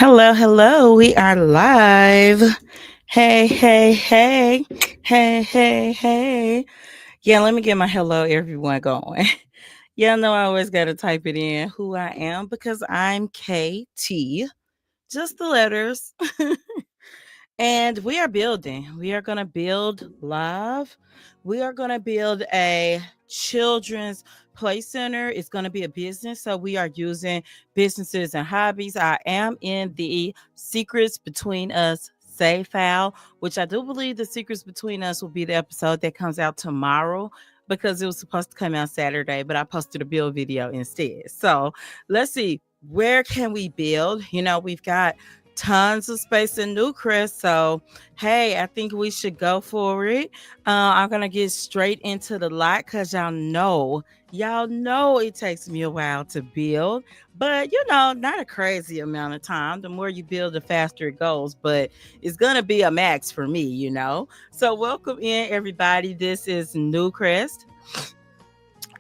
Hello, hello. We are live. Hey, hey, hey. Hey, hey, hey. Yeah, let me get my hello everyone going. Y'all know I always got to type it in who I am because I'm KT. Just the letters. And we are building. We are going to build live. We are going to build a children's play center. It's going to be a business. So we are using businesses and hobbies. I am in the Secrets Between Us save file, which I do believe the Secrets Between Us will be the episode that comes out tomorrow because it was supposed to come out Saturday, but I posted a build video instead. So let's see. Where can we build? We've got tons of space in Newcrest. So, hey, I think we should go for it. I'm gonna get straight into the lot because y'all know it takes me a while to build, but not a crazy amount of time. The more you build, the faster it goes. But it's gonna be a max for me. So, welcome in everybody. This is Newcrest.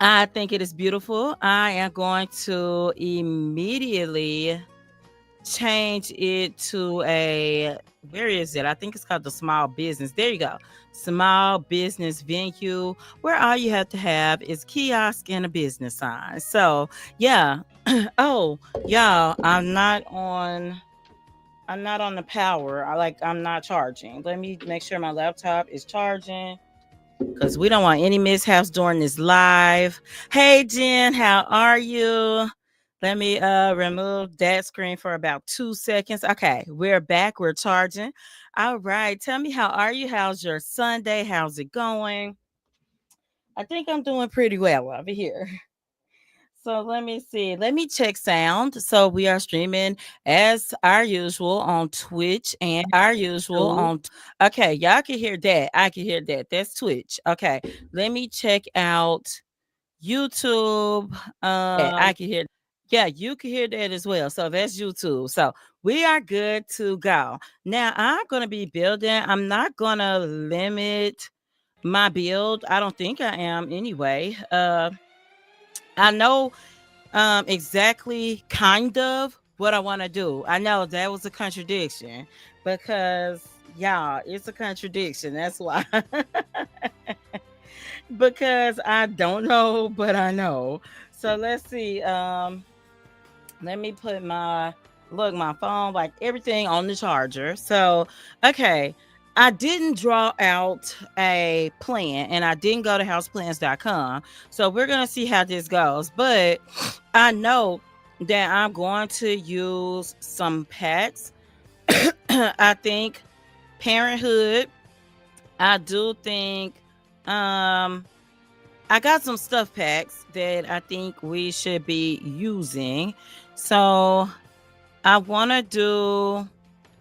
I think it is beautiful. I am going to immediately change it to a where is it? I think it's called the small business. There you go. Small business venue where all you have to have is kiosk and a business sign. So yeah. Oh, y'all, I'm not on the power. I'm not charging. Let me make sure my laptop is charging because we don't want any mishaps during this live. Hey Jen, how are you? Let me remove that screen for about 2 seconds. Okay, we're back. We're charging. All right. Tell me, how are you? How's your Sunday? How's it going? I think I'm doing pretty well over here. So let me see. Let me check sound. So we are streaming as our usual on Twitch and YouTube. Okay, y'all can hear that. I can hear that. That's Twitch. Okay. Let me check out YouTube. I can hear. Yeah, you can hear that as well. So that's YouTube. So we are good to go. Now I'm gonna be building. I'm not gonna limit my build. I don't think I am anyway. I know exactly kind of what I want to do. I know that was a contradiction because y'all, it's a contradiction. That's why. Because I don't know, but I know. So let's see. Let me put my phone, like everything on the charger. So, okay. I didn't draw out a plan and I didn't go to houseplans.com. So we're going to see how this goes. But I know that I'm going to use some packs. I think Parenthood. I do think I got some stuff packs that I think we should be using. So I want to do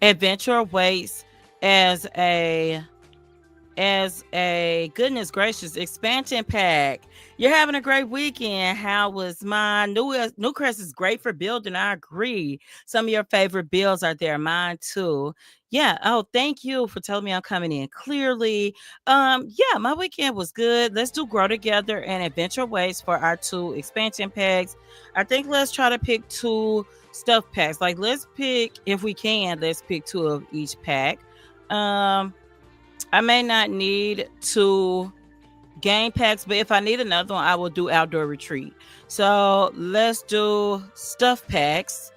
Adventure Waits as a goodness gracious expansion pack. You're having a great weekend. How was mine? Newcrest is great for building. I agree. Some of your favorite builds are there. Mine too. Yeah. Oh, thank you for telling me I'm coming in clearly. Yeah, my weekend was good. Let's do Grow Together and Adventure Ways for our two expansion packs. I think let's try to pick two stuff packs. Like let's pick, if we can, let's pick two of each pack. I may not need two game packs, but if I need another one, I will do outdoor retreat. So let's do stuff packs.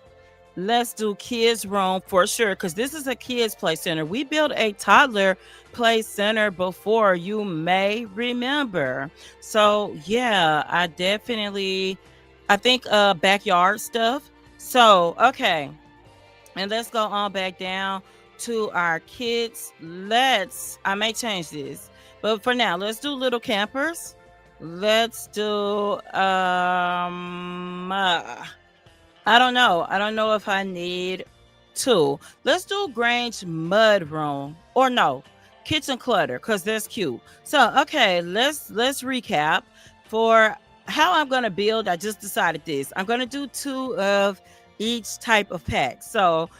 Let's do kids room for sure, because this is a kids play center. We built a toddler play center before, you may remember. So yeah, I think backyard stuff. So okay, and let's go on back down to our kids. I may change this, but for now, let's do little campers. Let's do I don't know. I don't know if I need two. Let's do Grange mud room, or no, kitchen clutter, because that's cute. So okay, let's recap for how I'm gonna build. I just decided this. I'm gonna do two of each type of pack. So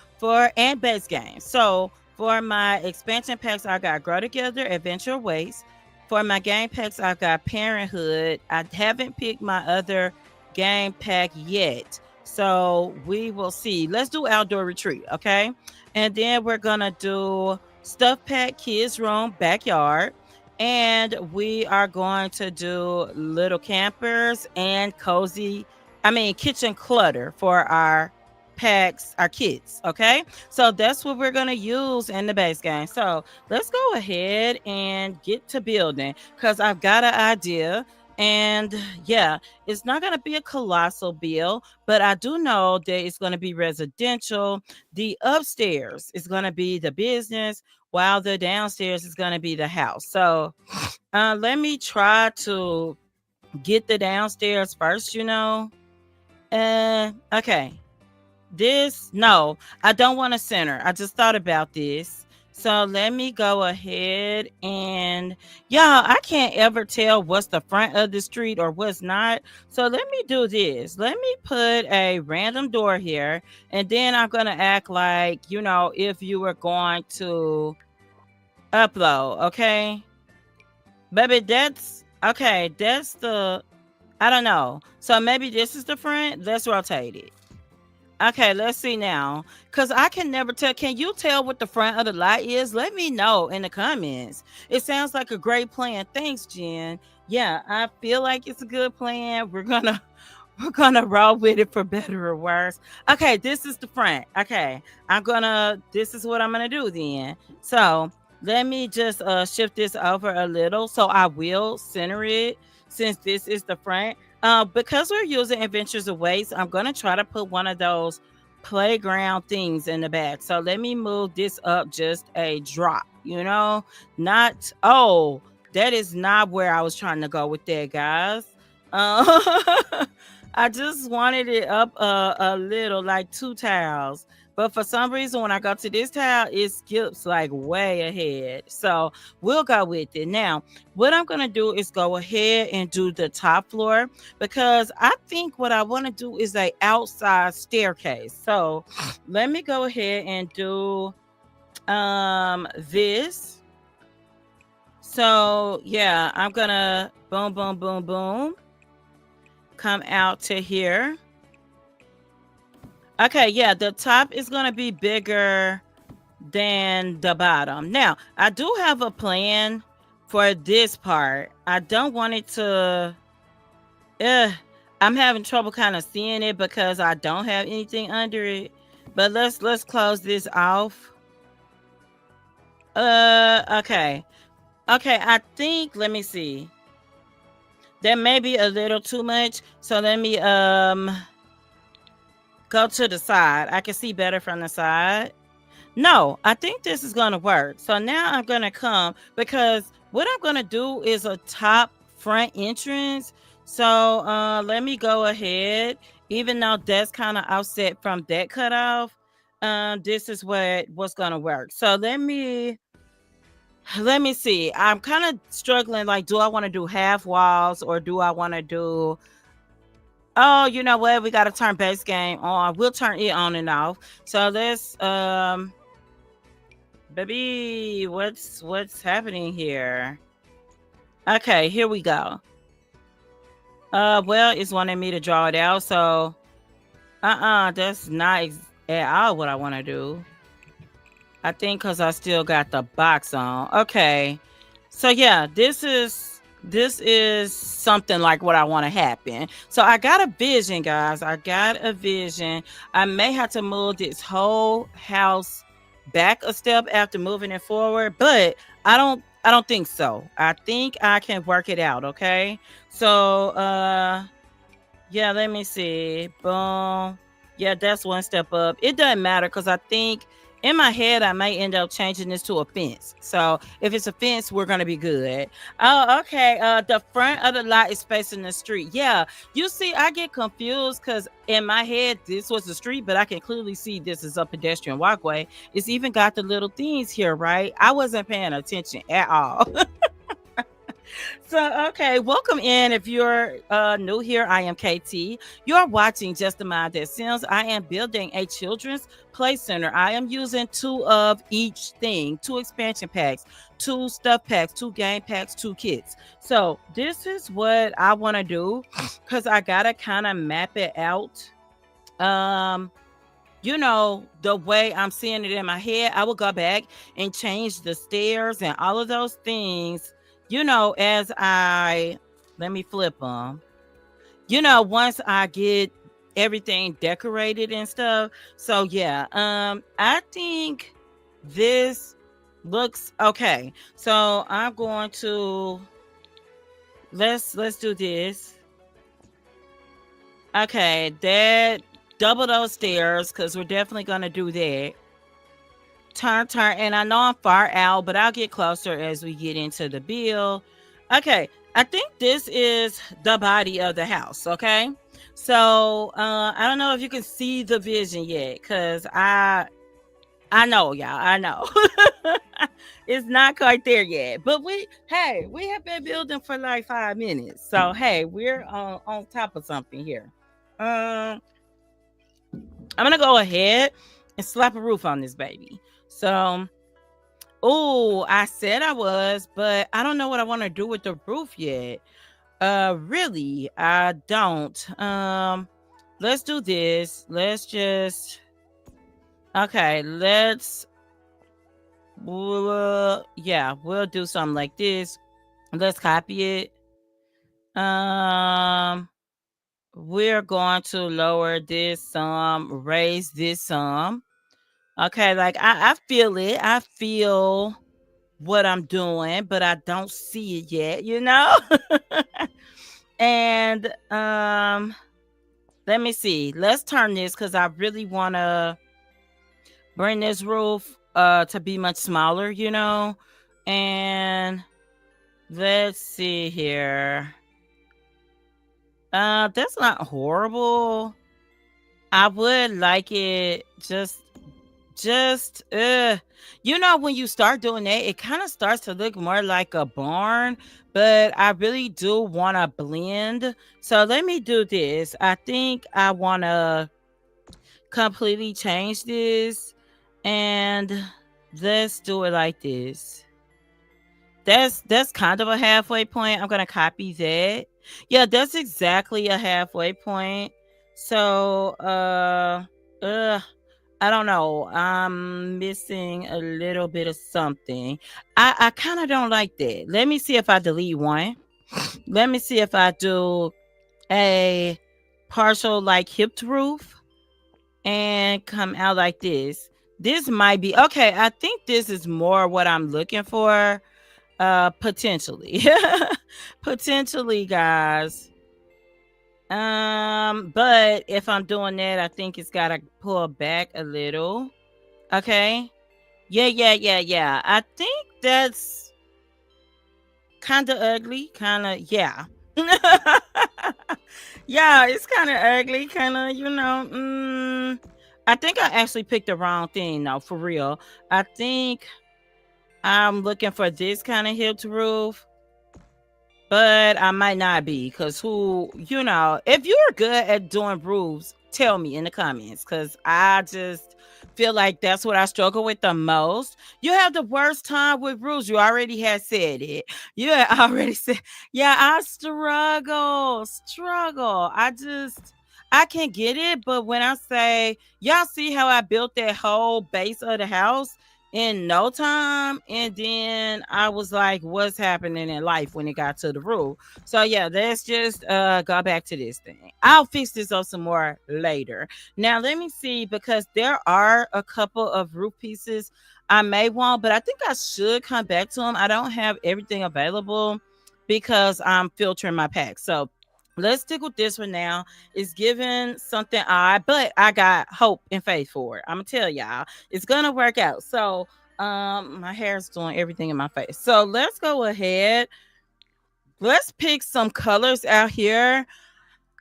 and base games. So for my expansion packs, I got Grow Together, Adventure Waste. For my game packs, I've got Parenthood. I haven't picked my other game pack yet. So we will see. Let's do outdoor retreat, okay? And then we're gonna do stuff pack kids room backyard. And we are going to do little campers and kitchen clutter for our packs, our kids. Okay. So that's what we're going to use in the base game. So let's go ahead and get to building because I've got an idea. And yeah, it's not going to be a colossal bill, but I do know that it's going to be residential. The upstairs is going to be the business, while the downstairs is going to be the house. So let me try to get the downstairs first, you know. Okay. No, I don't want a center. I just thought about this. So let me go ahead and y'all, I can't ever tell what's the front of the street or what's not. So let me do this. Let me put a random door here, and then I'm going to act like, if you were going to upload, okay? Baby, that's okay. I don't know. So maybe this is the front. Let's rotate it. Okay, let's see now. Because I can never tell. Can you tell what the front of the lot is? Let me know in the comments. It sounds like a great plan. Thanks, Jen. Yeah, I feel like it's a good plan. We're gonna roll with it for better or worse. Okay, this is the front. Okay, this is what I'm gonna do then. So let me just shift this over a little. So I will center it since this is the front. Because we're using Adventures of Waste, I'm gonna try to put one of those playground things in the back. So let me move this up just a drop, not, oh, that is not where I was trying to go with that, guys. I just wanted it up a little, like 2 tiles. But for some reason, when I go to this tile, it skips like way ahead. So we'll go with it. Now, what I'm going to do is go ahead and do the top floor because I think what I want to do is a outside staircase. So let me go ahead and do this. So yeah, I'm going to boom, boom, boom, boom. Come out to here. Okay, yeah, the top is going to be bigger than the bottom. Now, I do have a plan for this part. I don't want it to... I'm having trouble kind of seeing it because I don't have anything under it. But let's close this off. Okay. Okay, I think, let me see. That may be a little too much. So let me go to the side. I can see better from the side. No, I think this is going to work. So now I'm going to come because what I'm going to do is a top front entrance. So let me go ahead. Even though that's kind of offset from that cutoff, this is what's going to work. So let me see. I'm kind of struggling. Like, do I want to do half walls or do I want to do... Oh, you know what? We got to turn base game on. We'll turn it on and off. So let's, baby, what's happening here? Okay, here we go. Well, it's wanting me to draw it out. So, that's not at all what I want to do. I think because I still got the box on. Okay. So yeah, this is something like what I want to happen. So I got a vision, guys. I got a vision. I may have to move this whole house back a step after moving it forward, but I don't think so. I think I can work it out, okay? So yeah, let me see. Boom. Yeah, that's one step up. It doesn't matter because I think in my head, I may end up changing this to a fence. So if it's a fence, we're going to be good. Oh, okay. The front of the lot is facing the street. Yeah. You see, I get confused because in my head, this was the street, but I can clearly see this is a pedestrian walkway. It's even got the little things here, right? I wasn't paying attention at all. So, okay, welcome in. If you're new here, I am KT. You're watching Just the Mind That Sims. I am building a children's play center. I am using 2 of each thing, 2 expansion packs, 2 stuff packs, 2 game packs, 2 kits. So this is what I want to do because I got to kind of map it out um the way I'm seeing it in my head, I will go back and change the stairs and all of those things, as let me flip them, once I get everything decorated and stuff. So yeah, I think this looks okay. So I'm going to let's do this. Okay, that double those stairs because we're definitely gonna do that. Turn, and I know I'm far out, but I'll get closer as we get into the bill. Okay, I think this is the body of the house. Okay, so I don't know if you can see the vision yet, because I know, y'all, I know. It's not quite there yet, but we have been building for like 5 minutes, so hey, we're on top of something here. um I'm gonna go ahead and slap a roof on this baby. So, oh, I said I was, but I don't know what I want to do with the roof yet. Really, I don't. Let's do this. Let's just okay. Yeah, we'll do something like this. Let's copy it. Um, we're going to lower this some, raise this some. Okay, like I feel it. I feel what I'm doing, but I don't see it yet. And let me see. Let's turn this because I really wanna bring this roof to be much smaller. And let's see here. That's not horrible. I would like it just when you start doing that, it kind of starts to look more like a barn, but I really do want to blend. So let me do this. I think I want to completely change this, and let's do it like this. That's kind of a halfway point. I'm gonna copy that. Yeah, that's exactly a halfway point. So I don't know. I'm missing a little bit of something. I kind of don't like that. Let me see if I delete one. Let me see if I do a partial like hipped roof and come out like this. This might be okay. I think this is more what I'm looking for. Potentially. Potentially, guys. But if I'm doing that, I think it's gotta pull back a little. Okay. Yeah. I think that's kind of ugly. Kind of, yeah. Yeah, it's kind of ugly. Kind of, I think I actually picked the wrong thing, though, for real. I think I'm looking for this kind of hipped roof, but I might not be, because if you're good at doing roofs, tell me in the comments, because I just feel like that's what I struggle with the most. You have the worst time with roofs. You already had said it. You had already said, yeah, I struggle. I can't get it. But when I say, y'all see how I built that whole base of the house in no time, and then I was like, what's happening in life when it got to the roof? So yeah, let's just go back to this thing. I'll fix this up some more later. Now let me see, because there are a couple of roof pieces I may want, but I think I should come back to them. I don't have everything available because I'm filtering my pack. So let's stick with this one now. It's giving something odd, but I got hope and faith for it. I'm gonna tell y'all it's gonna work out. So my hair's doing everything in my face. So let's go ahead. Let's pick some colors out here,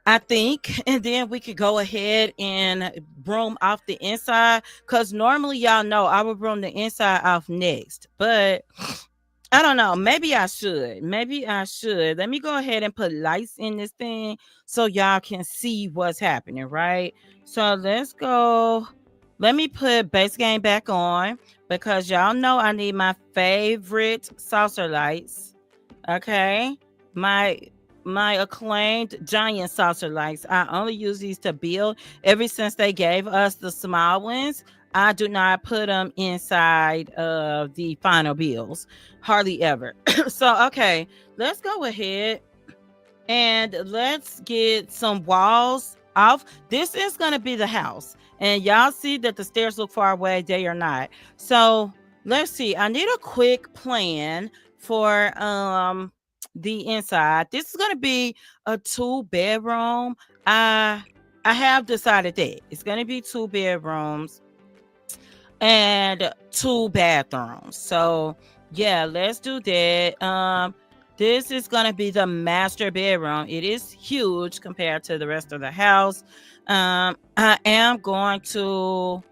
I think, and then we could go ahead and broom off the inside. Cause normally y'all know I would broom the inside off next, but I don't know. Maybe I should. Let me go ahead and put lights in this thing so y'all can see what's happening, right? So let's go. Let me put base game back on, because y'all know I need my favorite saucer lights. Okay. My my acclaimed giant saucer lights. I only use these to build. Ever since they gave us the small ones, I do not put them inside of the final bills. Hardly ever. So, okay, let's go ahead and let's get some walls off. This is going to be the house. And y'all see that the stairs look far away, they are not. So let's see. I need a quick plan for the inside. This is going to be a 2 bedroom. I have decided that it's going to be 2 bedrooms and 2 bathrooms. So yeah, let's do that. This is gonna be the master bedroom. It is huge compared to the rest of the house. I am going to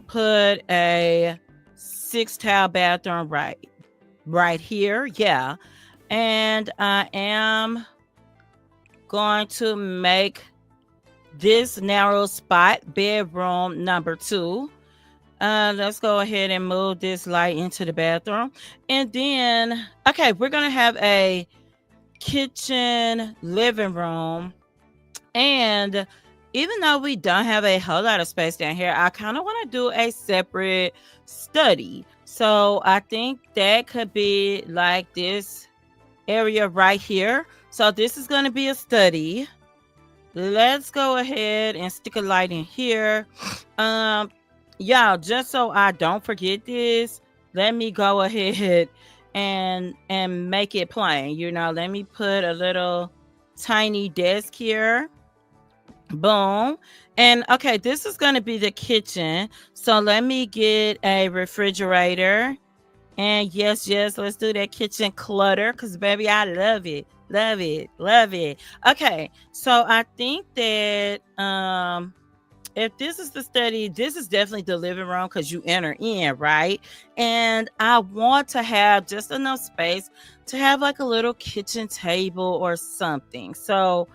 put a 6 tile bathroom right here. Yeah. And I am going to make this narrow spot bedroom number 2. Let's go ahead and move this light into the bathroom. And then, okay, we're going to have a kitchen living room. And even though we don't have a whole lot of space down here, I kind of want to do a separate study. So I think that could be like this area right here. So this is going to be a study. Let's go ahead and stick a light in here. Y'all, just so I don't forget this, let me go ahead and make it plain. Let me put a little tiny desk here. Boom. And okay, this is going to be the kitchen. So let me get a refrigerator. And yes, let's do that kitchen clutter because, baby, I love it. Love it. Love it. Okay, so I think that if this is the study, this is definitely the living room because you enter in, right? And I want to have just enough space to have like a little kitchen table or something. So,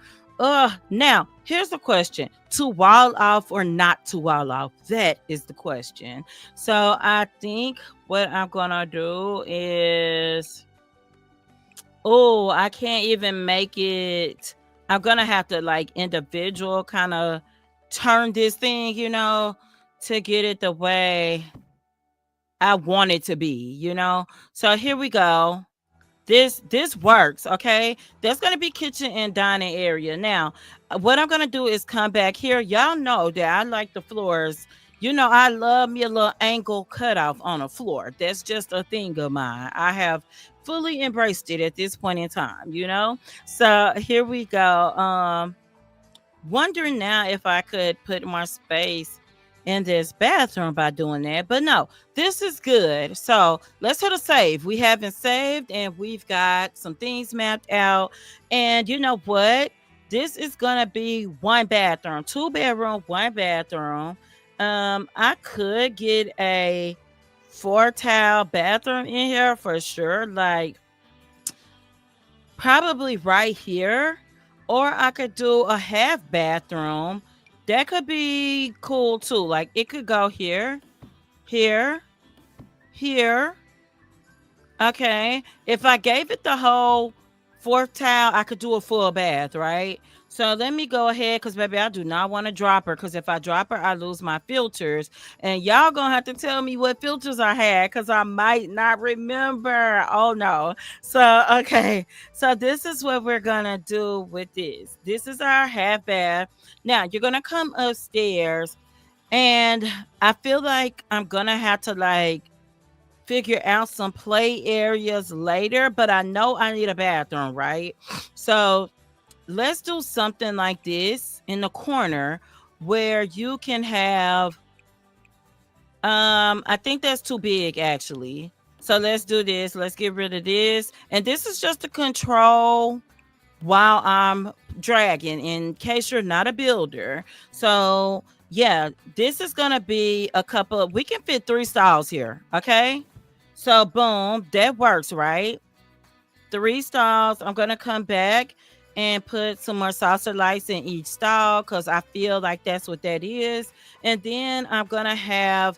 now here's the question: to wall off or not to wall off? That is the question. So I think what I'm gonna do is, I can't even make it. I'm gonna have to like individual kind of turn this thing, to get it the way I want it to be. So here we go. This works, okay? That's gonna be kitchen and dining area. Now, what I'm gonna do is come back here. Y'all know that I like the floors. I love me a little angle cutoff on a floor. That's just a thing of mine. I have fully embraced it at this point in time. So here we go. Wondering now if I could put more space in this bathroom by doing that. But no, this is good. So let's hit a save. We haven't saved and we've got some things mapped out. And you know what? This is going to be 1 bathroom, 2 bedroom, 1 bathroom. I could get a 4 tile bathroom in here for sure. Like probably right here. Or I could do a half bathroom. That could be cool too. Like it could go here, here, here. Okay. If I gave it the whole 4th tile, I could do a full bath, right? So let me go ahead because, baby, I do not want to drop her because if I drop her, I lose my filters. And y'all going to have to tell me what filters I had because I might not remember. Oh, no. So, okay. So this is what we're going to do with this. This is our half bath. Now, you're going to come upstairs and I feel like I'm going to have to like figure out some play areas later, but I know I need a bathroom, right? So let's do something like this in the corner where you can have I think that's too big actually. So let's do this. Let's get rid of this. And this is just to control while I'm dragging in case you're not a builder. So yeah, this is gonna be we can fit 3 stalls here. Okay. So boom, that works, right? 3 stalls. I'm gonna come back and put some more saucer lights in each stall because I feel like that's what that is. And then I'm gonna have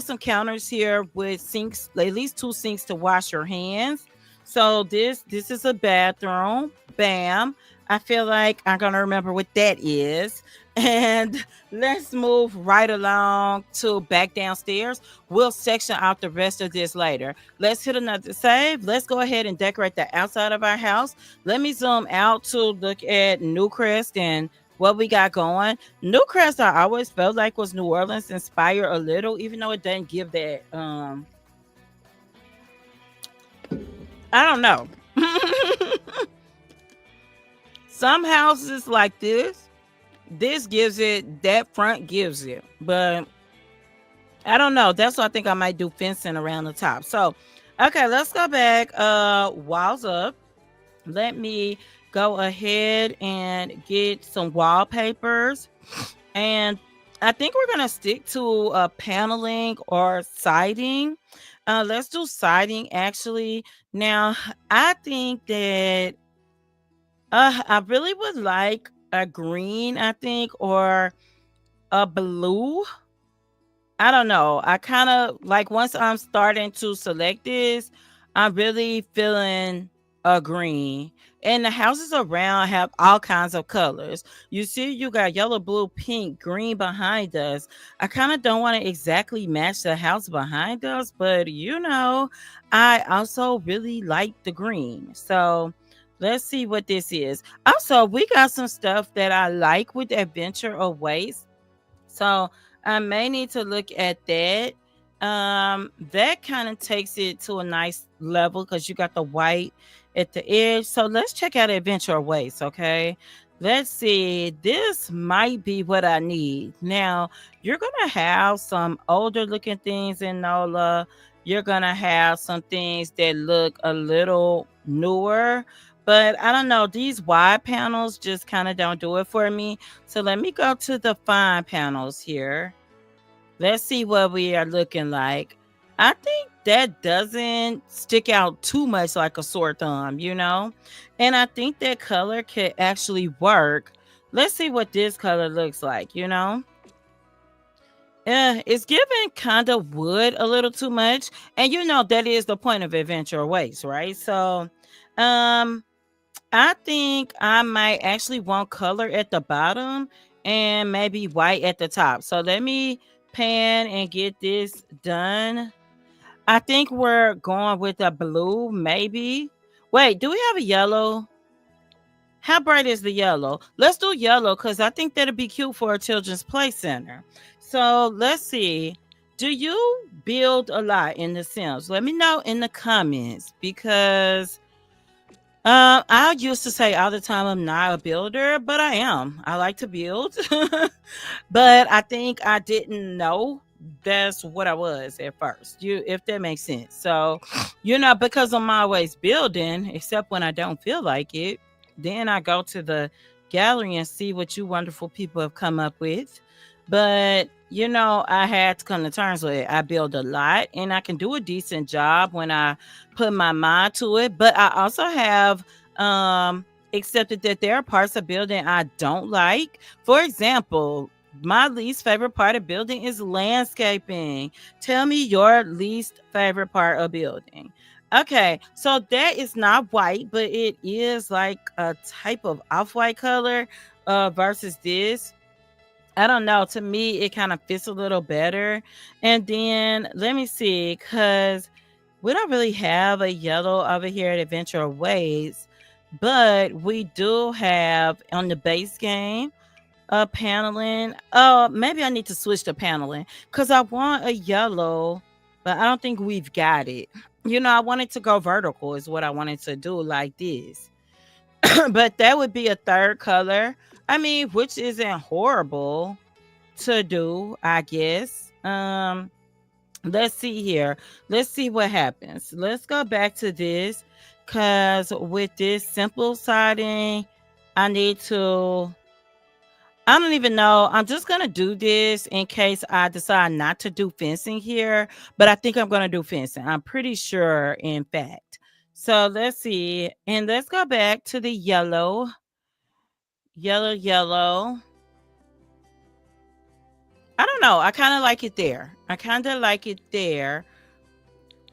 some counters here with sinks, at least 2 sinks to wash your hands. So this is a bathroom. Bam. I feel like I'm gonna remember what that is. And let's move right along to back downstairs. We'll section out the rest of this later. Let's hit another save. Let's go ahead and decorate the outside of our house. Let me zoom out to look at Newcrest and what we got going. Newcrest, I always felt like was New Orleans inspired a little, even though it doesn't give that. I don't know. Some houses like this gives it, that front gives it, but I don't know. That's what I think I might do, fencing around the top. So, okay, let's go back. Walls up. Let me go ahead and get some wallpapers. And I think we're gonna stick to paneling or siding. Let's do siding actually. Now, I think that I really would like a green, I think, or a blue. I don't know. I kind of like, once I'm starting to select this, I'm really feeling a green. And the houses around have all kinds of colors. You see, you got yellow, blue, pink, green behind us. I kind of don't want to exactly match the house behind us, but I also really like the green. So let's see what this is. Also, we got some stuff that I like with Adventure Awaits, so I may need to look at that. That kind of takes it to a nice level because you got the white at the edge. So let's check out Adventure Waste, okay? Let's see. This might be what I need. Now, you're gonna have some older looking things in NOLA. You're gonna have some things that look a little newer. But I don't know, these wide panels just kind of don't do it for me. So let me go to the fine panels here. Let's see what we are looking like. I think that doesn't stick out too much like a sore thumb. And I think that color could actually work. Let's see what this color looks like. It's giving kind of wood a little too much. And that is the point of Adventure Waste, right? So, um, I think I might actually want color at the bottom and maybe white at the top. So let me pan and get this done. I think we're going with a blue, maybe. Wait, do we have a yellow? How bright is the yellow? Let's do yellow because I think that'd be cute for a children's play center. So let's see. Do you build a lot in The Sims? Let me know in the comments because I used to say all the time I'm not a builder, but I am. I like to build. But I think I didn't know that's what I was at first. If that makes sense. So, because I'm always building, except when I don't feel like it, then I go to the gallery and see what you wonderful people have come up with. But I had to come to terms with it. I build a lot and I can do a decent job when I put my mind to it. But I also have accepted that there are parts of building I don't like. For example, my least favorite part of building is landscaping. Tell me your least favorite part of building. Okay, so that is not white, but it is like a type of off-white color versus this. I don't know. To me, it kind of fits a little better. And then let me see, because we don't really have a yellow over here at Adventure Ways, but we do have on the base game paneling. Maybe I need to switch to paneling because I want a yellow, but I don't think we've got it. I wanted to go vertical, is what I wanted to do, like this. But that would be a third color. I mean, which isn't horrible to do, I guess. Let's see here. Let's see what happens. Let's go back to this because with this simple siding, I need to. I don't even know. I'm just going to do this in case I decide not to do fencing here, but I think I'm going to do fencing. I'm pretty sure, in fact. So let's see. And let's go back to the yellow. Yellow, yellow. I don't know. I kind of like it there. I kind of like it there.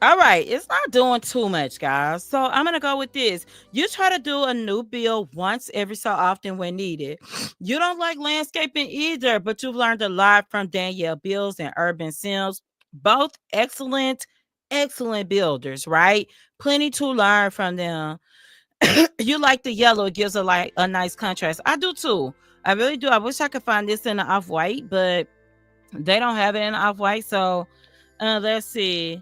All right, it's not doing too much, guys. So I'm gonna go with this. You try to do a new build once every so often when needed. You don't like landscaping either, but you've learned a lot from Danielle Bills and Urban Sims. Both excellent, excellent builders, right? Plenty to learn from them. You like the yellow, it gives a nice contrast. I do too. I really do. I wish I could find this in the off-white, but they don't have it in off-white. So let's see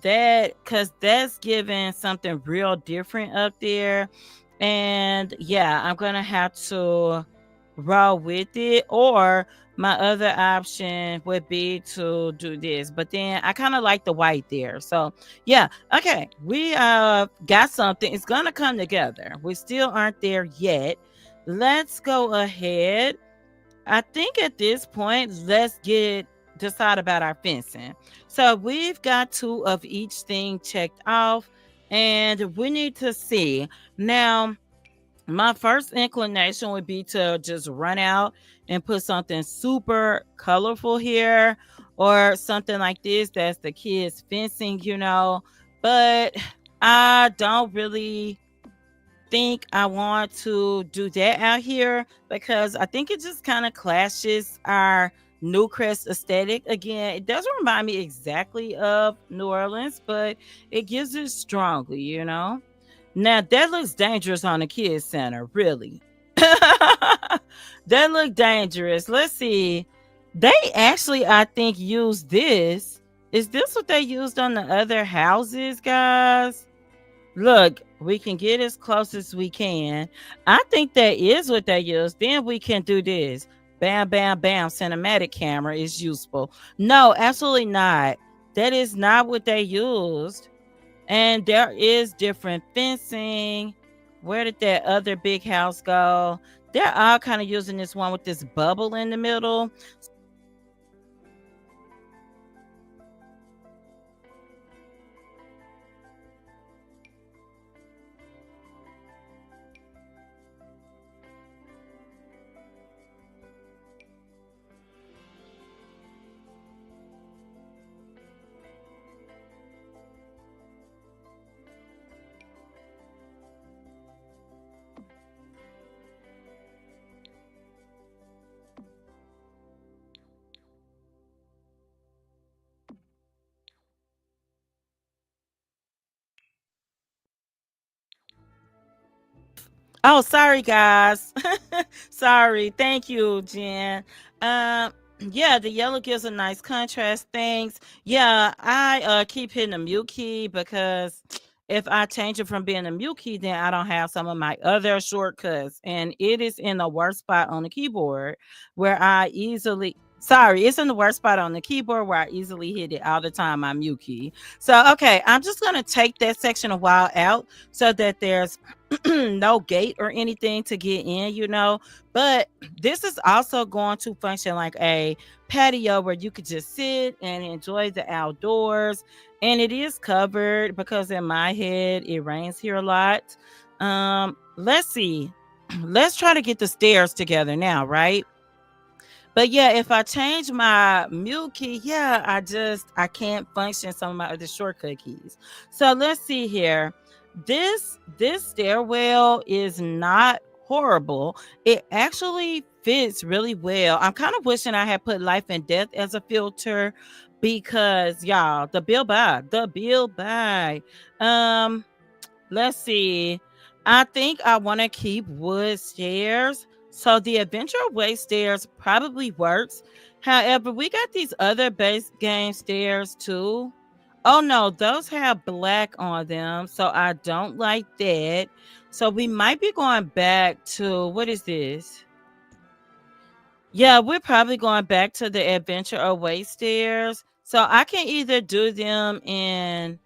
that, because that's giving something real different up there. And yeah, I'm gonna have to roll with it, or my other option would be to do this, but then I kind of like the white there. So yeah, okay, we got something. It's gonna come together. We still aren't there yet. Let's go ahead. I think at this point, let's get decide about our fencing. So we've got two of each thing checked off, and we need to see now. My first inclination would be to just run out and put something super colorful here, or something like this that's the kids fencing, but I don't really think I want to do that out here, because I think it just kind of clashes our New Crest aesthetic. Again, it doesn't remind me exactly of New Orleans, but it gives it strongly. Now that looks dangerous on the kids center, really. That look dangerous. Let's see. They actually, I think, used this. Is this what they used on the other houses, guys? Look, we can get as close as we can. I think that is what they use. Then we can do this. Bam, bam, bam. Cinematic camera is useful. No, absolutely not. That is not what they used. And there is different fencing. Where did that other big house go? They're all kind of using this one with this bubble in the middle. Oh, sorry, guys. Sorry. Thank you, Jen. Um, yeah, the yellow gives a nice contrast. Thanks. Yeah, I keep hitting the mute key, because if I change it from being a mute key, then I don't have some of my other shortcuts, and it is in the worst spot on the keyboard where I easily. Sorry, it's in the worst spot on the keyboard where I easily hit it all the time. My mute key. So okay, I'm just gonna take that section a while out so that there's no gate or anything to get in. But this is also going to function like a patio where you could just sit and enjoy the outdoors. And it is covered because in my head it rains here a lot. Let's see. Let's try to get the stairs together now, right? But yeah, if I change my mute key, yeah, I can't function some of my other shortcut keys. So let's see here. This stairwell is not horrible. It actually fits really well. I'm kind of wishing I had put life and death as a filter, because y'all, the bill by. Um Let's see. I think I want to keep wood stairs. So the adventure way stairs probably works. However, we got these other base game stairs too. Oh no, those have black on them. So I don't like that. So we might be going back to, what is this? Yeah, we're probably going back to the adventure away stairs. So I can either do them in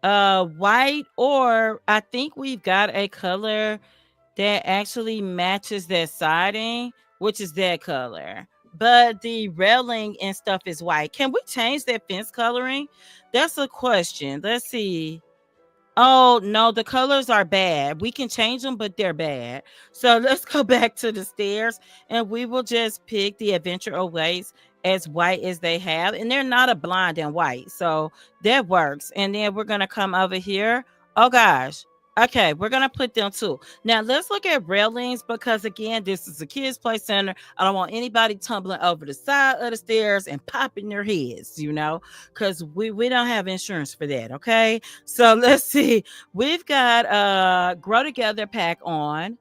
white, or I think we've got a color that actually matches that siding, which is that color, but the railing and stuff is white. Can we change that fence coloring? That's a question. Let's see. Oh no, the colors are bad. We can change them, but they're bad. So let's go back to the stairs, and we will just pick the adventure awaits as white as they have, and they're not a blonde and white, so that works. And then we're gonna come over here. Oh gosh. Okay, we're gonna put them too. Now let's look at railings, because again, this is a kids play center. I don't want anybody tumbling over the side of the stairs and popping their heads, because we don't have insurance for that. Okay, so let's see. We've got grow together pack on.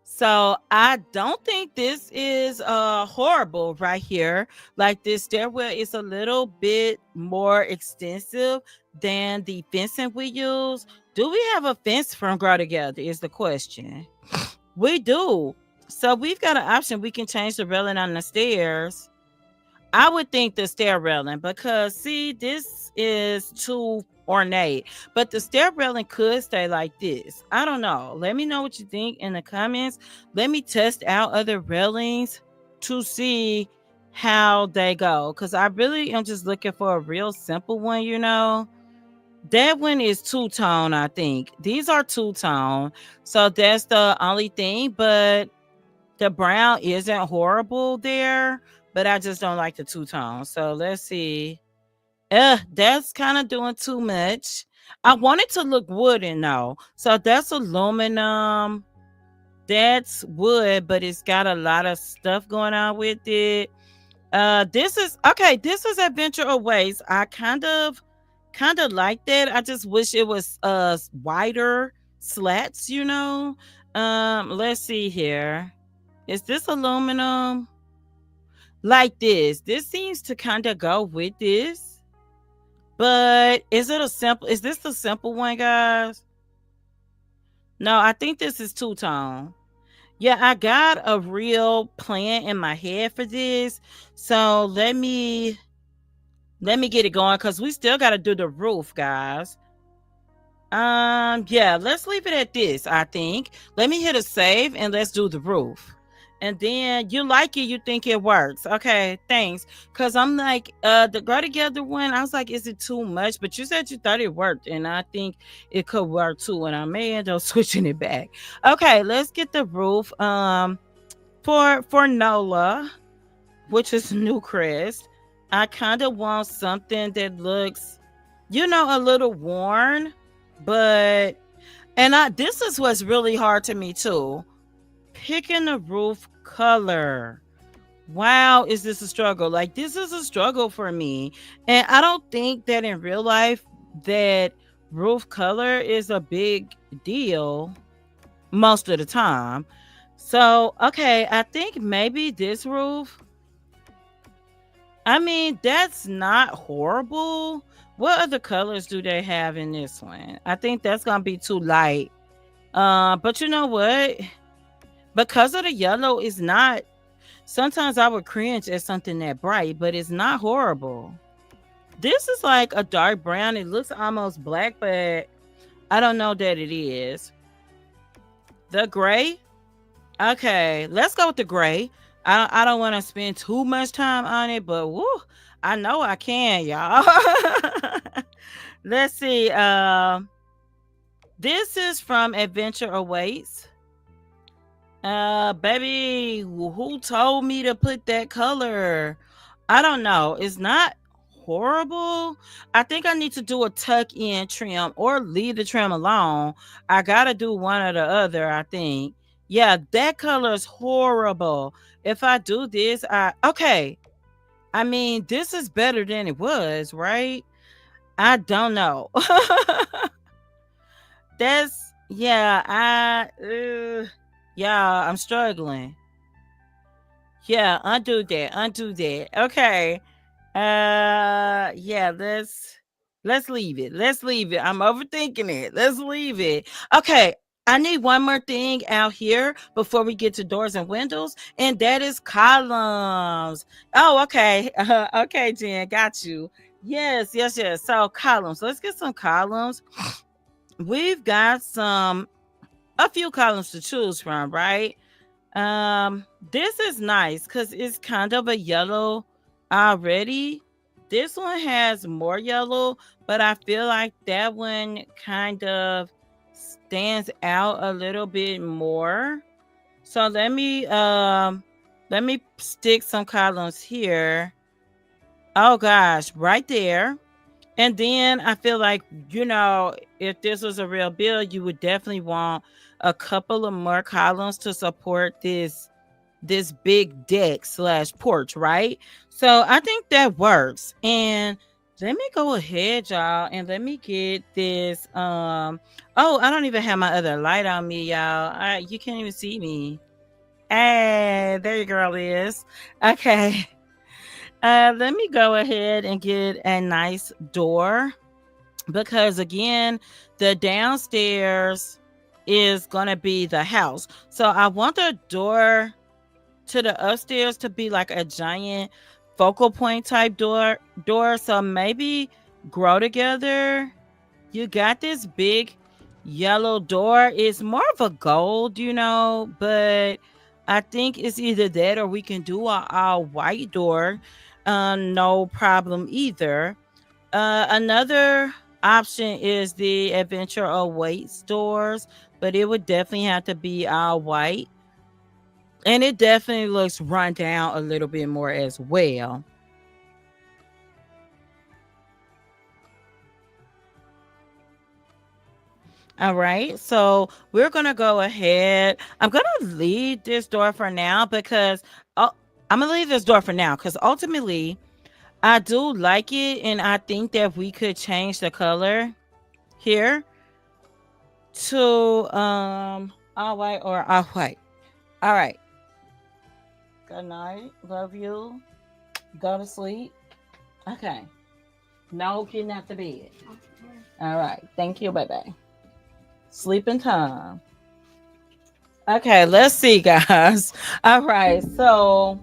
So I don't think this is horrible right here. Like, this stairwell is a little bit more extensive than the fencing we use. Do we have a fence from Grow Together is the question. We do. So we've got an option. We can change the railing on the stairs. I would think the stair railing, because see, this is too ornate, but the stair railing could stay like this. I don't know. Let me know what you think in the comments. Let me test out other railings to see how they go, because I really am just looking for a real simple one. That one is two-tone, I think. These are two-tone, so that's the only thing, but the brown isn't horrible there, but I just don't like the two-tone. So let's see. That's kind of doing too much. I want it to look wooden though. So that's aluminum. That's wood, but it's got a lot of stuff going on with it. This is okay. This is Adventure Aways. I kind of like that. I just wish it was wider slats. Let's see here. Is this aluminum? Like this. This seems to kind of go with this. But is this the simple one, guys? No, I think this is two-tone. Yeah, I got a real plan in my head for this. So let me get it going, because we still got to do the roof, guys. Yeah, let's leave it at this, I think. Let me hit a save and let's do the roof. And then you like it, you think it works. Okay, thanks. Cause I'm like, the Grow Together one, I was like, is it too much? But you said you thought it worked, and I think it could work too. And I may end up switching it back. Okay, let's get the roof. For Nola, which is Newcrest, I kind of want something that looks, a little worn, but this is what's really hard to me too. Picking the roof color. Wow, is this a struggle? Like, this is a struggle for me. And I don't think that in real life that roof color is a big deal most of the time. So, okay, I think maybe this roof. I mean, that's not horrible. What other colors do they have in this one? I think that's gonna be too light. But you know what? Because of the yellow, is not. Sometimes I would cringe at something that bright, but it's not horrible. This is like a dark brown. It looks almost black, but I don't know that it is. The gray. Okay, let's go with the gray. I don't want to spend too much time on it, but woo, I know I can, y'all. Let's see. This is from Adventure Awaits. Baby, who told me to put that color? I don't know. It's not horrible. I think I need to do a tuck in trim or leave the trim alone. I gotta do one or the other, I think. Yeah, that color is horrible. If I do this, okay. I mean, this is better than it was, right? I don't know. Yeah, I'm struggling. Yeah, undo that. Okay. Yeah, let's leave it. Let's leave it. I'm overthinking it. Let's leave it. Okay. I need one more thing out here before we get to doors and windows, and that is columns. Oh, okay. Okay, Jen, got you. Yes. So columns. Let's get some columns. We've got a few columns to choose from, right? This is nice because it's kind of a yellow already. This one has more yellow, but I feel like that one kind of stands out a little bit more. So let me stick some columns here. Oh gosh, right there. And then I feel like, if this was a real build, you would definitely want a couple of more columns to support this big deck slash porch, right? So I think that works. And let me go ahead, y'all, and let me get this. Oh, I don't even have my other light on me, y'all. You can't even see me. Hey, there your girl is. Okay. Let me go ahead and get a nice door because again, the downstairs is gonna be the house. So I want the door to the upstairs to be like a giant focal point type door. So maybe grow together. You got this big yellow door. It's more of a gold, but I think it's either that or we can do a white door. No problem either. Another option is the Adventure Awaits doors, but it would definitely have to be all white. And it definitely looks run down a little bit more as well. All right. So we're going to go ahead. I'm going to leave this door for now because I'm going to leave this door for now because ultimately I do like it. And I think that we could change the color here to all white or off white. All right. Good night. Love you. Go to sleep. Okay. No getting out the bed. All right. Thank you. Bye bye. Sleeping time. Okay, let's see, guys. All right, so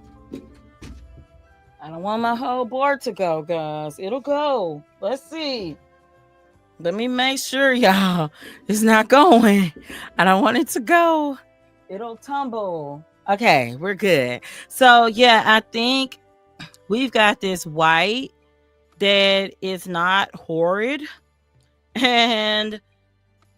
I don't want my whole board to go, guys. It'll go. Let's see. Let me make sure, y'all, it's not going. I don't want it to go. It'll tumble. Okay, we're good. So, yeah, I think we've got this white that is not horrid. And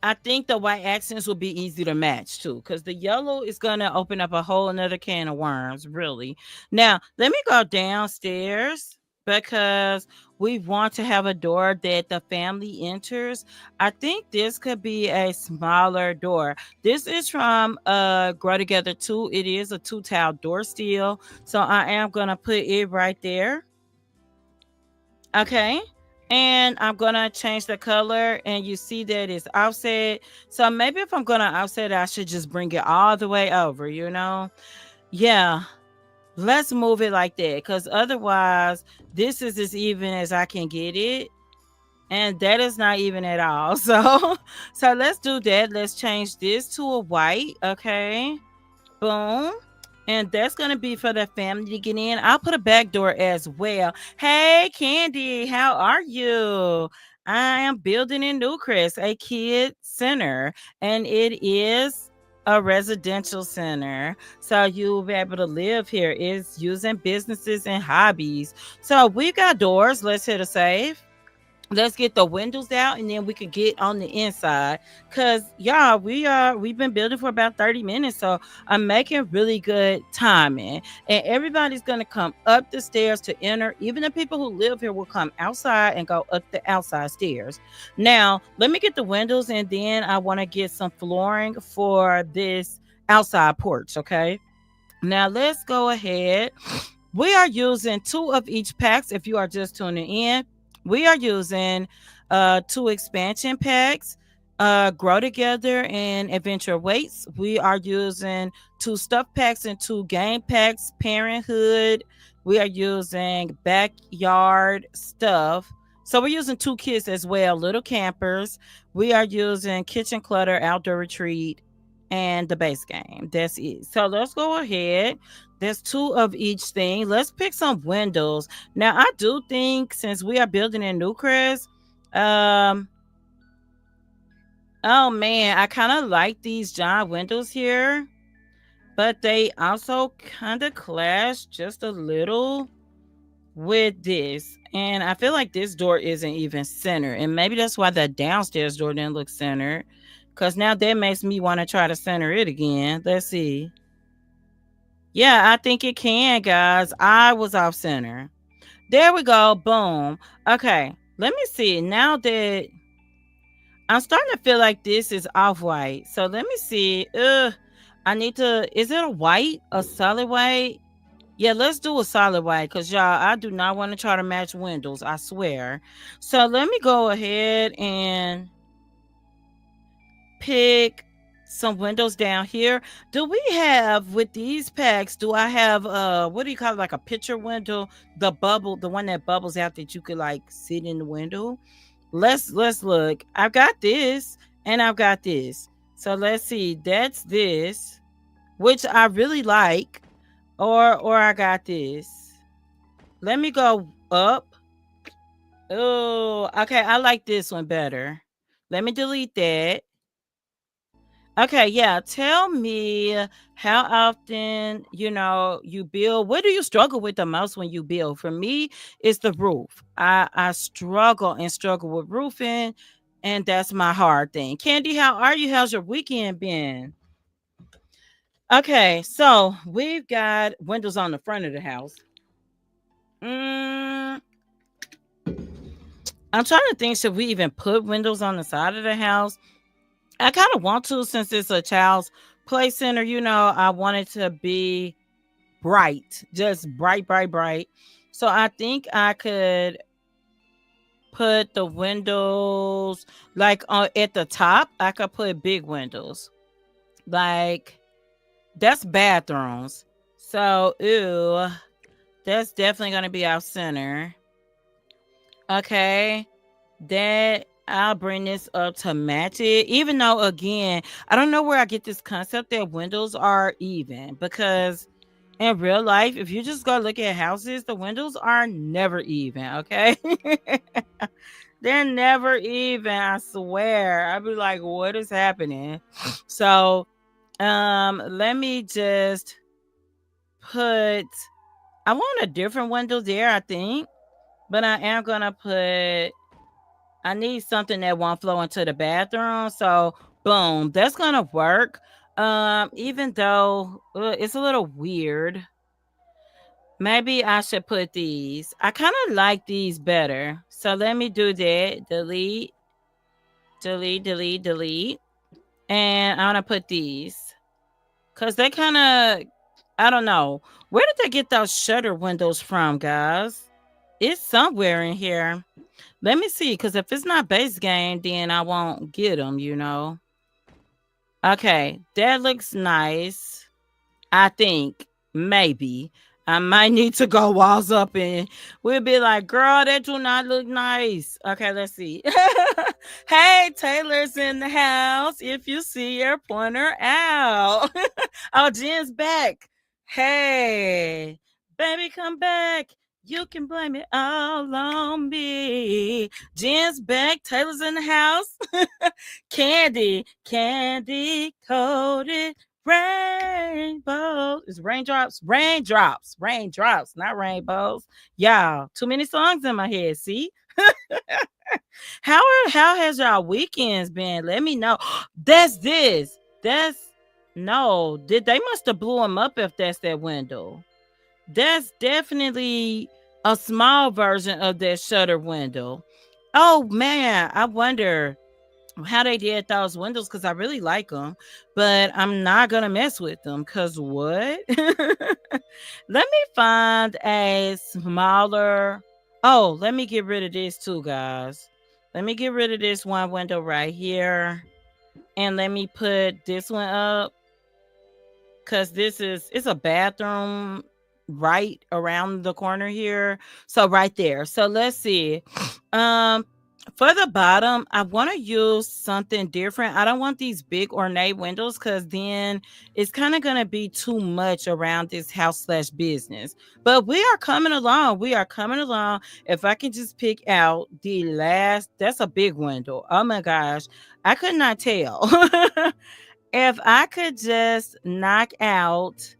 I think the white accents will be easy to match too, because the yellow is gonna open up a whole another can of worms, really. Now, let me go downstairs because we want to have a door that the family enters. I think this could be a smaller door. This is from Grow Together 2. It is a 2 tile door steel. So I am gonna put it right there. Okay. And I'm gonna change the color and you see that it's offset. So maybe if I'm gonna offset it, I should just bring it all the way over. Yeah, let's move it like that. Cause otherwise this is as even as I can get it. And that is not even at all. So let's do that. Let's change this to a white. Okay. Boom. And that's going to be for the family to get in. I'll put a back door as well. Hey, Candy, how are you? I am building in Newcrest, a kid center, and it is a residential center. So you'll be able to live here. It's using businesses and hobbies. So we got doors. Let's hit a save. Let's get the windows out and then we could get on the inside because y'all we've been building for about 30 minutes, so I'm making really good timing and everybody's gonna come up the stairs to enter. Even the people who live here will come outside and go up the outside stairs. Now let me get the windows and then I want to get some flooring for this outside porch. Okay, now let's go ahead. We are using two of each packs. If you are just tuning in, we are using two expansion packs, Grow Together and Adventure Weights. We are using two stuff packs and two game packs, Parenthood. We are using Backyard Stuff. So we're using two kits as well, Little Campers. We are using Kitchen Clutter, Outdoor Retreat, and the base game. That's it. So let's go ahead. There's two of each thing. Let's pick some windows. Now, I do think since we are building in Newcrest, um, oh man, I kind of like these giant windows here, but they also kind of clash just a little with this. And I feel like this door isn't even centered. And maybe that's why the downstairs door didn't look centered. Because now that makes me want to try to center it again. Let's see. Yeah, I think it can, guys. I was off center. There we go. Boom. Okay. Let me see. Now that I'm starting to feel like this is off white. So let me see. I need to, is it a white? A solid white? Yeah, let's do a solid white because y'all, I do not want to try to match windows. I swear. So let me go ahead and pick some windows down here. Do we have with these packs? Do I have what do you call it, like a picture window? The bubble, the one that bubbles out that you could like sit in the window. Let's look. I've got this and I've got this. So let's see. That's this, which I really like, or I got this. Let me go up. Oh, okay. I like this one better. Let me delete that. Okay, yeah. Tell me how often, you build. What do you struggle with the most when you build? For me, it's the roof. I struggle and struggle with roofing, and that's my hard thing. Candy, how are you? How's your weekend been? Okay, so we've got windows on the front of the house. Mm, I'm trying to think, should we even put windows on the side of the house? I kind of want to since it's a child's play center. I want it to be bright, just bright, bright, bright. So I think I could put the windows like at the top. I could put big windows, like that's bathrooms. So, ew, that's definitely gonna be our center. Okay, that I'll bring this up to match it. Even though, again, I don't know where I get this concept that windows are even because in real life, if you just go look at houses, the windows are never even. Okay, they're never even. I swear. I'd be like, what is happening? So, let me just put. I want a different window there. I think, but I am gonna put. I need something that won't flow into the bathroom. So boom, that's gonna work. Even though it's a little weird. Maybe I should put these. I kind of like these better. So let me do that. Delete, delete, delete, delete. And I'm gonna put these. Cause they kind of, I don't know. Where did they get those shutter windows from, guys? It's somewhere in here. Let me see, because if it's not base game, then I won't get them. Okay, that looks nice. I think maybe I might need to go walls up and we'll be like, girl, that do not look nice. Okay, let's see. Hey, Taylor's in the house. If you see her, point her out. Oh, Jen's back. Hey, baby, come back. You can blame it all on me. Jen's back. Taylor's in the house. Candy coated rainbows. It's raindrops, not rainbows. Y'all, too many songs in my head. See, how has y'all weekends been? Let me know. That's this. That's no. Did they must have blew him up if that's that window? That's definitely a small version of that shutter window. Oh man, I wonder how they did those windows because I really like them, but I'm not gonna mess with them because what? Let me find a smaller. Oh, let me get rid of this too, guys. Let me get rid of this one window right here, and let me put this one up because it's a bathroom right around the corner here. So right there. So let's see. Um for the bottom, I want to use something different. I don't want these big ornate windows because then it's kind of going to be too much around this house slash business. But we are coming along. We are coming along. If I can just pick out the last, that's a big window. Oh my gosh. I could not tell. If I could just knock out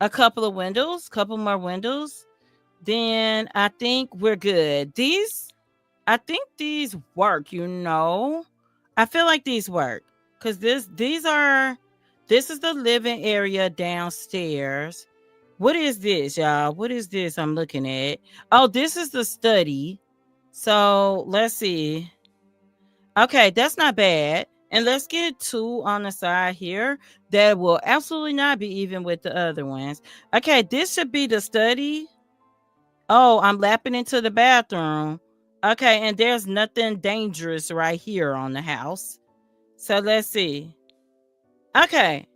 a couple of windows, couple more windows, then I think we're good. I think these work. I feel like these work because this is the living area downstairs. What is this, y'all? What is this I'm looking at? Oh, this is the study. So let's see. Okay, that's not bad. And let's get two on the side here that will absolutely not be even with the other ones. Okay, this should be the study. Oh, I'm lapping into the bathroom. Okay, and there's nothing dangerous right here on the house. So let's see. Okay.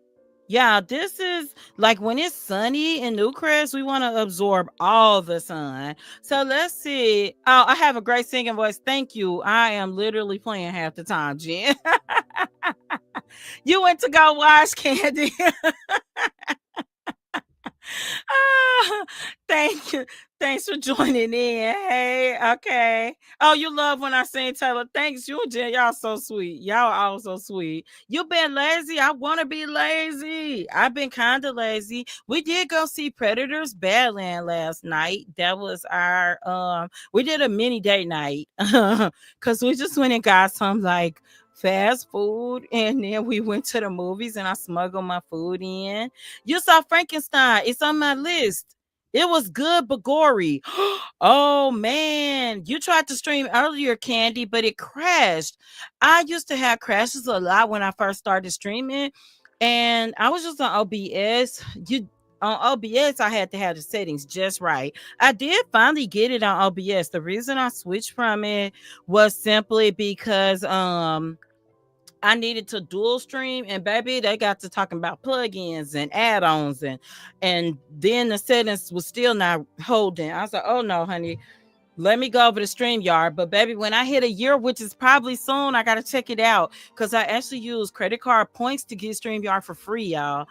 Yeah, this is like when it's sunny in Newcrest, we want to absorb all the sun. So let's see. Oh, I have a great singing voice. Thank you. I am literally playing half the time, Jen. You went to go watch Candy. Ah, thank you. Thanks for joining in. Hey, okay. Oh, you love when I sing Taylor. Thanks, you and Jen. Y'all so sweet. Y'all all so sweet. You been lazy. I want to be lazy. I've been kind of lazy. We did go see Predators Badland last night. That was our we did a mini date night. Cause we just went and got some like fast food and then we went to the movies and I smuggled my food in. You saw Frankenstein. It's on my list. It was good but gory. Oh man, you tried to stream earlier, Candy, but it crashed. I used to have crashes a lot when I first started streaming, and I was just on OBS. You on OBS, I had to have the settings just right. I did finally get it on OBS. The reason I switched from it was simply because I needed to dual stream, and baby, they got to talking about plugins and add-ons, and then the settings was still not holding. I was like, oh no, honey, let me go over to StreamYard. But baby, when I hit a year, which is probably soon, I gotta check it out because I actually use credit card points to get StreamYard for free, y'all.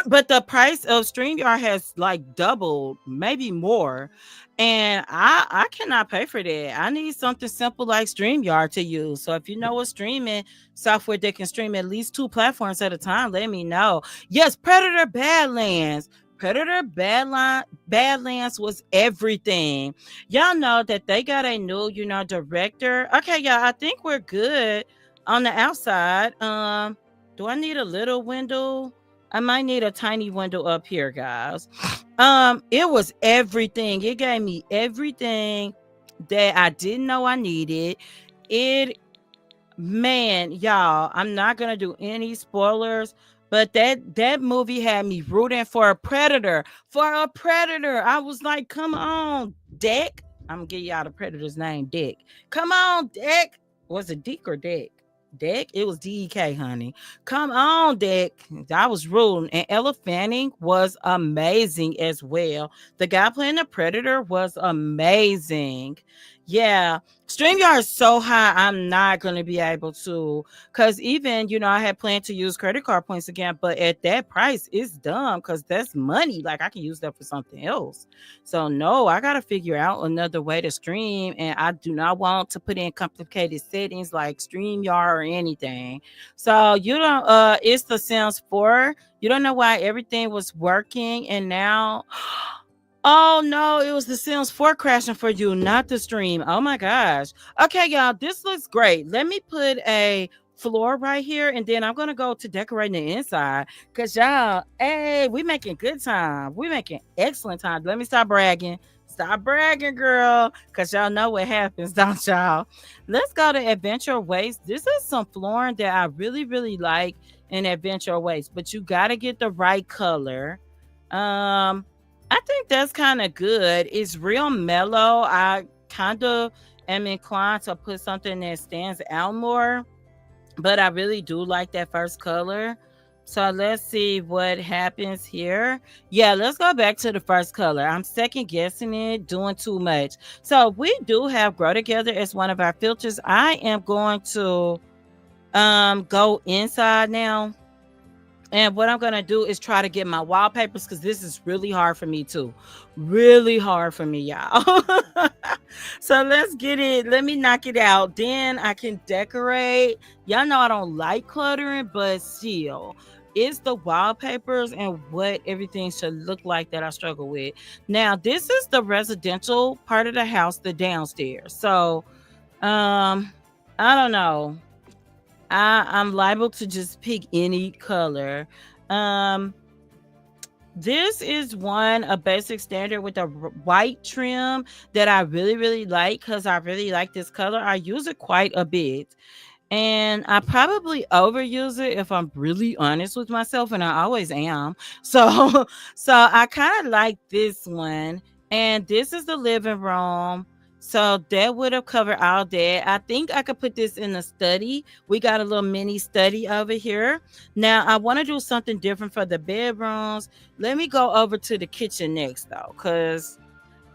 But the price of StreamYard has like doubled, maybe more. And I cannot pay for that. I need something simple like StreamYard to use. So if you know a streaming software that can stream at least two platforms at a time, let me know. Yes, Predator Badlands. Badlands was everything. Y'all know that they got a new, director. Okay, y'all, I think we're good on the outside. Do I need a little window? I might need a tiny window up here, guys. It was everything. It gave me everything that I didn't know I needed. It Man, y'all, I'm not gonna do any spoilers, but that movie had me rooting for a predator. For a predator. I was like, come on, Dick. I'm gonna give y'all the predator's name, Dick. Come on, Dick. Was it Dick or Dick? Dick? It was DEK, honey. Come on, Dick. I was rooting. And Ella Fanning was amazing as well. The guy playing the predator was amazing. Yeah, StreamYard is so high, I'm not going to be able to. Because even, I had planned to use credit card points again, but at that price, it's dumb because that's money. Like, I can use that for something else. So, no, I got to figure out another way to stream. And I do not want to put in complicated settings like StreamYard or anything. So, it's the Sims 4. You don't know why everything was working and now oh no, it was the Sims 4 crashing for you, not the stream. Oh my gosh. Okay, y'all, this looks great. Let me put a floor right here and then I'm gonna go to decorating the inside. Cause y'all, hey, we making good time. We making excellent time. Let me stop bragging. Stop bragging, girl. Cause y'all know what happens, don't y'all? Let's go to Adventure Waste. This is some flooring that I really, really like in Adventure Waste, but you gotta get the right color. Um I think that's kind of good. It's real mellow. I kind of am inclined to put something that stands out more, but I really do like that first color. So let's see what happens here. Yeah, let's go back to the first color. I'm second guessing it, doing too much. So we do have Grow Together as one of our filters. I am going to go inside now. And what I'm going to do is try to get my wallpapers because this is really hard for me too. Really hard for me, y'all. So let's get it. Let me knock it out. Then I can decorate. Y'all know I don't like cluttering, but still, it's the wallpapers and what everything should look like that I struggle with. Now, this is the residential part of the house, the downstairs. So, I don't know. I'm liable to just pick any color. Um, This is one, a basic standard with a white trim that I really, really like because I really like this color. I use it quite a bit. And I probably overuse it if I'm really honest with myself, and I always am. So, so I kind of like this one, and this is the living room. So that would have covered all that. I think I could put this in the study. We got a little mini study over here. Now I want to do something different for the bedrooms. Let me go over to the kitchen next though, cause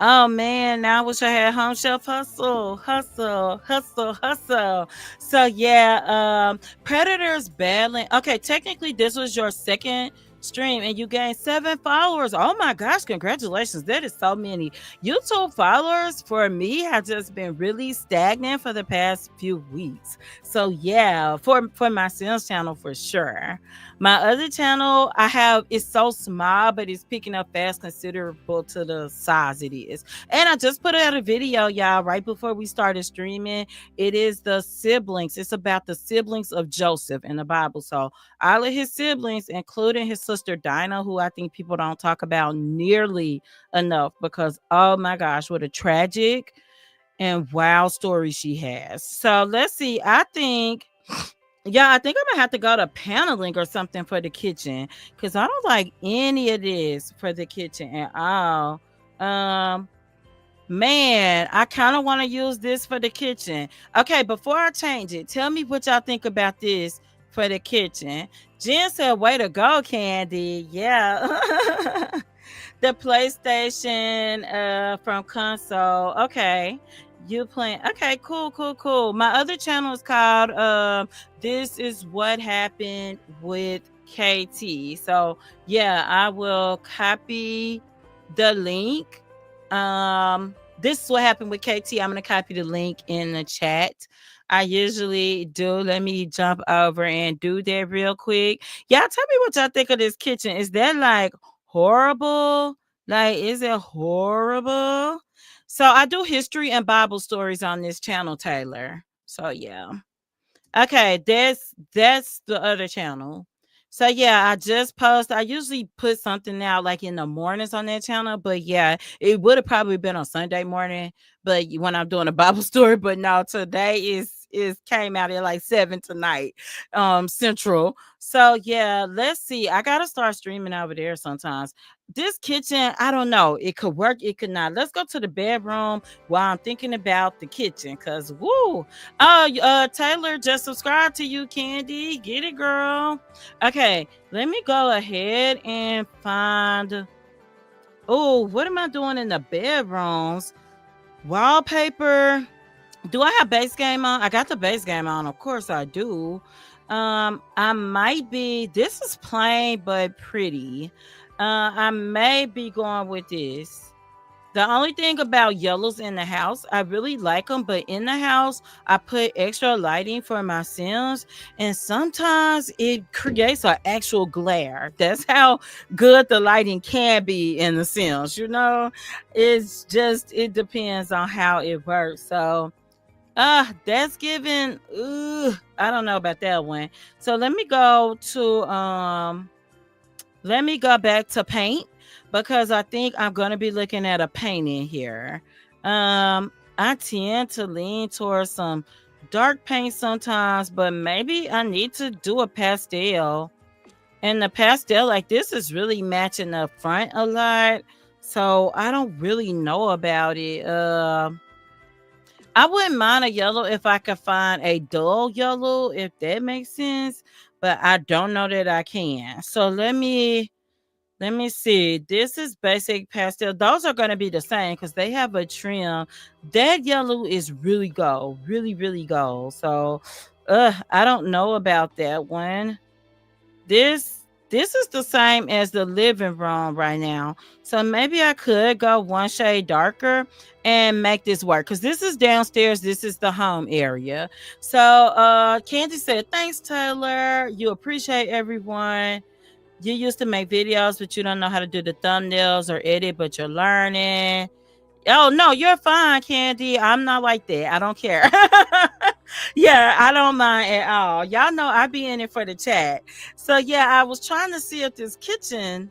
oh man, now I wish I had home shelf hustle, hustle, hustle, hustle. So yeah, Predators battling. Okay, technically this was your second stream and you gained 7 followers. Oh my gosh, congratulations. That is so many. YouTube followers for me have just been really stagnant for the past few weeks. So yeah, for my Sims channel for sure. My other channel I have is so small, but it's picking up fast, considerable to the size it is. And I just put out a video, y'all, right before we started streaming. It is the siblings. It's about the siblings of Joseph in the Bible. So all of his siblings, including his sister Dinah, who I think people don't talk about nearly enough because oh my gosh, what a tragic and wild story she has. So let's see. I think yeah, I think I'm gonna have to go to paneling or something for the kitchen because I don't like any of this for the kitchen at all. Um, Man, I kind of want to use this for the kitchen. Okay, before I change it, tell me what y'all think about this for the kitchen. Jen said, "Way to go, Candy." Yeah. The PlayStation from console. Okay. You playing. Okay, cool, cool, cool. My other channel is called This is What Happened with KT. So yeah, I will copy the link. This is what happened with KT. I'm gonna copy the link in the chat. I usually do. Let me jump over and do that real quick. Y'all tell me what y'all think of this kitchen. Is that like horrible? Like, is it horrible? So I do history and Bible stories on this channel, Taylor. So yeah. Okay, that's the other channel. So yeah, I just post. I usually put something out like in the mornings on that channel, but yeah, it would have probably been on Sunday morning, but when I'm doing a Bible story. But no, today is came out at like 7 tonight, Central. So yeah, let's see. I gotta start streaming over there sometimes. This kitchen, I don't know. It could work, it could not. Let's go to the bedroom while I'm thinking about the kitchen, cause woo. Oh, Taylor, just subscribe to you, Candy. Get it, girl. Okay, let me go ahead and find. Oh, what am I doing in the bedrooms? Wallpaper. Do I have base game on? I got the base game on. Of course I do. I might be. This is plain but pretty. I may be going with this. The only thing about yellows in the house, I really like them, but in the house, I put extra lighting for my Sims, and sometimes it creates an actual glare. That's how good the lighting can be in the Sims. It's just it depends on how it works. So, that's given. I don't know about that one. So let me go back to paint because I think I'm going to be looking at a paint in here. I tend to lean towards some dark paint sometimes, but maybe I need to do a pastel. And the pastel like this is really matching the front a lot. So I don't really know about it. I wouldn't mind a yellow if I could find a dull yellow, if that makes sense. But I don't know that I can. So let me see. This is basic pastel. Those are going to be the same because they have a trim. That yellow is really gold, really, really gold. So, I don't know about that one. This is the same as the living room right now. So maybe I could go one shade darker and make this work because this is downstairs. This is the home area. So, Candy said, "Thanks, Taylor. You appreciate everyone." You used to make videos, but you don't know how to do the thumbnails or edit, but you're learning. Oh no, you're fine, Candy. I'm not like that. I don't care. Yeah, I don't mind at all. Y'all know I be in it for the chat. So yeah, I was trying to see if this kitchen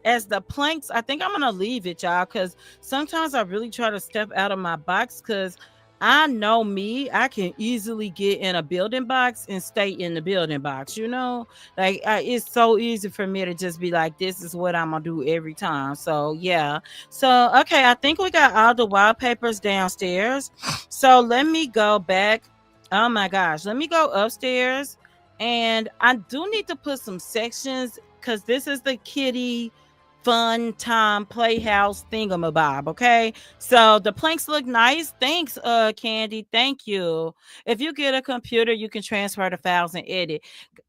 as the planks, I think I'm gonna leave it, y'all, because sometimes I really try to step out of my box because I know me, I can easily get in a building box and stay in the building box, you know? Like, it's so easy for me to just be like, this is what I'm gonna do every time. So, yeah. So, okay, I think we got all the wallpapers downstairs. So, let me go back. Oh my gosh, let me go upstairs. And I do need to put some sections because this is the kitty fun time playhouse thingamabob. Okay, so the planks look nice. Thanks, Candy. Thank you. If you get a computer, you can transfer the files and edit.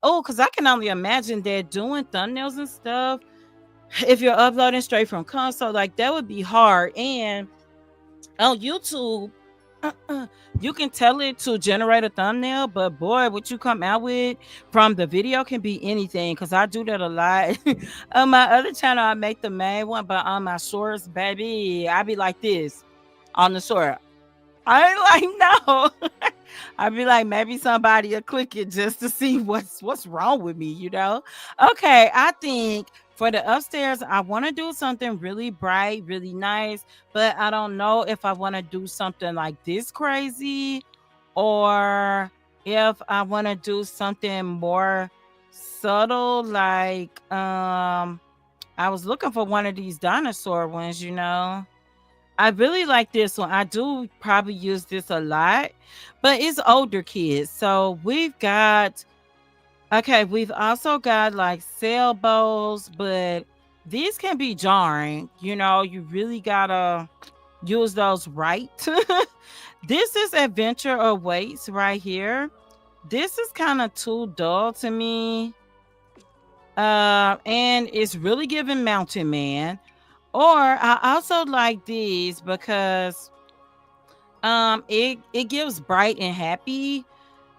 Oh, because I can only imagine that doing thumbnails and stuff. If you're uploading straight from console, like that would be hard. And on YouTube, you can tell it to generate a thumbnail, but boy, what you come out with from the video can be anything. Cause I do that a lot. On my other channel, I make the main one, but on my shorts, baby, I be like this on the short. I ain't like no. I'd be like, maybe somebody will click it just to see what's wrong with me, you know? Okay, I think for the upstairs, I want to do something really bright, really nice, but I don't know if I want to do something like this crazy or if I want to do something more subtle, like I was looking for one of these dinosaur ones, you know. I really like this one. I do probably use this a lot, but it's older kids. So we've got, okay, we've also got like sailboats, but these can be jarring. You know, you really gotta use those right. This is Adventure Awaits right here. This is kind of too dull to me. And it's really giving Mountain Man. Or I also like these because it gives bright and happy.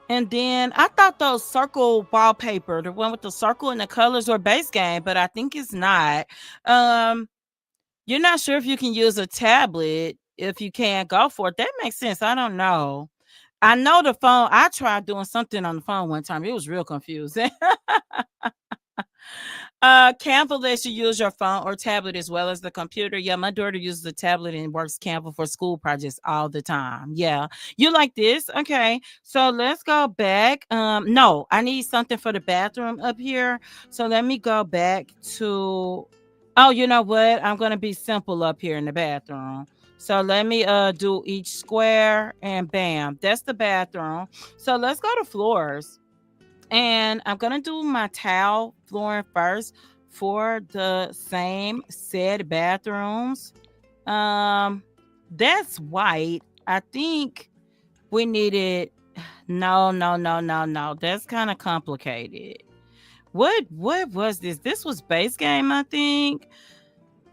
And then I thought those circle wallpaper, the one with the circle and the colors, were base game, but I think it's not. Um, you're not sure if you can use a tablet. If you can't, go for it. That makes sense. I don't know. I know the phone. I tried doing something on the phone one time. It was real confusing. Canva lets you use your phone or tablet as well as the computer. Yeah, my daughter uses the tablet and works Canva for school projects all the time. Yeah. You like this? Okay. So let's go back. No, I need something for the bathroom up here. So let me go back to, oh, you know what? I'm gonna be simple up here in the bathroom. So let me do each square and bam, that's the bathroom. So let's go to floors. And I'm gonna do my tile flooring first for the same said bathrooms. Um, that's white. I think we needed. No, no, no, no, no. That's kind of complicated. What was this? This was base game, I think.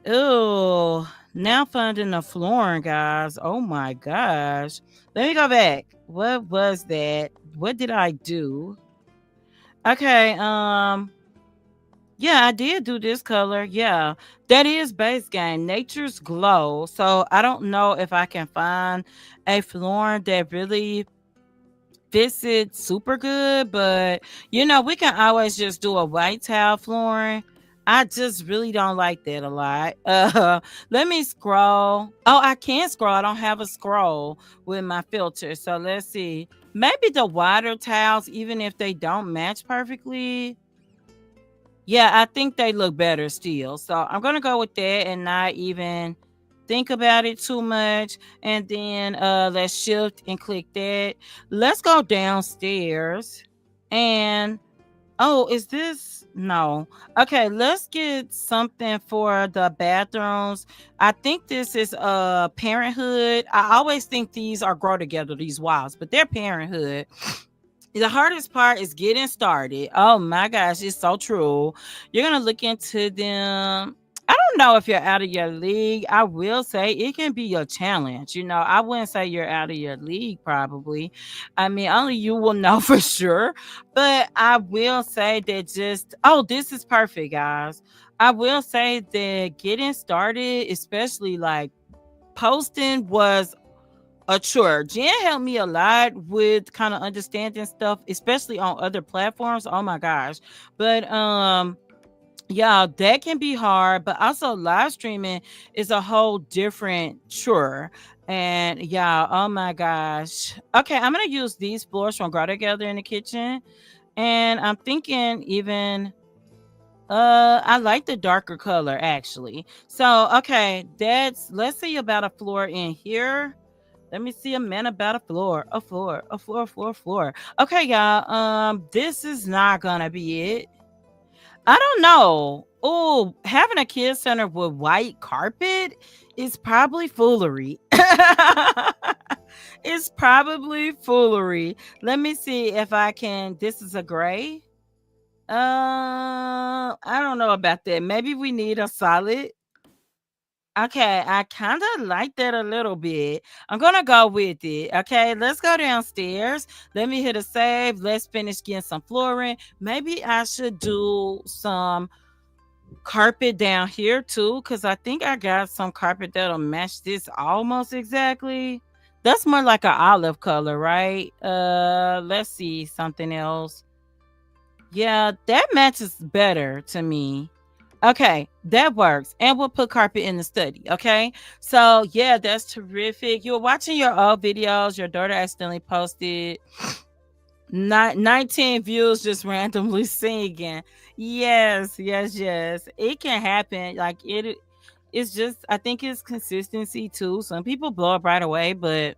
Oh, now finding the flooring, guys. Oh my gosh. Let me go back. What was that? What did I do? Okay, yeah, I did do this color. Yeah, that is base game, Nature's Glow. So I don't know if I can find a flooring that really fits it super good, but you know, we can always just do a white tile flooring. I just really don't like that a lot. Let me scroll. Oh, I can't scroll. I don't have a scroll with my filter. So let's see. Maybe the wider tiles, even if they don't match perfectly, yeah, I think they look better still. So I'm gonna go with that and not even think about it too much. And then let's shift and click that. Let's go downstairs. And oh, is this no? Okay, let's get something for the bathrooms. I think this is Parenthood. I always think these are grow together, these walls, but they're Parenthood. The hardest part is getting started. Oh my gosh, it's so true. You're gonna look into them. I don't know if you're out of your league. I will say it can be a challenge. You know, I wouldn't say you're out of your league, probably. I mean, only you will know for sure. But I will say that just, oh, this is perfect, guys. I will say that getting started, especially like posting, was a chore. Jen helped me a lot with kind of understanding stuff, especially on other platforms. Oh my gosh. But Yeah, that can be hard, but also live streaming is a whole different chore. And yeah, oh my gosh. Okay, I'm gonna use these floors from Grow Together in the kitchen. And I'm thinking even I like the darker color actually. So okay, that's let's see about a floor in here. Let me see a man about a floor. Okay, y'all. This is not gonna be it. I don't know. Oh, having a kid center with white carpet is probably foolery. It's probably foolery. Let me see if I can. This is a gray. I don't know about that. Maybe we need a solid. Okay, I kind of like that a little bit. I'm gonna go with it. Okay, let's go downstairs. Let me hit a save. Let's finish getting some flooring. Maybe I should do some carpet down here too, because I think I got some carpet that'll match this almost exactly. That's more like an olive color, right? Let's see something else. Yeah, that matches better to me. Okay, that works. And we'll put carpet in the study. Okay. So, yeah, that's terrific. You're watching your old videos. Your daughter accidentally posted 19 views just randomly singing. Yes, yes, yes. It can happen. It's just, I think it's consistency too. Some people blow up right away, but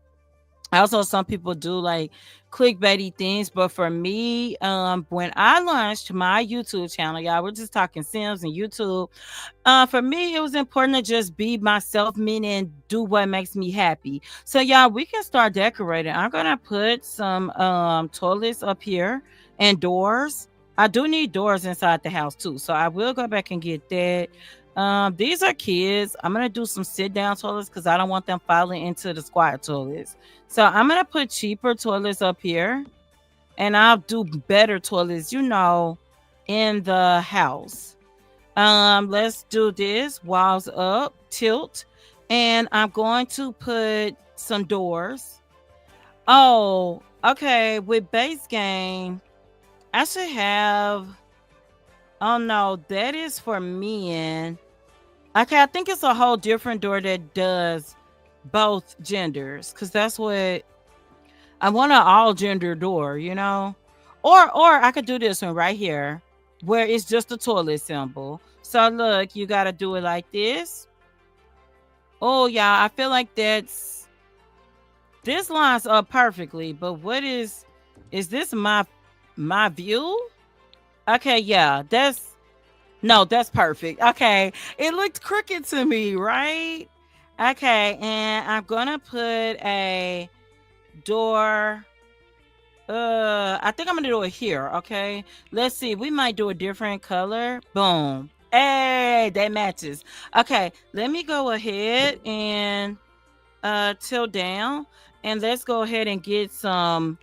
also some people do like clickbaity things. But for me, when I launched my YouTube channel, y'all, we're just talking Sims and YouTube. For me, it was important to just be myself, meaning do what makes me happy. So, y'all, we can start decorating. I'm gonna put some toilets up here and doors. I do need doors inside the house too, so I will go back and get that. These are kids. I'm gonna do some sit down toilets because I don't want them falling into the squat toilets. So I'm gonna put cheaper toilets up here, and I'll do better toilets, in the house. Let's do this. Walls up, tilt, and I'm going to put some doors. Oh, okay. With base game, I should have. Oh no, that is for men. Okay, I think it's a whole different door that does both genders, because that's what I want, an all gender door. Or I could do this one right here where it's just a toilet symbol. So look, you gotta do it like this. Oh yeah, I feel like this lines up perfectly, but what is this my view? Okay, yeah, that's perfect. Okay. It looked crooked to me, right? Okay, and I'm gonna put a door. I think I'm gonna do it here. Okay, let's see. We might do a different color. Boom. Hey, that matches. Okay, let me go ahead and tilt down, and let's go ahead and get some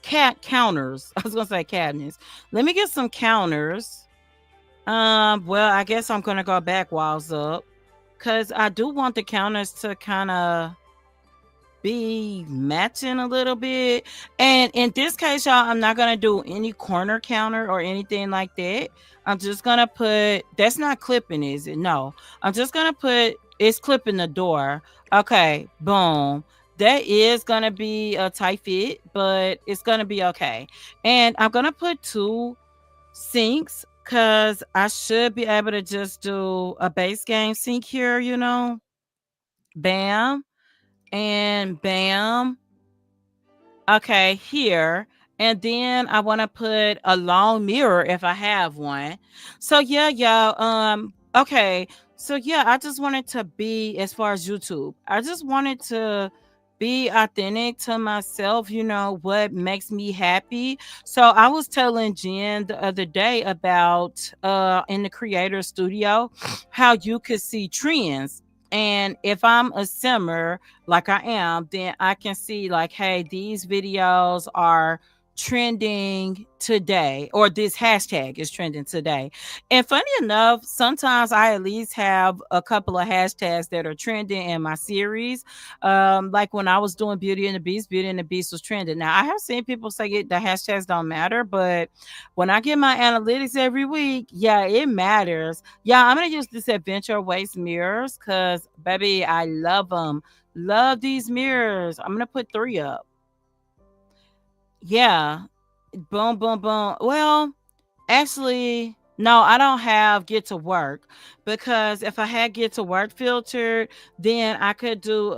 cat counters. I was gonna say cabinets. Let me get some counters. Well, I guess I'm gonna go back walls up, cause I do want the counters to kind of be matching a little bit. And in this case, y'all, I'm not gonna do any corner counter or anything like that. I'm just gonna put, that's not clipping, is it? No. I'm just gonna put, it's clipping the door. Okay, boom. That is gonna be a tight fit, but it's gonna be okay. And I'm gonna put two sinks because I should be able to just do a base game sink here. Bam and bam. Okay, here. And then I want to put a long mirror if I have one. So yeah, y'all. Okay. So yeah, I just wanted to be, as far as YouTube, I just wanted to be authentic to myself, what makes me happy. So I was telling Jen the other day about in the creator studio how you could see trends. And if I'm a simmer like I am, then I can see like, hey, these videos are trending today, or this hashtag is trending today. And funny enough, sometimes I at least have a couple of hashtags that are trending in my series. Like when I was doing Beauty and the Beast, Beauty and the Beast was trending. Now I have seen people say the hashtags don't matter, but when I get my analytics every week, yeah, it matters. Yeah, I'm gonna use this adventure waist mirrors because baby, I love them. Love these mirrors. I'm gonna put 3 up. Yeah. Boom, boom, boom. Well, actually, no, I don't have get to work, because if I had get to work filtered, then I could do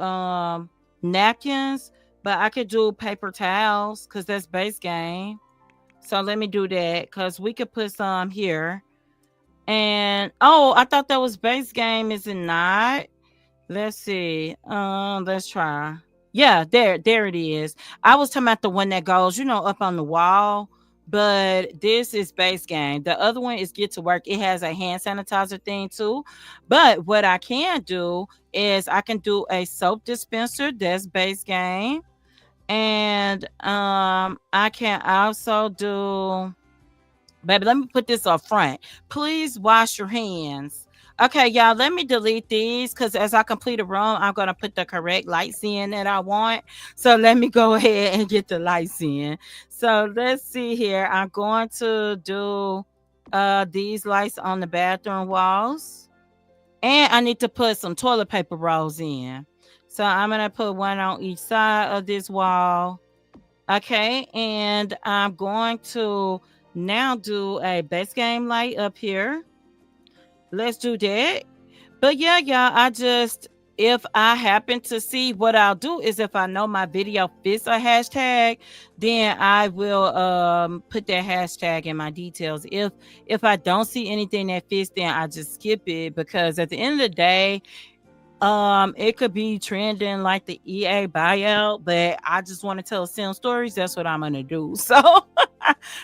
napkins, but I could do paper towels because that's base game. So let me do that because we could put some here. And oh, I thought that was base game, is it not? Let's see. Let's try. Yeah, there it is. I was talking about the one that goes, up on the wall, but this is base game. The other one is get to work. It has a hand sanitizer thing too. But what I can do is I can do a soap dispenser. That's base game. And I can also do, baby, let me put this up front. Please wash your hands. Okay, y'all, let me delete these because as I complete a room, I'm going to put the correct lights in that I want. So let me go ahead and get the lights in. So let's see here. I'm going to do these lights on the bathroom walls. And I need to put some toilet paper rolls in. So I'm going to put one on each side of this wall. Okay, and I'm going to now do a base game light up here. Let's do that. But yeah, if I happen to see, what I'll do is if I know my video fits a hashtag, then I will put that hashtag in my details. If I don't see anything that fits, then I just skip it, because at the end of the day, it could be trending like the EA buyout, but I just want to tell Sim stories. That's what I'm gonna do. So,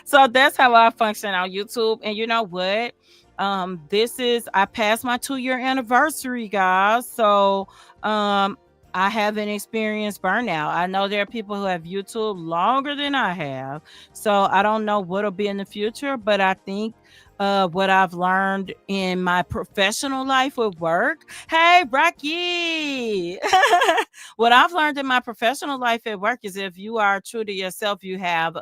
so that's how I function on YouTube. And you know what? I passed my 2-year anniversary, guys. So, I haven't experienced burnout. I know there are people who have YouTube longer than I have, so I don't know what'll be in the future, but I think what I've learned in my professional life with work. Hey, Rocky. What I've learned in my professional life at work is if you are true to yourself, you have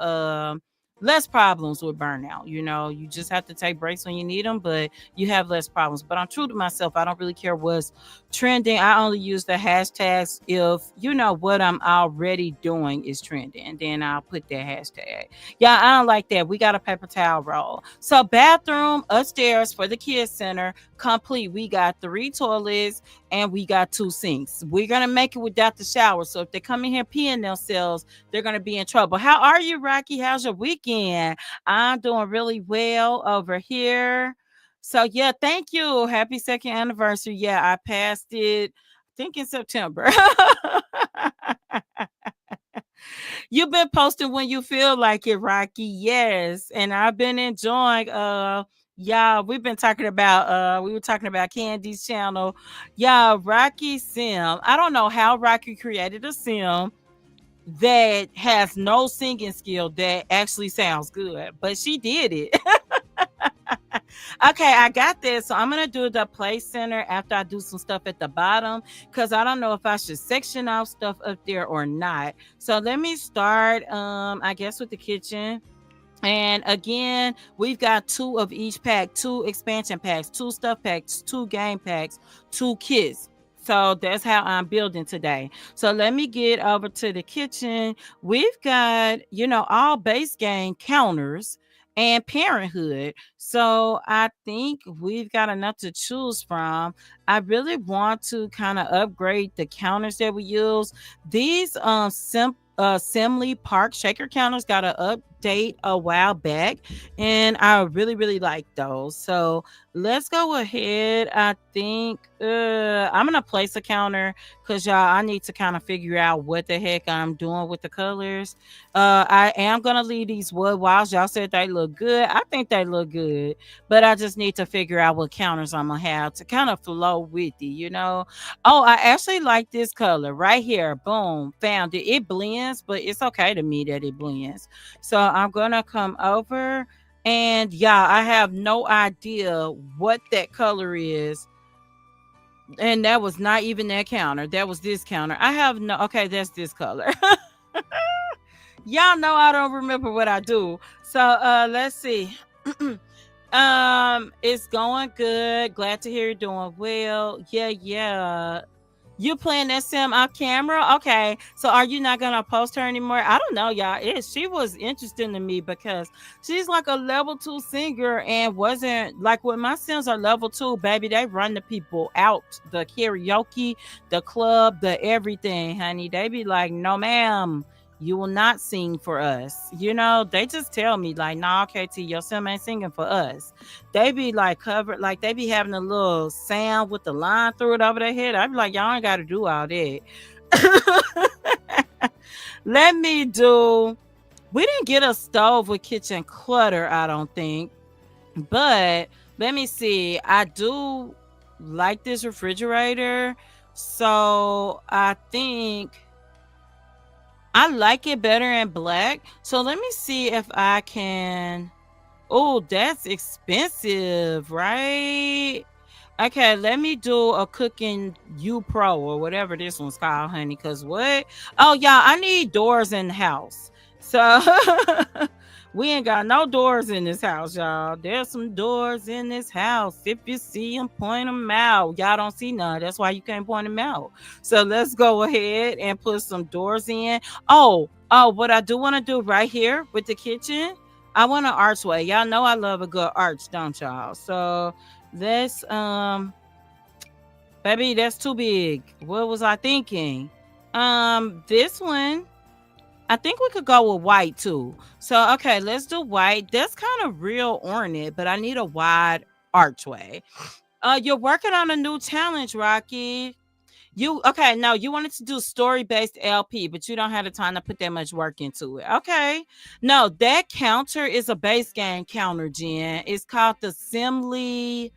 less problems with burnout. You just have to take breaks when you need them, but you have less problems. But I'm true to myself. I don't really care what's trending. I only use the hashtags if what I'm already doing is trending, and then I'll put that hashtag. Yeah, I don't like that. We got a paper towel roll. So bathroom upstairs for the kids center complete. We got 3 toilets and we got 2 sinks. We're gonna make it without the shower. So if they come in here peeing themselves, they're gonna be in trouble. How are you, Rocky? How's your weekend? I'm doing really well over here. So yeah, thank you. Happy 2nd anniversary. Yeah, I passed it, I think in September. You've been posting when you feel like it, Rocky. Yes. And I've been enjoying yeah, we were talking about Candy's channel. Yeah, Rocky Sim. I don't know how Rocky created a sim that has no singing skill that actually sounds good, but she did it. Okay, I got this. So I'm gonna do the play center after I do some stuff at the bottom, because I don't know if I should section off stuff up there or not. So let me start I guess with the kitchen. And again, we've got 2 of each pack, 2 expansion packs, 2 stuff packs, 2 game packs, 2 kits. So that's how I'm building today. So let me get over to the kitchen. We've got, all base game counters and parenthood. So I think we've got enough to choose from. I really want to kind of upgrade the counters that we use. These Assembly Park shaker counters got an update a while back, and I really like those. So let's go ahead. I think I'm gonna place a counter because y'all, I need to kind of figure out what the heck I'm doing with the colors. I am gonna leave these wood walls. Y'all said they look good. I think they look good, but I just need to figure out what counters I'm gonna have to kind of flow with it, you know. Oh, I actually like this color right here. Boom, found it. It blends, but it's okay to me that it blends. So I'm gonna come over. And yeah, I have no idea what that color is, and that was not even that counter. That was this counter. I have no, okay, that's this color. Y'all know I don't remember what I do. So let's see. It's going good. Glad to hear you're doing well. Yeah, yeah. You playing that sim off camera? Okay. So are you not gonna post her anymore? I don't know, y'all. She was interesting to me because she's like a level 2 singer and wasn't like when my sims are level 2, baby, they run the people out. The karaoke, the club, the everything, honey. They be like, no, ma'am. You will not sing for us. You know, they just tell me like, nah, KT, your sim ain't singing for us. They be like covered, like they be having a little sound with the line through it over their head. I be like, y'all ain't got to do all that. Let me do. We didn't get a stove with kitchen clutter, I don't think. But let me see. I do like this refrigerator. So I think I like it better in black. So let me see if I can. Oh, that's expensive, right? Okay, let me do a cooking U Pro or whatever this one's called, honey. Cause what? Oh, yeah, I need doors in the house. So we ain't got no doors in this house, y'all. There's some doors in this house. If you see them, point them out. Y'all don't see none. That's why you can't point them out. So let's go ahead and put some doors in. Oh, what I do want to do right here with the kitchen, I want an archway. Y'all know I love a good arch, don't y'all? So let's baby, that's too big. What was I thinking? This one, I think we could go with white too. So okay, let's do white. That's kind of real ornate, but I need a wide archway. You're working on a new challenge, Rocky. You okay? No, you wanted to do story based LP, but you don't have the time to put that much work into it. Okay, no, that counter is a base game counter, Jen. It's called the Simly.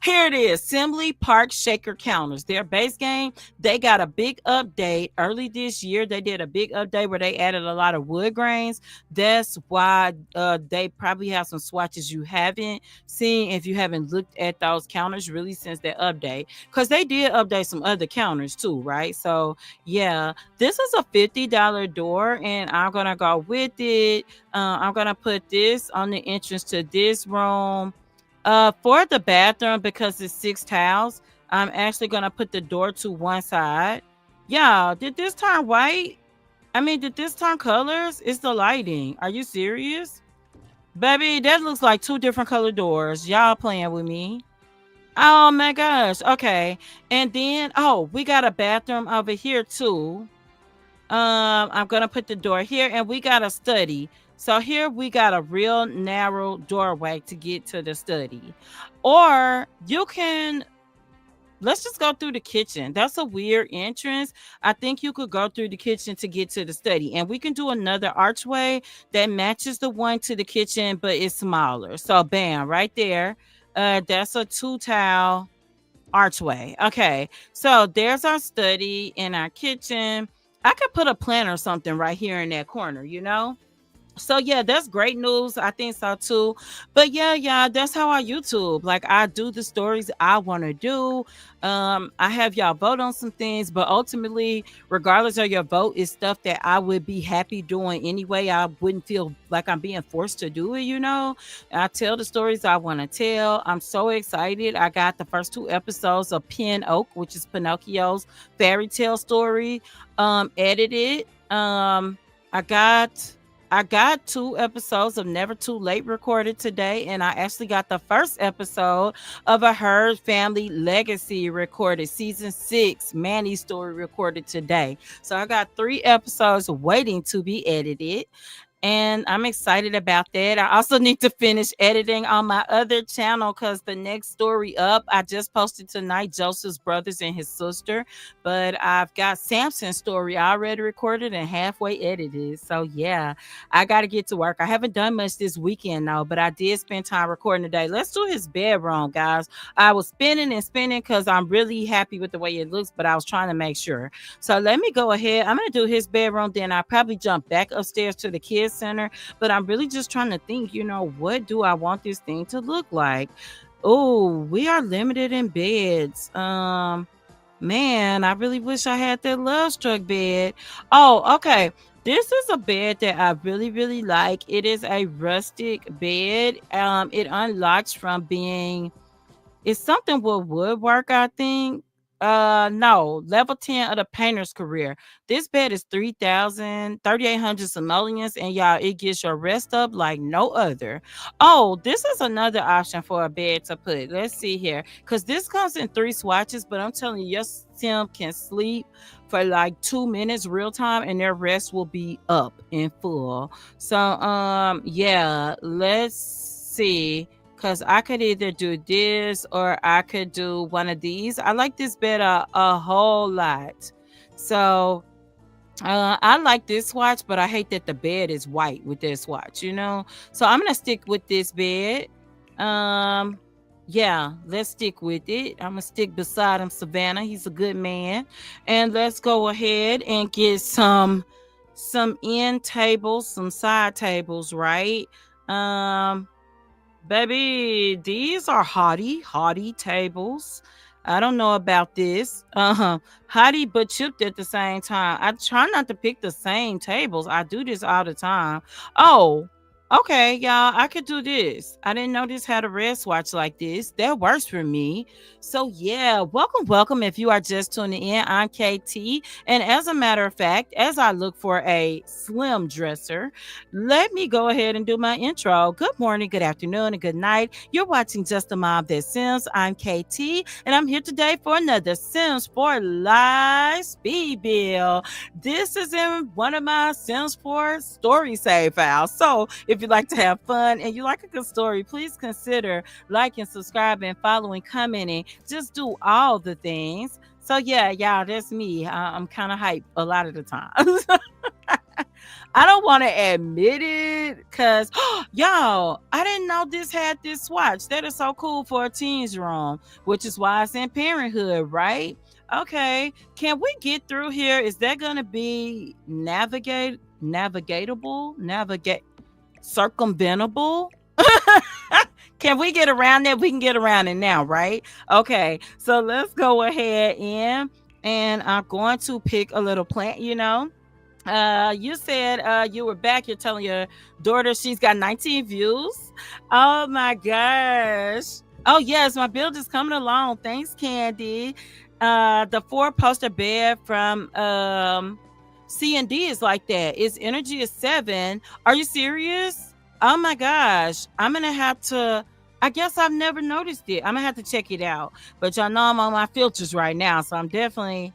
Here it is, Assembly Park Shaker counters. Their base game, they got a big update early this year. They did a big update where they added a lot of wood grains. That's why they probably have some swatches you haven't seen if you haven't looked at those counters really since that update. Because they did update some other counters too, right? So yeah, this is a $50 door, and I'm gonna go with it. I'm gonna put this on the entrance to this room. For the bathroom, because it's 6 tiles, I'm actually gonna put the door to one side. Yeah, did this turn white? I mean, did this turn colors? It's the lighting. Are you serious? Baby, that looks like two different color doors. Y'all playing with me. Oh my gosh. Okay. And then, oh, we got a bathroom over here too. I'm gonna put the door here, and we got a study. So here we got a real narrow doorway to get to the study. Or you can, let's just go through the kitchen. That's a weird entrance. I think you could go through the kitchen to get to the study. And we can do another archway that matches the one to the kitchen, but it's smaller. So bam, right there. That's a 2 tile archway. Okay. So there's our study and our kitchen. I could put a plant or something right here in that corner, you know? So yeah, that's great news. I think so too. But yeah, that's how I YouTube. Like I do the stories I want to do. I have y'all vote on some things, but ultimately, regardless of your vote, is stuff that I would be happy doing anyway. I wouldn't feel like I'm being forced to do it, you know. I tell the stories I want to tell. I'm so excited. I got the first 2 episodes of Pin Oak, which is Pinocchio's fairy tale story, edited. I got I got 2 episodes of Never Too Late recorded today, and I actually got the first episode of A Herd Family Legacy recorded, season 6, Manny's story recorded today. So I got 3 episodes waiting to be edited. and I'm excited about that. I also need to finish editing on my other channel because the next story up I just posted tonight, Joseph's brothers and his sister. But I've got Samson's story already recorded and halfway edited. So yeah, I got to get to work. I haven't done much this weekend though, but I did spend time recording today. Let's do his bedroom, guys. I was spinning and spinning because I'm really happy with the way it looks, but I was trying to make sure. So let me go ahead. I'm gonna do his bedroom, then I'll probably jump back upstairs to the kids center. But I'm really just trying to think, what do I want this thing to look like? Oh, we are limited in beds. Man, I really wish I had that love struck bed. Oh, okay. This is a bed that I really, really like. It is a rustic bed. It unlocks from being it's something with woodwork, I think. No, level 10 of the painter's career. This bed is 3,800 simoleons, and y'all, it gets your rest up like no other. Oh, this is another option for a bed to put. Let's see here. Because this comes in 3 swatches, but I'm telling you, your sim can sleep for like 2 minutes real time, and their rest will be up in full. So, yeah, let's see because I could either do this or I could do one of these. I like this bed a whole lot. So I like this swatch, but I hate that the bed is white with this swatch. So I'm gonna stick with this bed. Um, yeah, let's stick with it. I'm gonna stick beside him, Savannah. He's a good man, and let's go ahead and get some end tables, some side tables, right? Um, Baby, these are haughty tables. I don't know about this. Haughty but chipped at the same time. I try not to pick the same tables. I do this all the time. Oh, okay, y'all. I could do this. I didn't know this had a red swatch like this. That works for me. So yeah, welcome. If you are just tuning in, I'm KT. And as a matter of fact, as I look for a slim dresser, let me go ahead and do my intro. Good morning, good afternoon, and good night. You're watching Just a Mom That Sims. I'm KT, and I'm here today for another Sims for Live Speed Bill. This is in one of my Sims 4 story save files. So if you'd like to have fun and you like a good story, please consider liking, subscribing, following, commenting. Just do all the things. So yeah, y'all, that's me. I'm kind of hype a lot of the time. I don't want to admit it because, y'all, I didn't know this had this swatch. That is so cool for a teen's room, which is why it's in parenthood, right? Okay, can we get through here? Is that gonna be circumventable? Can we get around that? We can get around it now, right? Okay, so let's go ahead and I'm going to pick a little plant. You said you were back. You're telling your daughter she's got 19 views. Oh my gosh. Oh yes, my build is coming along. Thanks, Candy. The 4-poster bed from C&D is like that. Its energy is 7. Are you serious? Oh my gosh. I'm gonna have to. I guess I've never noticed it. I'm gonna have to check it out. But y'all know I'm on my filters right now, so I'm definitely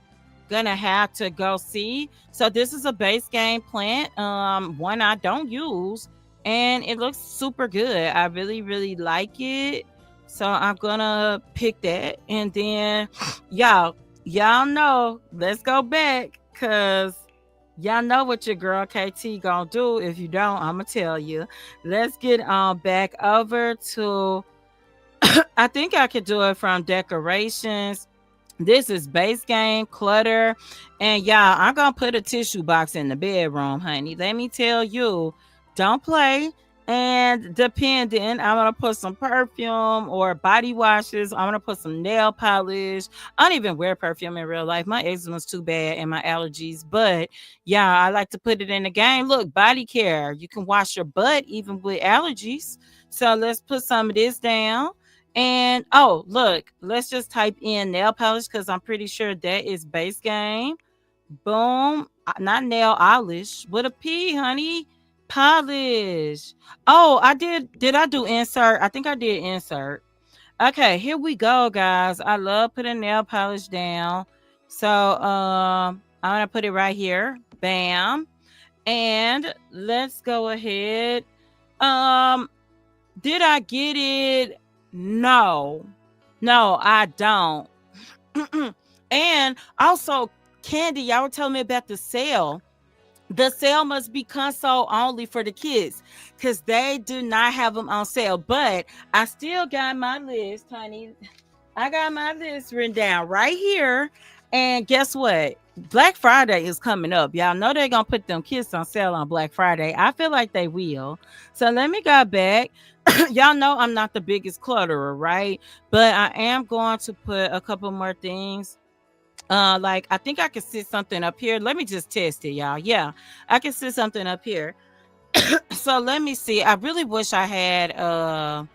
gonna have to go see. So this is a base game plant, one I don't use, and it looks super good. I really, really like it. So I'm gonna pick that, and then y'all know, let's go back, cause y'all know what your girl KT gonna do. If you don't, I'ma tell you. Let's get back over to I think I could do it from decorations. This is base game clutter. And y'all, I'm gonna put a tissue box in the bedroom, honey. Let me tell you, don't play. And depending, I'm gonna put some perfume or body washes. I'm gonna put some nail polish. I don't even wear perfume in real life. My eczema's too bad and my allergies. But yeah, I like to put it in the game. Look, body care. You can wash your butt even with allergies. So let's put some of this down. And oh, look, let's just type in nail polish because I'm pretty sure that is base game. Boom. Not nail polish with a P, honey. Polish. Oh, I did. Did I do insert? I think I did insert. Okay, here we go, guys. I love putting nail polish down. So I'm gonna put it right here. Bam. And let's go ahead. Um, did I get it? No. No, I don't. And also, Candy, y'all were telling me about the sale. The sale must be console only for the kids because they do not have them on sale. But I still got my list, honey. I got my list written down right here. And guess what? Black Friday is coming up. Y'all know they're going to put them kits on sale on Black Friday. I feel like they will. So let me go back. Y'all know I'm not the biggest clutterer, right? But I am going to put a couple more things. Like I think I can sit something up here. Let me just test it, y'all. Yeah, I can sit something up here. So let me see. I really wish I had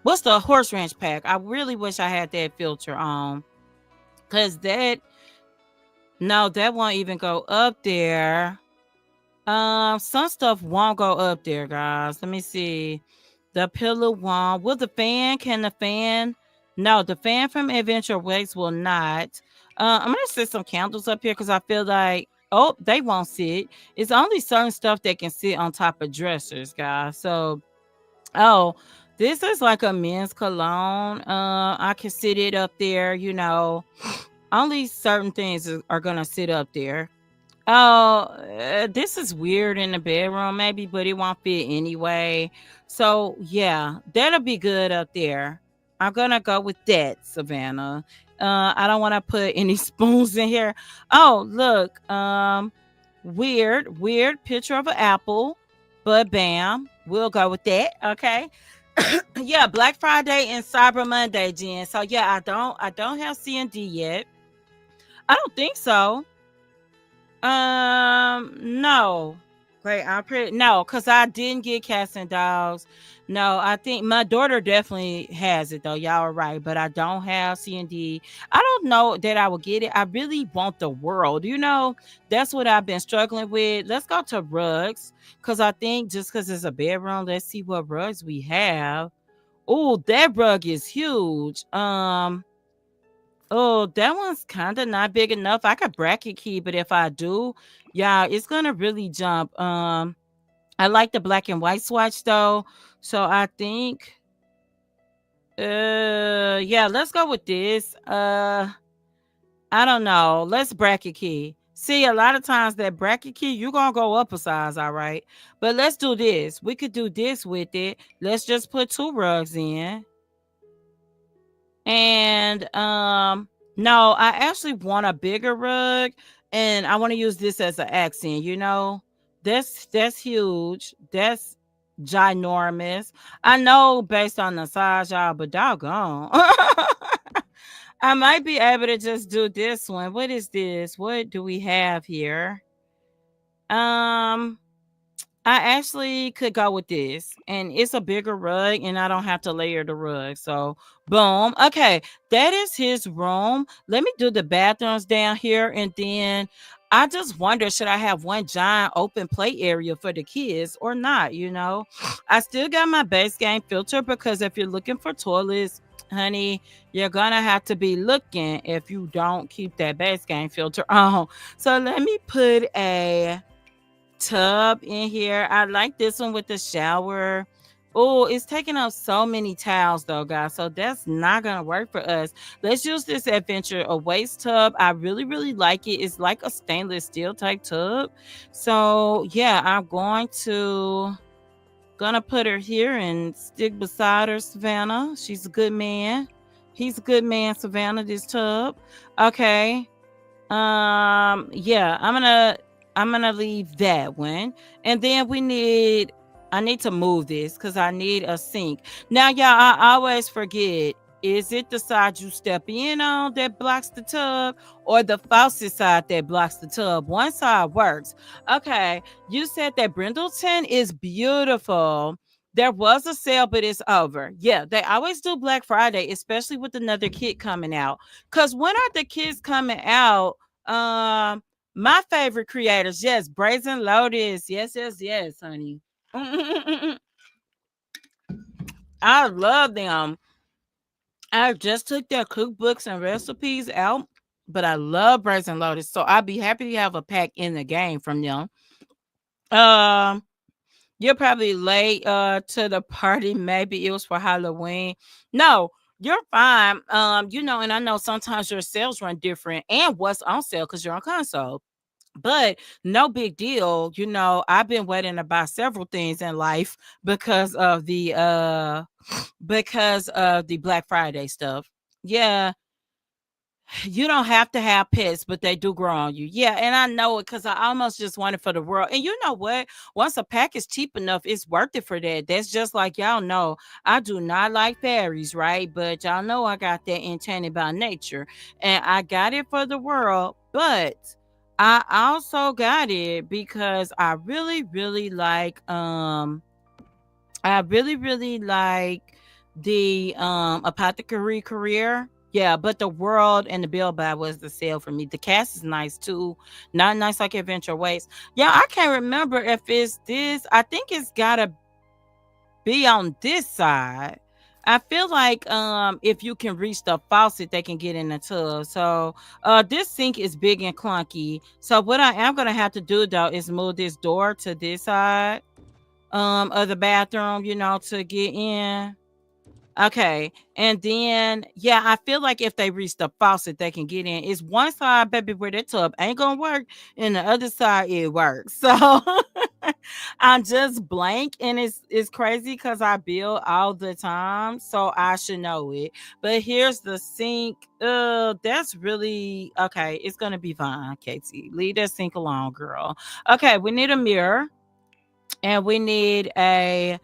what's the horse ranch pack? I really wish I had that filter on. Cause that no, that won't even go up there. Some stuff won't go up there, guys. Let me see. The pillow won't. Will the fan? Can the fan? No, the fan from Adventure Wakes will not. I'm gonna set some candles up here because I feel like they won't sit. It's only certain stuff that can sit on top of dressers, guys. So oh, this is like a men's cologne. I can sit it up there, only certain things are gonna sit up there. Oh, this is weird in the bedroom, maybe, but it won't fit anyway. So, yeah, that'll be good up there. I'm gonna go with that, Savannah. I don't want to put any spoons in here. Oh, look, weird picture of an apple, but bam, we'll go with that. Okay. Yeah, Black Friday and Cyber Monday, Jen. So yeah, I don't have C&D yet. I don't think so. No. Great. I'm pretty no, because I didn't get cats and dogs. No, I think my daughter definitely has it though. Y'all are right, but I don't have C&D. I don't know that I will get it. I really want the world. That's what I've been struggling with. Let's go to rugs because I think just because it's a bedroom, let's see what rugs we have. Oh, that rug is huge. Oh, that one's kinda not big enough. I could bracket key, but if I do, yeah, it's gonna really jump. I like the black and white swatch though. So I think yeah, let's go with this. I don't know. Let's bracket key. See, a lot of times that bracket key, you're gonna go up a size, all right. But let's do this. We could do this with it. Let's just put two rugs in. And no, I actually want a bigger rug and I want to use this as an accent. That's huge. That's ginormous. I know based on the size, y'all, but doggone. I might be able to just do this one. What is this? What do we have here? Um I actually could go with this, and it's a bigger rug, and I don't have to layer the rug. So, boom. Okay, that is his room. Let me do the bathrooms down here, and then I just wonder should I have one giant open play area for the kids or not? I still got my base game filter because if you're looking for toilets, honey, you're gonna have to be looking if you don't keep that base game filter on. So, let me put a tub in here. I like this one with the shower. Oh, it's taking up so many towels though, guys. So that's not gonna work for us. Let's use this adventure a waste tub. I really, really like it. It's like a stainless steel type tub. So yeah, I'm gonna put her here and stick beside her, Savannah. She's a good man. He's a good man, Savannah, this tub. Okay. Yeah, I'm gonna leave that one. And then I need to move this because I need a sink. Now, y'all, I always forget. Is it the side you step in on that blocks the tub or the faucet side that blocks the tub? One side works. Okay. You said that Brindleton is beautiful. There was a sale, but it's over. Yeah, they always do Black Friday, especially with another kid coming out. Cause when are the kids coming out? My favorite creators, yes, Brazen Lotus, yes, yes, yes, honey. I love them. I just took their cookbooks and recipes out, but I love Brazen Lotus, so I'd be happy to have a pack in the game from them. Um, you're probably late to the party. Maybe it was for Halloween. No, you're fine. And I know sometimes your sales run different and what's on sale because you're on console. But no big deal. I've been waiting to buy several things in life because of the Black Friday stuff. Yeah, you don't have to have pets, but they do grow on you. Yeah, and I know it because I almost just want it for the world. And you know what? Once a pack is cheap enough, it's worth it for that. That's just like y'all know. I do not like fairies, right? But y'all know I got that enchanted by nature. And I got it for the world, but I also got it because I really, really like the apothecary career. Yeah, but the world and the bill buy was the sale for me. The cast is nice too. Not nice like Adventure Waits. Yeah, I can't remember if it's this. I think it's gotta be on this side. I feel like if you can reach the faucet, they can get in the tub. So this sink is big and clunky. So what I am gonna have to do though is move this door to this side of the bathroom, to get in. Okay. And then yeah, I feel like if they reach the faucet, they can get in. It's one side, baby, where that tub ain't gonna work, and the other side it works. So I'm just blank, and it's crazy because I build all the time, so I should know it. But here's the sink. That's really okay. It's gonna be fine, Katie. Leave that sink alone, girl. Okay, we need a mirror and we need a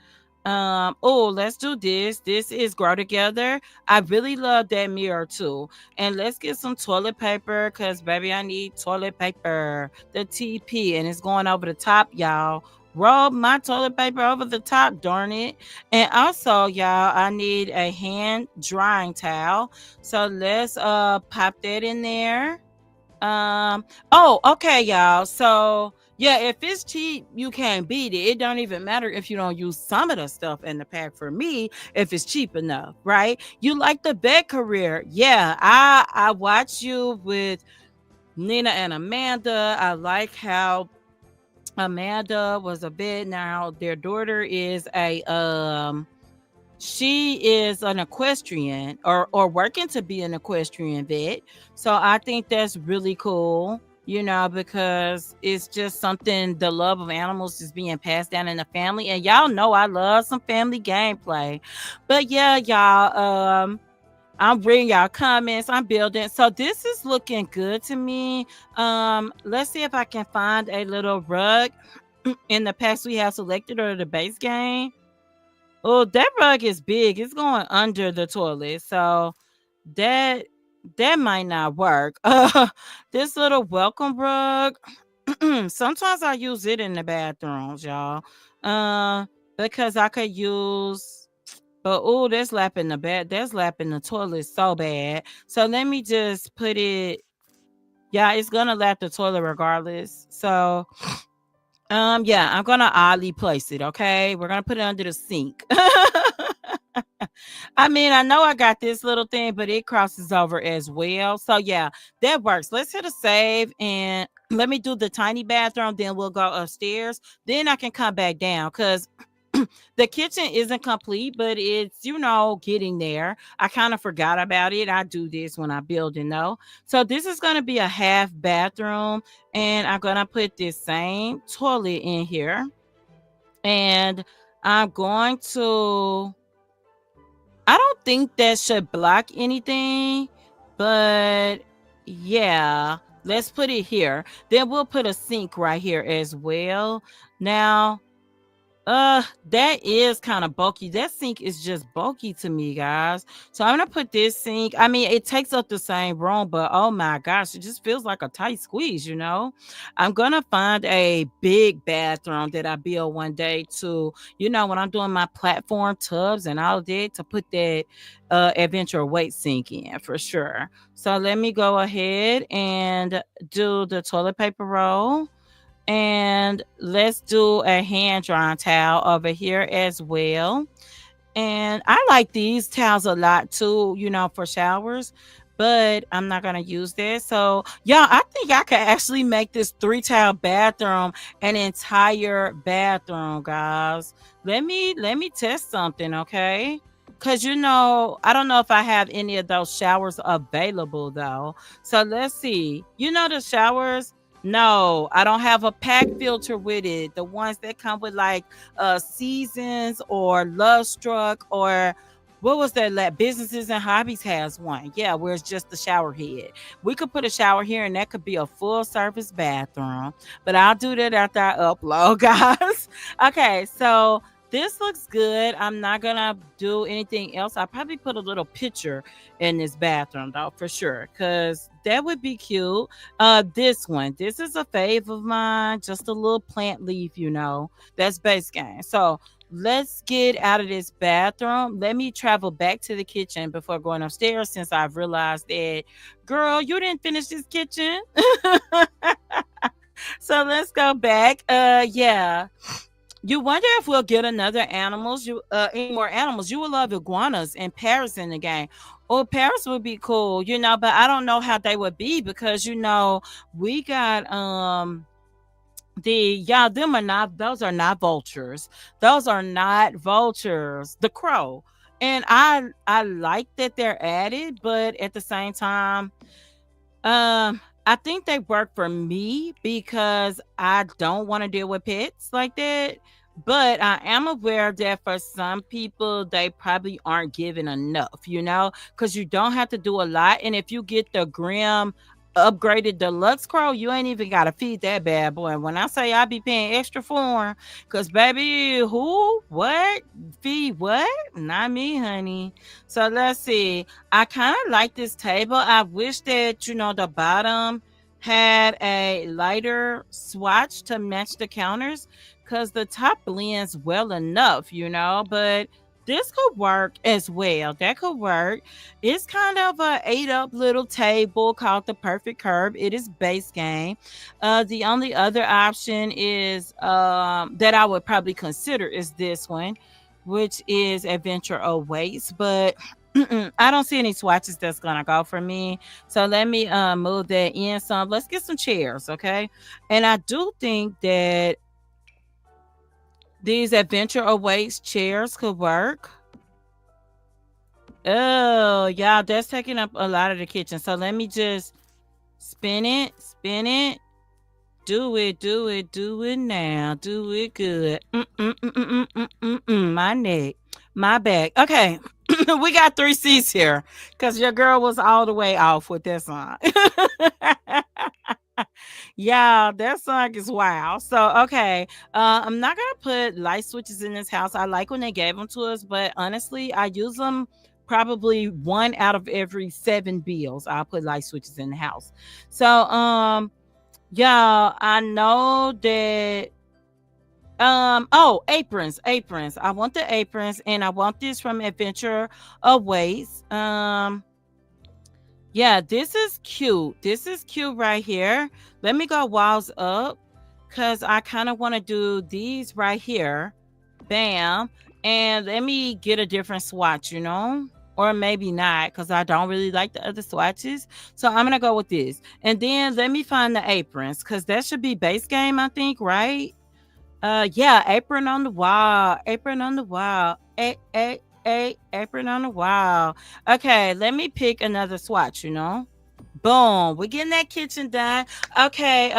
let's do this. This is Grow Together. I really love that mirror too. And let's get some toilet paper because baby, I need toilet paper. The TP, and it's going over the top, y'all. Roll my toilet paper over the top, darn it. And also, y'all, I need a hand drying towel. So let's pop that in there. Okay, y'all. So yeah, if it's cheap, you can't beat it. It don't even matter if you don't use some of the stuff in the pack for me, if it's cheap enough, right? You like the bed career. Yeah, I watch you with Nina and Amanda. I like how Amanda was a vet. Now their daughter is a she is an equestrian or working to be an equestrian vet. So I think that's really cool, because it's just something, the love of animals is being passed down in the family. And y'all know I love some family gameplay. But yeah, y'all, I'm reading y'all comments. I'm building. So this is looking good to me. Let's see if I can find a little rug in the packs we have selected or the base game. Oh, that rug is big. It's going under the toilet. So that that might not work. This little welcome rug. Sometimes I use it in the bathrooms, y'all. Uh, because I could use but oh, that's lapping the toilet so bad. So let me just put it. Yeah, it's gonna lap the toilet regardless. So yeah, I'm gonna oddly place it. Okay, we're gonna put it under the sink. I mean, I know I got this little thing, but it crosses over as well. So yeah, that works. Let's hit a save and let me do the tiny bathroom. Then we'll go upstairs. Then I can come back down because the kitchen isn't complete, but it's, getting there. I kind of forgot about it. I do this when I build and know. So this is going to be a half bathroom, and I'm going to put this same toilet in here. And I'm going to I don't think that should block anything, but yeah, let's put it here. Then we'll put a sink right here as well. Now, that is kind of bulky. That sink is just bulky to me, guys. So I'm gonna put this sink. I mean, it takes up the same room, but oh my gosh, it just feels like a tight squeeze. I'm gonna find a big bathroom that I build one day to, when I'm doing my platform tubs and all that, to put that adventure weight sink in for sure. So let me go ahead and do the toilet paper roll. And let's do a hand drying towel over here as well. And I like these towels a lot too, for showers. but I'm not gonna use this. So yeah, I think I could actually make this 3 tile bathroom an entire bathroom, guys. Let me test something, okay? Cause I don't know if I have any of those showers available though. So let's see. The showers. No, I don't have a pack filter with it. The ones that come with like Seasons or Love Struck or what was that? Businesses and Hobbies has one. Yeah, where it's just the shower head. We could put a shower here and that could be a full service bathroom. But I'll do that after I upload, guys. Okay, so this looks good. I'm not gonna do anything else. I'll probably put a little picture in this bathroom though, for sure. Cause that would be cute. This one. This is a fave of mine. Just a little plant leaf. That's base game. So let's get out of this bathroom. Let me travel back to the kitchen before going upstairs since I've realized that, girl, you didn't finish this kitchen. So let's go back. Yeah. You wonder if we'll get any more animals. You will love iguanas and parrots in the game. Oh, parrots would be cool, but I don't know how they would be because we got them are not those are not vultures. Those are not vultures. The crow. And I like that they're added, but at the same time, I think they work for me because I don't want to deal with pets like that. But I am aware that for some people, they probably aren't given enough, because you don't have to do a lot. And if you get the Grim upgraded deluxe crow, you ain't even got to feed that bad boy. And when I say I be paying extra for him, because baby, who, what, feed what? Not me, honey. So let's see. I kind of like this table. I wish that, the bottom had a lighter swatch to match the counters because the top blends well enough, but this could work as well. That could work. It's kind of a ate up little table called the Perfect Curve. It is base game. The only other option is that I would probably consider is this one, which is Adventure Awaits, but I don't see any swatches that's gonna go for me. So let me move that in some. Let's get some chairs, okay? And I do think that these Adventure Awaits chairs could work. Oh, yeah, that's taking up a lot of the kitchen. So let me just spin it. Do it, do it, do it now. Do it good. My neck, my back. Okay, we got 3 C's here because your girl was all the way off with that song. Yeah, that song is wild. So, okay, I'm not gonna put light switches in this house. I like when they gave them to us, but honestly, I use them probably one out of every 7 bills. I'll put light switches in the house. So, yeah, I know that. Oh, aprons. I want the aprons, and I want this from Adventure Awaits. Yeah, this is cute. This is cute right here. Let me go walls up because I kind of want to do these right here. Bam. And let me get a different swatch. Or maybe not because I don't really like the other swatches. So I'm going to go with this. And then let me find the aprons because that should be base game, I think, right? Yeah, apron on the wall. Apron on the wall. Apron on the wall. Okay, let me pick another swatch. Boom. We're getting that kitchen done. Okay,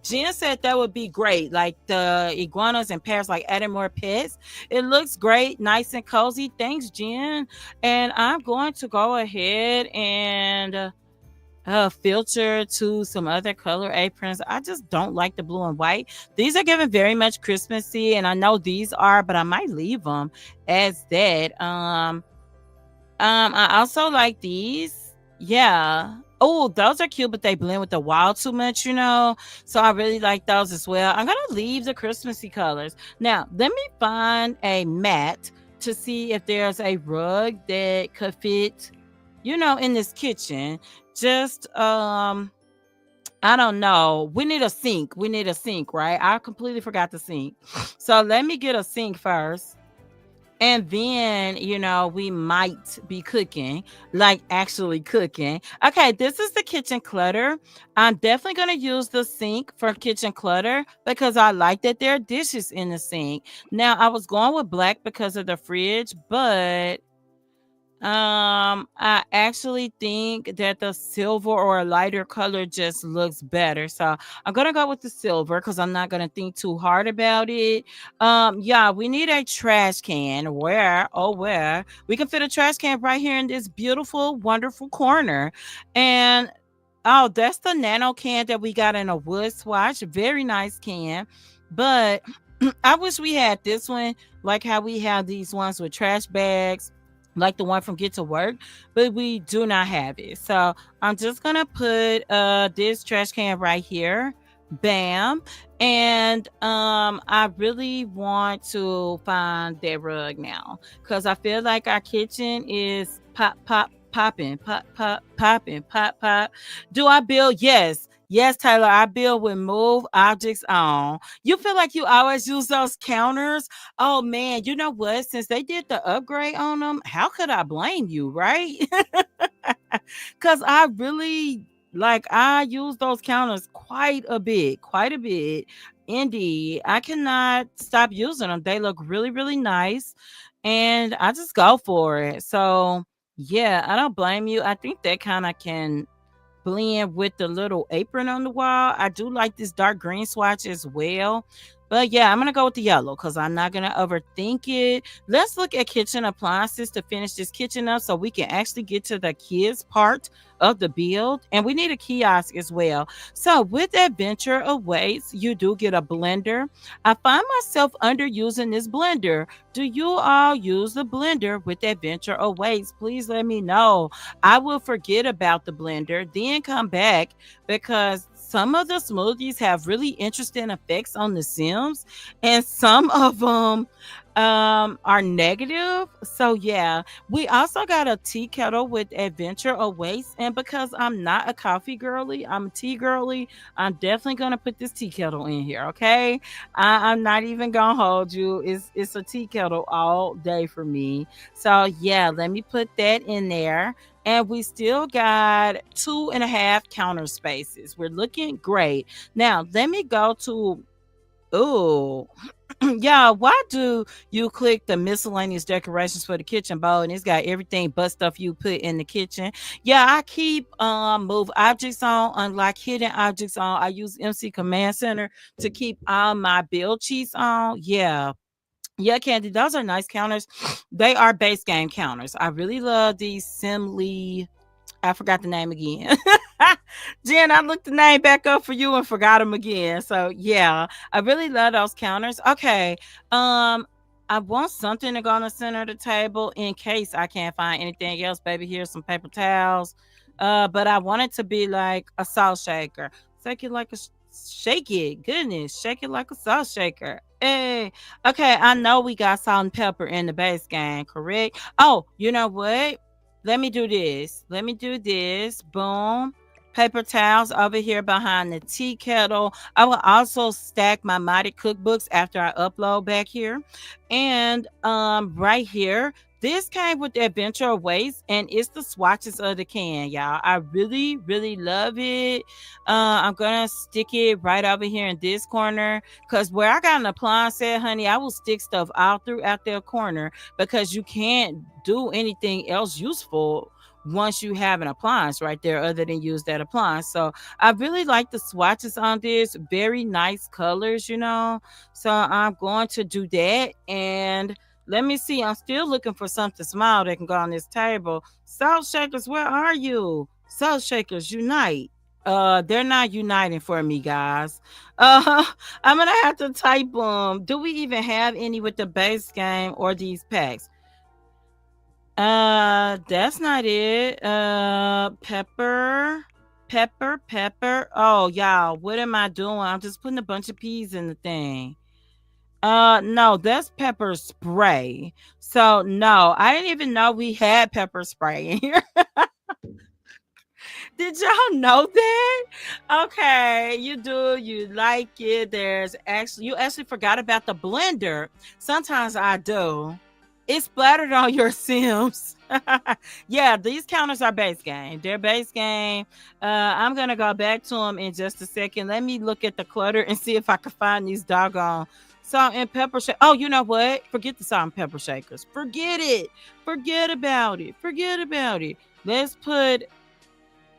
Jen said that would be great. Like the iguanas and parrots, like adding more pets. It looks great, nice and cozy. Thanks, Jen. And I'm going to go ahead and filter to some other color aprons. I just don't like the blue and white. These are giving very much Christmassy, and I know these are, but I might leave them as that. I also like these. Yeah. Oh, those are cute, but they blend with the wall too much. So I really like those as well. I'm gonna leave the Christmassy colors. Now, let me find a mat to see if there's a rug that could fit, in this kitchen. Just I don't know. We need a sink. We need a sink, right? I completely forgot the sink. So let me get a sink first. And then, we might be cooking, like actually cooking. Okay, this is the kitchen clutter. I'm definitely going to use the sink for kitchen clutter because I like that there are dishes in the sink. Now, I was going with black because of the fridge, but I actually think that the silver or a lighter color just looks better. So I'm gonna go with the silver because I'm not gonna think too hard about it. Yeah, we need a trash can. Where we can fit a trash can right here in this beautiful, wonderful corner. And oh, that's the nano can that we got in a wood swatch. Very nice can. But I wish we had this one, like how we have these ones with trash bags, like the one from Get to Work, but we do not have it. So I'm just gonna put this trash can right here. Bam. And I really want to find that rug now because I feel like our kitchen is popping, popping, pop. Do I build? Yes. Yes, Taylor, I build with move objects on. You feel like you always use those counters? Oh man, you know what? Since they did the upgrade on them, how could I blame you, right? Cause I really I use those counters quite a bit, quite a bit. Indeed, I cannot stop using them. They look really, really nice, and I just go for it. So yeah, I don't blame you. I think that kind of can blend with the little apron on the wall. I do like this dark green swatch as well. But yeah, I'm going to go with the yellow because I'm not going to overthink it. Let's look at kitchen appliances to finish this kitchen up so we can actually get to the kids part of the build. And we need a kiosk as well. So with Adventure Awaits, you do get a blender. I find myself underusing this blender. Do you all use the blender with Adventure Awaits? Please let me know. I will forget about the blender, then come back because some of the smoothies have really interesting effects on the Sims, and some of them are negative. So yeah, we also got a tea kettle with Adventure Awaits, and because I'm not a coffee girly, I'm a tea girly. I'm definitely gonna put this tea kettle in here. Okay, I'm not even gonna hold you. It's a tea kettle all day for me. So yeah, let me put that in there. And we still got 2.5 counter spaces. We're looking great. Now, let me go to, oh, yeah, why do you click the miscellaneous decorations for the kitchen bowl and it's got everything but stuff you put in the kitchen? Yeah, I keep move objects on, unlike hidden objects on. I use MC Command Center to keep all my build cheats on. Yeah, yeah, Candy, those are nice counters. They are base game counters. I really love these Simly. I forgot the name again. Jen, I looked the name back up for you and forgot them again. So yeah, I really love those counters. Okay. I want something to go on the center of the table in case I can't find anything else. Baby, here's some paper towels. But I want it to be like a salt shaker. Shake it like a shake it. Goodness, shake it like a salt shaker. Hey. Okay, I know we got salt and pepper in the base game, correct? Oh, you know what? Let me do this. Let me do this. Boom. Paper towels over here behind the tea kettle. I will also stack my modded cookbooks after I upload back here. And right here, this came with the Adventure Awaits, and it's the swatches of the can, y'all. I really, really love it. I'm gonna stick it right over here in this corner because where I got an appliance set, honey, I will stick stuff all throughout their corner because you can't do anything else useful once you have an appliance right there other than use that appliance. So I really like the swatches on this. Very nice colors. So I'm going to do that. And let me see. I'm still looking for something small that can go on this table. Salt shakers, where are you? Salt shakers, unite. They're not uniting for me, guys. Uh, I'm gonna have to type them. Do we even have any with the base game or these packs? That's not it. Pepper. Oh, y'all, what am I doing? I'm just putting a bunch of peas in the thing. No, that's pepper spray. So no, I didn't even know we had pepper spray in here. Did y'all know that? Okay, you do. You like it. You actually forgot about the blender. Sometimes I do. It's splattered on your Sims. Yeah, these counters are base game. They're base game. I'm gonna go back to them in just a second. Let me look at the clutter and see if I can find these doggone salt and pepper shakers. Oh, you know what? Forget the salt and pepper shakers. Forget it. Forget about it. Forget about it. Let's put,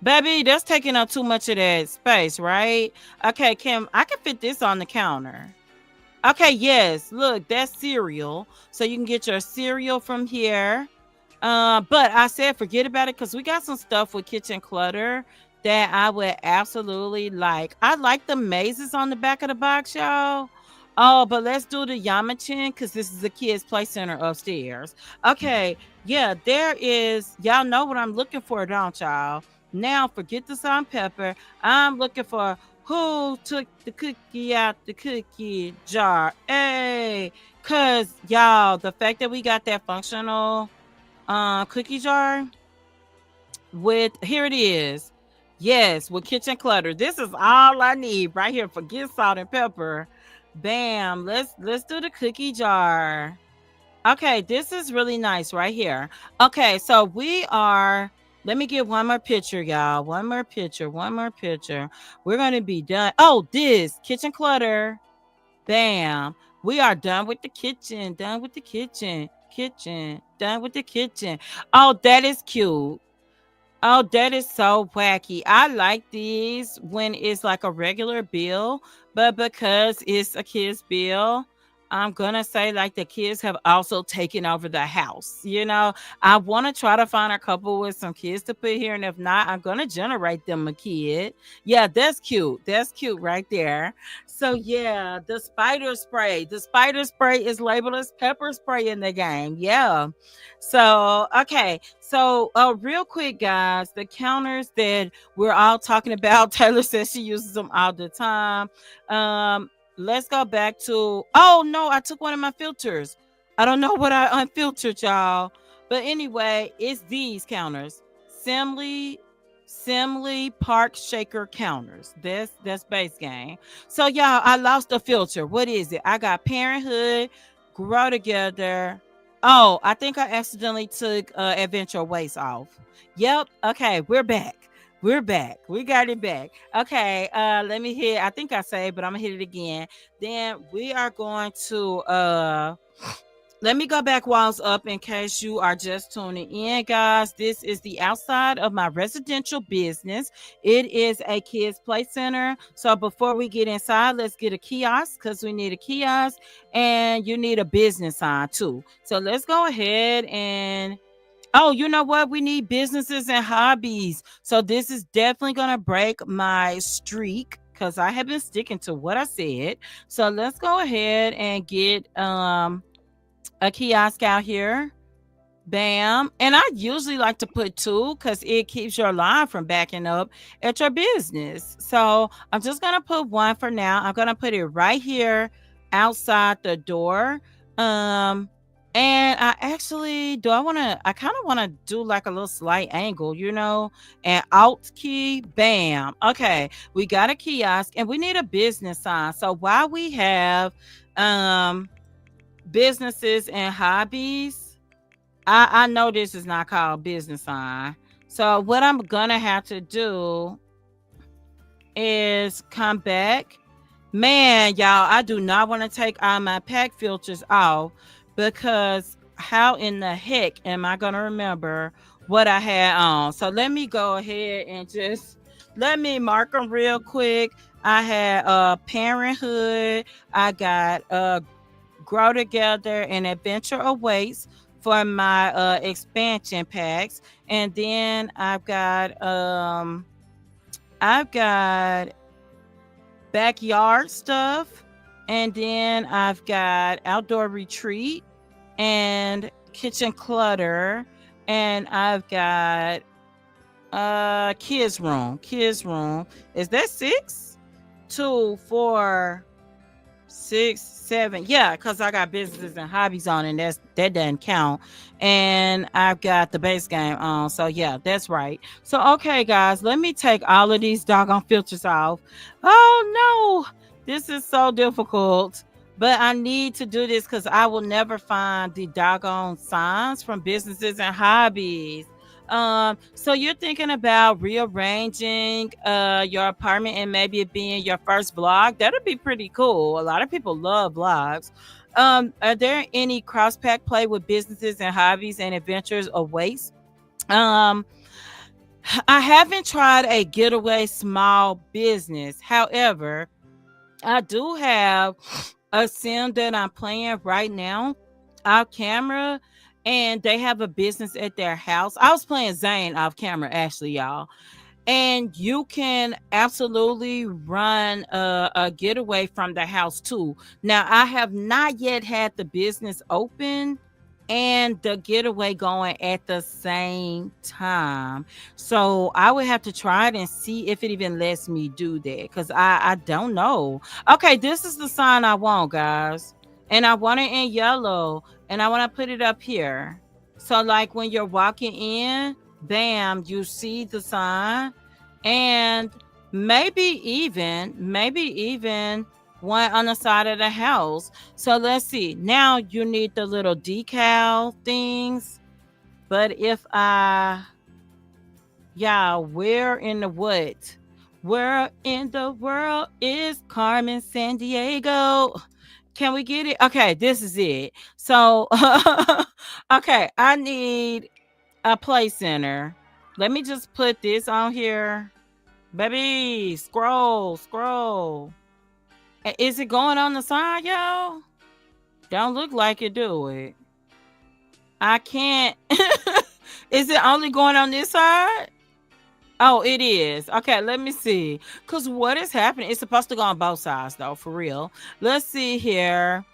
baby, that's taking up too much of that space, right? Okay, Kim, I can fit this on the counter. Okay, yes. Look, that's cereal. So you can get your cereal from here. But I said forget about it because we got some stuff with kitchen clutter that I would absolutely like. I like the mazes on the back of the box, y'all. Oh, but let's do the Yamachin because this is the kids' play center upstairs. Okay, yeah, there is. Y'all know what I'm looking for, don't y'all? Now forget the salt and pepper. I'm looking for who took the cookie out the cookie jar. Hey, cause y'all, the fact that we got that functional cookie jar with, here it is. Yes, with kitchen clutter. This is all I need right here. Forget salt and pepper. Bam. Let's do the cookie jar. Okay, this is really nice right here. Okay, so we are, let me get one more picture, y'all. One more picture. One more picture. We're gonna be done. Oh, this kitchen clutter. Bam. We are done with the kitchen. Done with the kitchen. Kitchen. Done with the kitchen. Oh, that is cute. Oh, that is so wacky. I like these when it's like a regular bill, but because it's a kid's bill, I'm gonna say like the kids have also taken over the house. I want to try to find a couple with some kids to put here, and if not, I'm gonna generate them a kid. Yeah, that's cute. That's cute right there. So yeah, the spider spray. The spider spray is labeled as pepper spray in the game. Yeah. So, okay. So, real quick, guys, the counters that we're all talking about, Taylor says she uses them all the time. Let's go back to, oh no, I took one of my filters. I don't know what I unfiltered, y'all. But anyway, it's these counters. Simly Park Shaker counters. That's base game. So y'all, I lost a filter. What is it? I got Parenthood, Grow Together. Oh, I think I accidentally took Adventure Waste off. Yep. Okay, we're back. We're back. We got it back. Okay, let me hit. I think I saved, but I'm gonna hit it again. Then we are going to let me go back walls up in case you are just tuning in, guys. This is the outside of my residential business. It is a kids play center. So before we get inside, let's get a kiosk because we need a kiosk and you need a business sign too. So let's go ahead and, oh, you know what? We need businesses and hobbies. So this is definitely going to break my streak because I have been sticking to what I said. So let's go ahead and get a kiosk out here. Bam. And I usually like to put two because it keeps your line from backing up at your business. So I'm just going to put one for now. I'm going to put it right here outside the door. And I actually, I kind of want to do like a little slight angle, and alt key, bam. Okay. We got a kiosk and we need a business sign. So while we have, businesses and hobbies, I know this is not called business sign. So what I'm gonna have to do is come back. Man, y'all, I do not want to take all my pack filters off because how in the heck am I gonna remember what I had on? So let me go ahead and just let me mark them real quick. I had Parenthood. I got Grow Together and Adventure Awaits for my expansion packs. And then I've got backyard stuff. And then I've got outdoor retreat and kitchen clutter. And I've got kids room. Is that 6? 2, 4, 6, 7. Yeah, because I got businesses and hobbies on, and that doesn't count. And I've got the base game on. So yeah, that's right. So okay, guys, let me take all of these doggone filters off. Oh no, this is so difficult. But I need to do this because I will never find the doggone signs from businesses and hobbies. So you're thinking about rearranging your apartment and maybe it being your first vlog. That'd be pretty cool. A lot of people love vlogs. Are there any cross pack play with businesses and hobbies and adventures awaits? Um, I haven't tried a getaway small business. However, I do have a sim that I'm playing right now off camera, and they have a business at their house. I was playing Zane off camera, actually, y'all, and you can absolutely run a getaway from the house too. Now, I have not yet had the business open and the getaway going at the same time. So I would have to try it and see if it even lets me do that because I don't know. Okay, this is the sign I want, guys. And I want it in yellow and I want to put it up here. So, like when you're walking in, bam, you see the sign, and maybe even one on the side of the house. So let's see. Now you need the little decal things. But if I, yeah, where in the what? Where in the world is Carmen San Diego? Can we get it? Okay, this is it. So, okay, I need a play center. Let me just put this on here. Baby, scroll. Is it going on the side, y'all? Don't look like it, do it? I can't. Is it only going on this side? Oh, it is. Okay, let me see. Because what is happening? It's supposed to go on both sides, though, for real. Let's see here.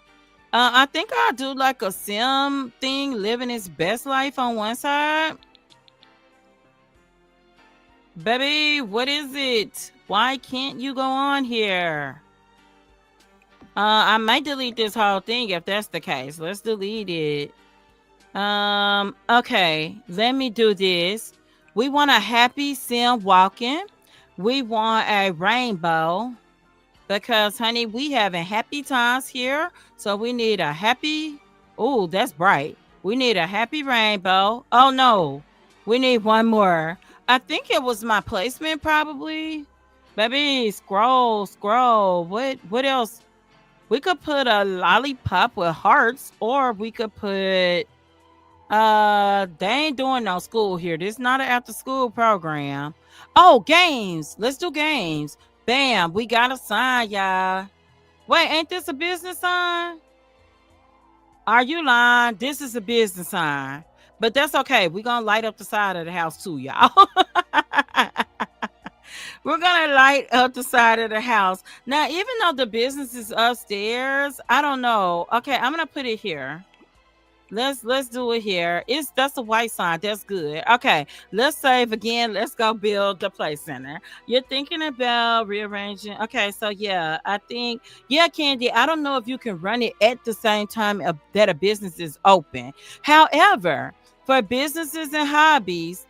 I think I'll do like a sim thing, living his best life on one side. Baby, what is it? Why can't you go on here? I might delete this whole thing if that's the case. Let's delete it. Okay, let me do this. We want a happy sim walking. We want a rainbow because, honey, we having happy times here. So we need a happy. Oh, that's bright. We need a happy rainbow. Oh no, we need one more. I think it was my placement, probably. Baby, scroll. What else? We could put a lollipop with hearts, or we could put they ain't doing no school here. This is not an after school program. Oh, games. Let's do games. Bam, we got a sign, y'all. Wait, ain't this a business sign? Are you lying? This is a business sign. But that's okay. We're gonna light up the side of the house too, y'all. We're gonna light up the side of the house. Now, even though the business is upstairs, I don't know. Okay, I'm gonna put it here. Let's do it here. That's a white sign. That's good. Okay, let's save again. Let's go build the play center. You're thinking about rearranging. Okay, so yeah, I think yeah, Candy. I don't know if you can run it at the same time that a business is open. However, for businesses and hobbies,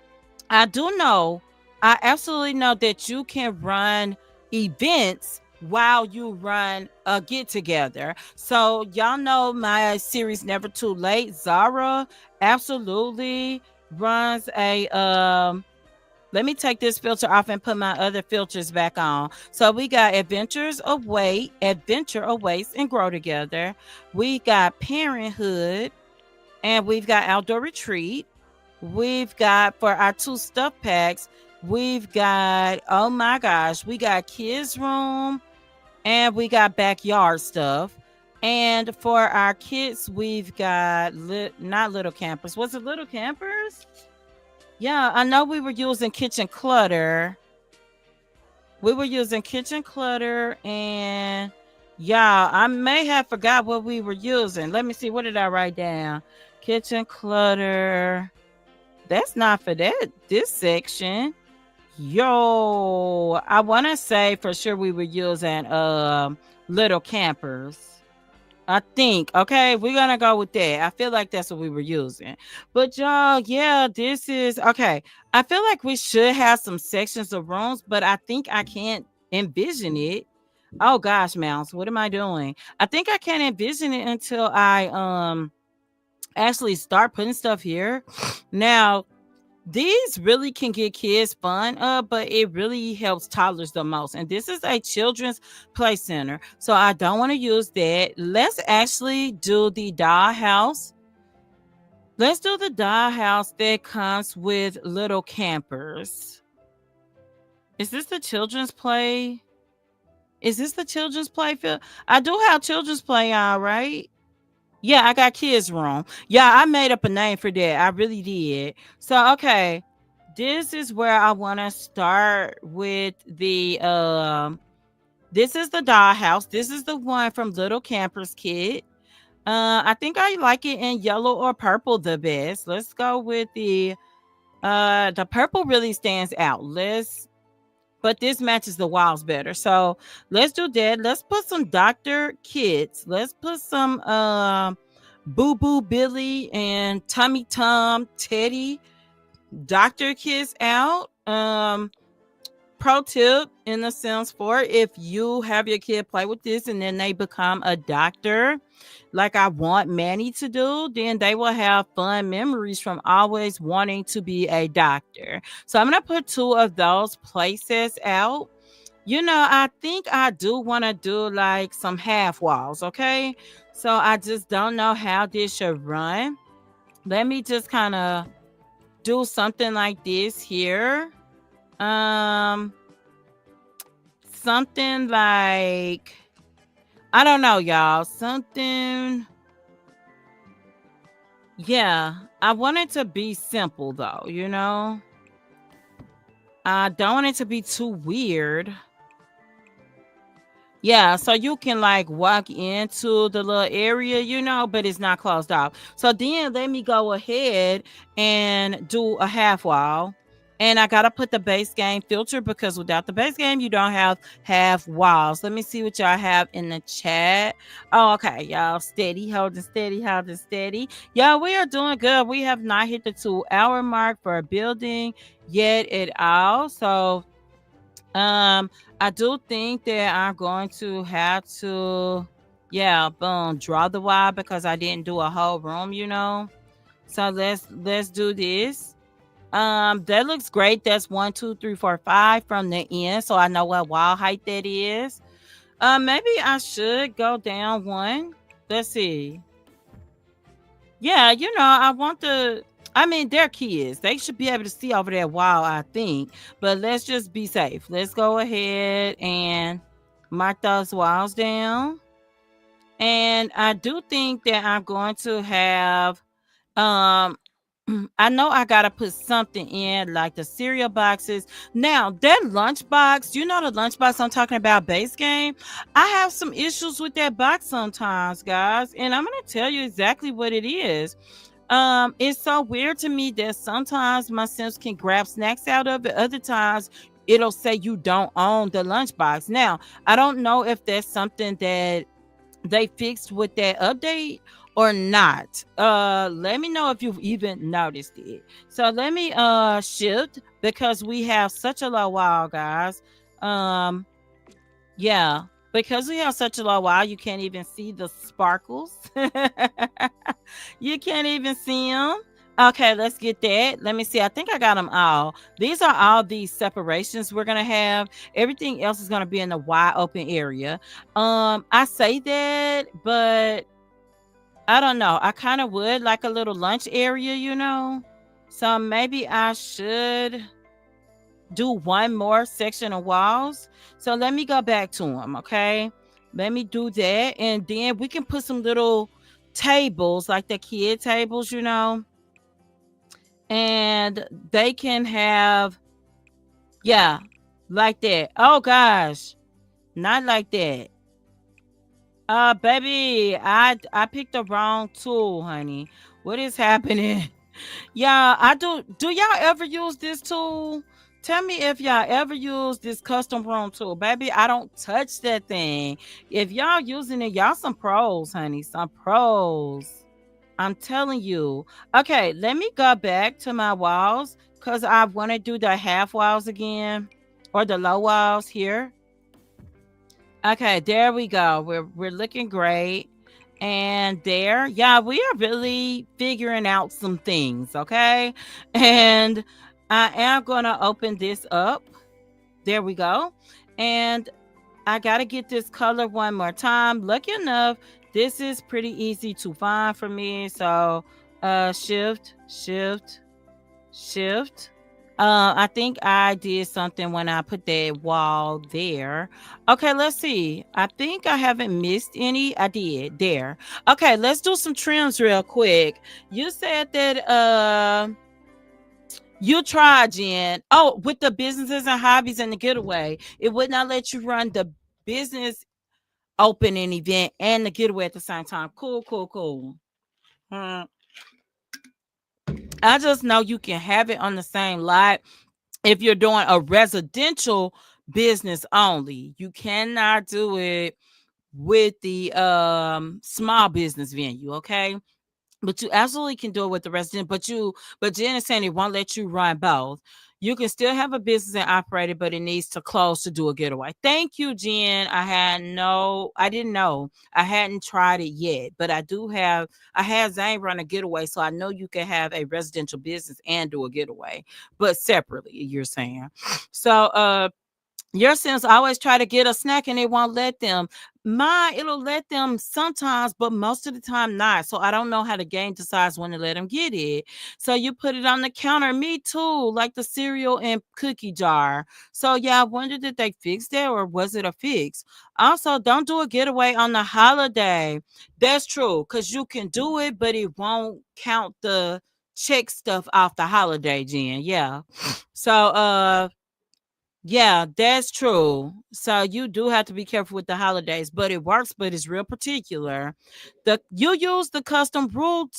I do know, I absolutely know that you can run events while you run a get together. So y'all know my series Never Too Late. Zara absolutely runs a let me take this filter off and put my other filters back on. So we got Adventure Awaits and Grow Together. We got Parenthood, and we've got Outdoor Retreat. We've got for our 2 stuff packs, we've got, oh my gosh, we got kids room and we got backyard stuff. And for our kids, we've got not little campers. Was it little campers? Yeah, I know we were using kitchen clutter. We were using kitchen clutter, and yeah, I may have forgot what we were using. Let me see. What did I write down? Kitchen clutter. That's not for this section. Yo, I want to say for sure we were using little campers. I think. Okay, we're gonna go with that. I feel like that's what we were using. But y'all, yeah, this is okay. I feel like we should have some sections of rooms, but I think I can't envision it. Oh gosh, Mouse, what am I doing? I think I can't envision it until I actually start putting stuff here. Now, these really can get kids fun, but it really helps toddlers the most. And this is a children's play center, so I don't want to use that. Let's actually do the doll house. Let's do the doll house that comes with little campers. Is this the children's play? Is this the children's play field? I do have children's play, all right. Yeah, I got kids room. Yeah, I made up a name for that. I really did. So okay, this is where I want to start with the this is the doll house. This is the one from Little Campers Kid. I think I like it in yellow or purple the best. Let's go with the purple really stands out. But this matches the walls better. So let's do that. Let's put some Dr. Kids. Let's put some Boo Boo Billy and Tummy Tom Teddy Dr. Kids out. Pro tip in the sense for if you have your kid play with this and then they become a doctor, like I want Manny to do, then they will have fun memories from always wanting to be a doctor. So I'm going to put two of those places out. I think I do want to do like some half walls, okay? So I just don't know how this should run. Let me just kind of do something like this here. Um Something like, I don't know, y'all. Something, yeah. I want it to be simple though. I don't want it to be too weird. Yeah, so you can like walk into the little area, but it's not closed off. So then let me go ahead and do a half wall. And I got to put the base game filter because without the base game, you don't have half walls. Let me see what y'all have in the chat. Oh, okay, y'all. Steady, holding steady, holding steady. Y'all, we are doing good. We have not hit the 2-hour mark for a building yet at all. So I do think that I'm going to have to, yeah, boom, draw the wire because I didn't do a whole room. So let's do this. That looks great. That's 1, 2, 3, 4, 5 from the end, so I know what wall height that is. Maybe I should go down one. Let's see. Yeah, I want I mean, they're kids. They should be able to see over that wall, I think. But let's just be safe. Let's go ahead and mark those walls down. And I do think that I'm going to have I know I gotta put something in like the cereal boxes. Now that lunchbox, the lunchbox I'm talking about, base game. I have some issues with that box sometimes, guys, and I'm gonna tell you exactly what it is. It's so weird to me that sometimes my Sims can grab snacks out of it. Other times it'll say you don't own the lunchbox. Now I don't know if that's something that they fixed with that update or not. Let me know if you've even noticed it. So let me shift because we have such a low wall, guys. Yeah, because we have such a low wall, you can't even see the sparkles. You can't even see them. Okay, let's get that. Let me see. I think I got them all. These are all these separations we're gonna have. Everything else is gonna be in the wide open area. I say that, but I don't know. I kind of would like a little lunch area. So maybe I should do one more section of walls. So let me go back to them, okay? Let me do that. And then we can put some little tables, like the kid tables. And they can have, yeah, like that. Oh, gosh. Not like that. Baby, I picked the wrong tool, honey. What is happening? Yeah, I do y'all ever use this tool? Tell me if y'all ever use this custom room tool. Baby, I don't touch that thing. If y'all using it, y'all some pros, honey. Some pros. I'm telling you. Okay, let me go back to my walls because I want to do the half walls again or the low walls here. Okay, there we go. We're looking great. And there, yeah, we are really figuring out some things, okay? And I am gonna open this up. There we go. And I gotta get this color one more time. Lucky enough, this is pretty easy to find for me. So shift, shift, shift. I think I did something when I put that wall there. Okay, let's see. I think I haven't missed any. I did there. Okay, let's do some trims real quick. You said that you tried, Jen. Oh, with the businesses and hobbies and the getaway, it would not let you run the business opening event and the getaway at the same time. Cool, cool, cool. Hmm. I just know you can have it on the same lot if you're doing a residential business only. You cannot do it with the small business venue, okay? But you absolutely can do it with the resident. But Jen is saying it won't let you run both. You can still have a business and operate it, but it needs to close to do a getaway. Thank you, Jen. I didn't know. I hadn't tried it yet, but I had Zane run a getaway, so I know you can have a residential business and do a getaway, but separately, you're saying. So your Sims always try to get a snack and it won't let them. It'll let them sometimes, but most of the time not. So I don't know how the game decides when to let them get it. So you put it on the counter. Me too, like the cereal and cookie jar. So yeah, I wondered did they fix that or was it a fix? Also, don't do a getaway on the holiday. That's true, because you can do it, but it won't count the check stuff off the holiday, Jen. Yeah. So yeah, that's true. So you do have to be careful with the holidays, but it works, but it's real particular. The you use the custom room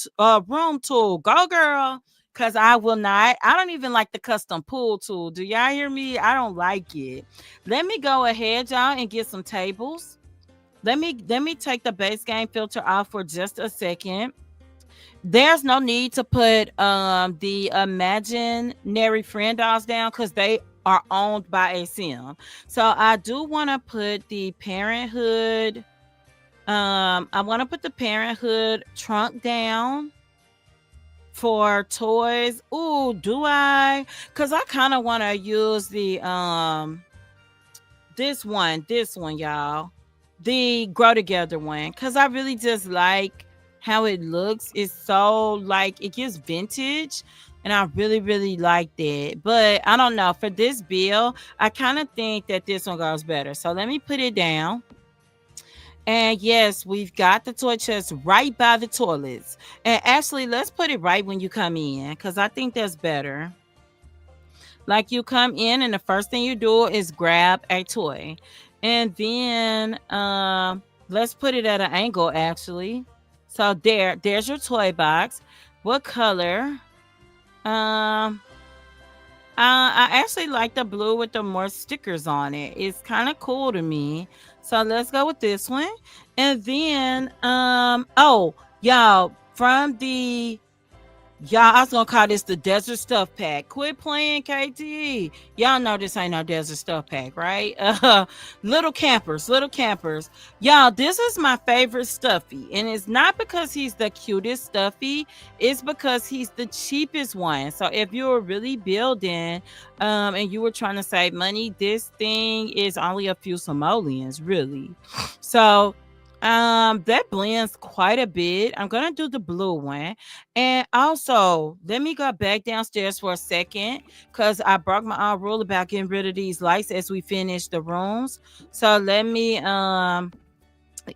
tool. Go girl. Cause I will not. I don't even like the custom pool tool. Do y'all hear me? I don't like it. Let me go ahead, y'all, and get some tables. Let me take the base game filter off for just a second. There's no need to put the imaginary friend dolls down because they are owned by a sim. So I do want to put the parenthood. I want to put the parenthood trunk down for toys. Ooh, do I? Because I kind of want to use the this one, y'all. The grow together one. Cause I really just like how it looks. It's so like it gives vintage. And I really, really like that. But I don't know. For this bill, I kind of think that this one goes better. So let me put it down. And yes, we've got the toy chest right by the toilets. And actually, let's put it right when you come in. Cause I think that's better. Like you come in and the first thing you do is grab a toy. And then let's put it at an angle actually. So there's your toy box. What color? Um I actually like the blue with the more stickers on it. It's kind of cool to me. So let's go with this one. And then oh, y'all, from the y'all, I was gonna call this the desert stuff pack. Quit playing, KT. Y'all know this ain't no desert stuff pack, right? Little campers, little campers. Y'all, this is my favorite stuffy, and it's not because he's the cutest stuffy. It's because he's the cheapest one. So if you were really building, and you were trying to save money, this thing is only a few simoleons, really. So that blends quite a bit. I'm gonna do the blue one. And also, let me go back downstairs for a second because I broke my own rule about getting rid of these lights as we finish the rooms. So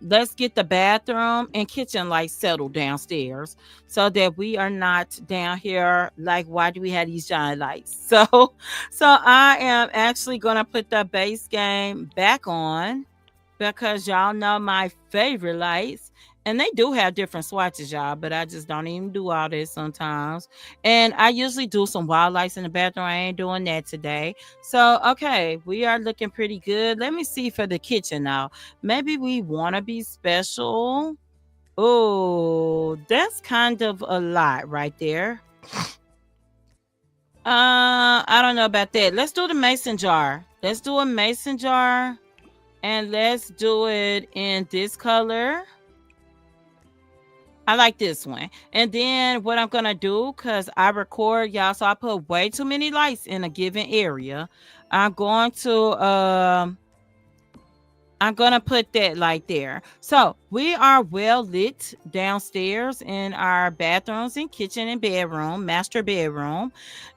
let's get the bathroom and kitchen lights settled downstairs so that we are not down here like why do we have these giant lights? So I am actually gonna put the base game back on because y'all know my favorite lights. And they do have different swatches, y'all, but I just don't even do all this sometimes. And I usually do some wild lights in the bathroom. I ain't doing that today. So, okay, we are looking pretty good. Let me see for the kitchen now. Maybe we want to be special. Oh, that's kind of a lot right there. I don't know about that. Let's do the mason jar. Let's do a mason jar. And let's do it in this color. I like this one. And then what I'm going to do, because I record, y'all, so I put way too many lights in a given area. I'm going to put that light there. So we are well lit downstairs in our bathrooms and kitchen and bedroom, master bedroom.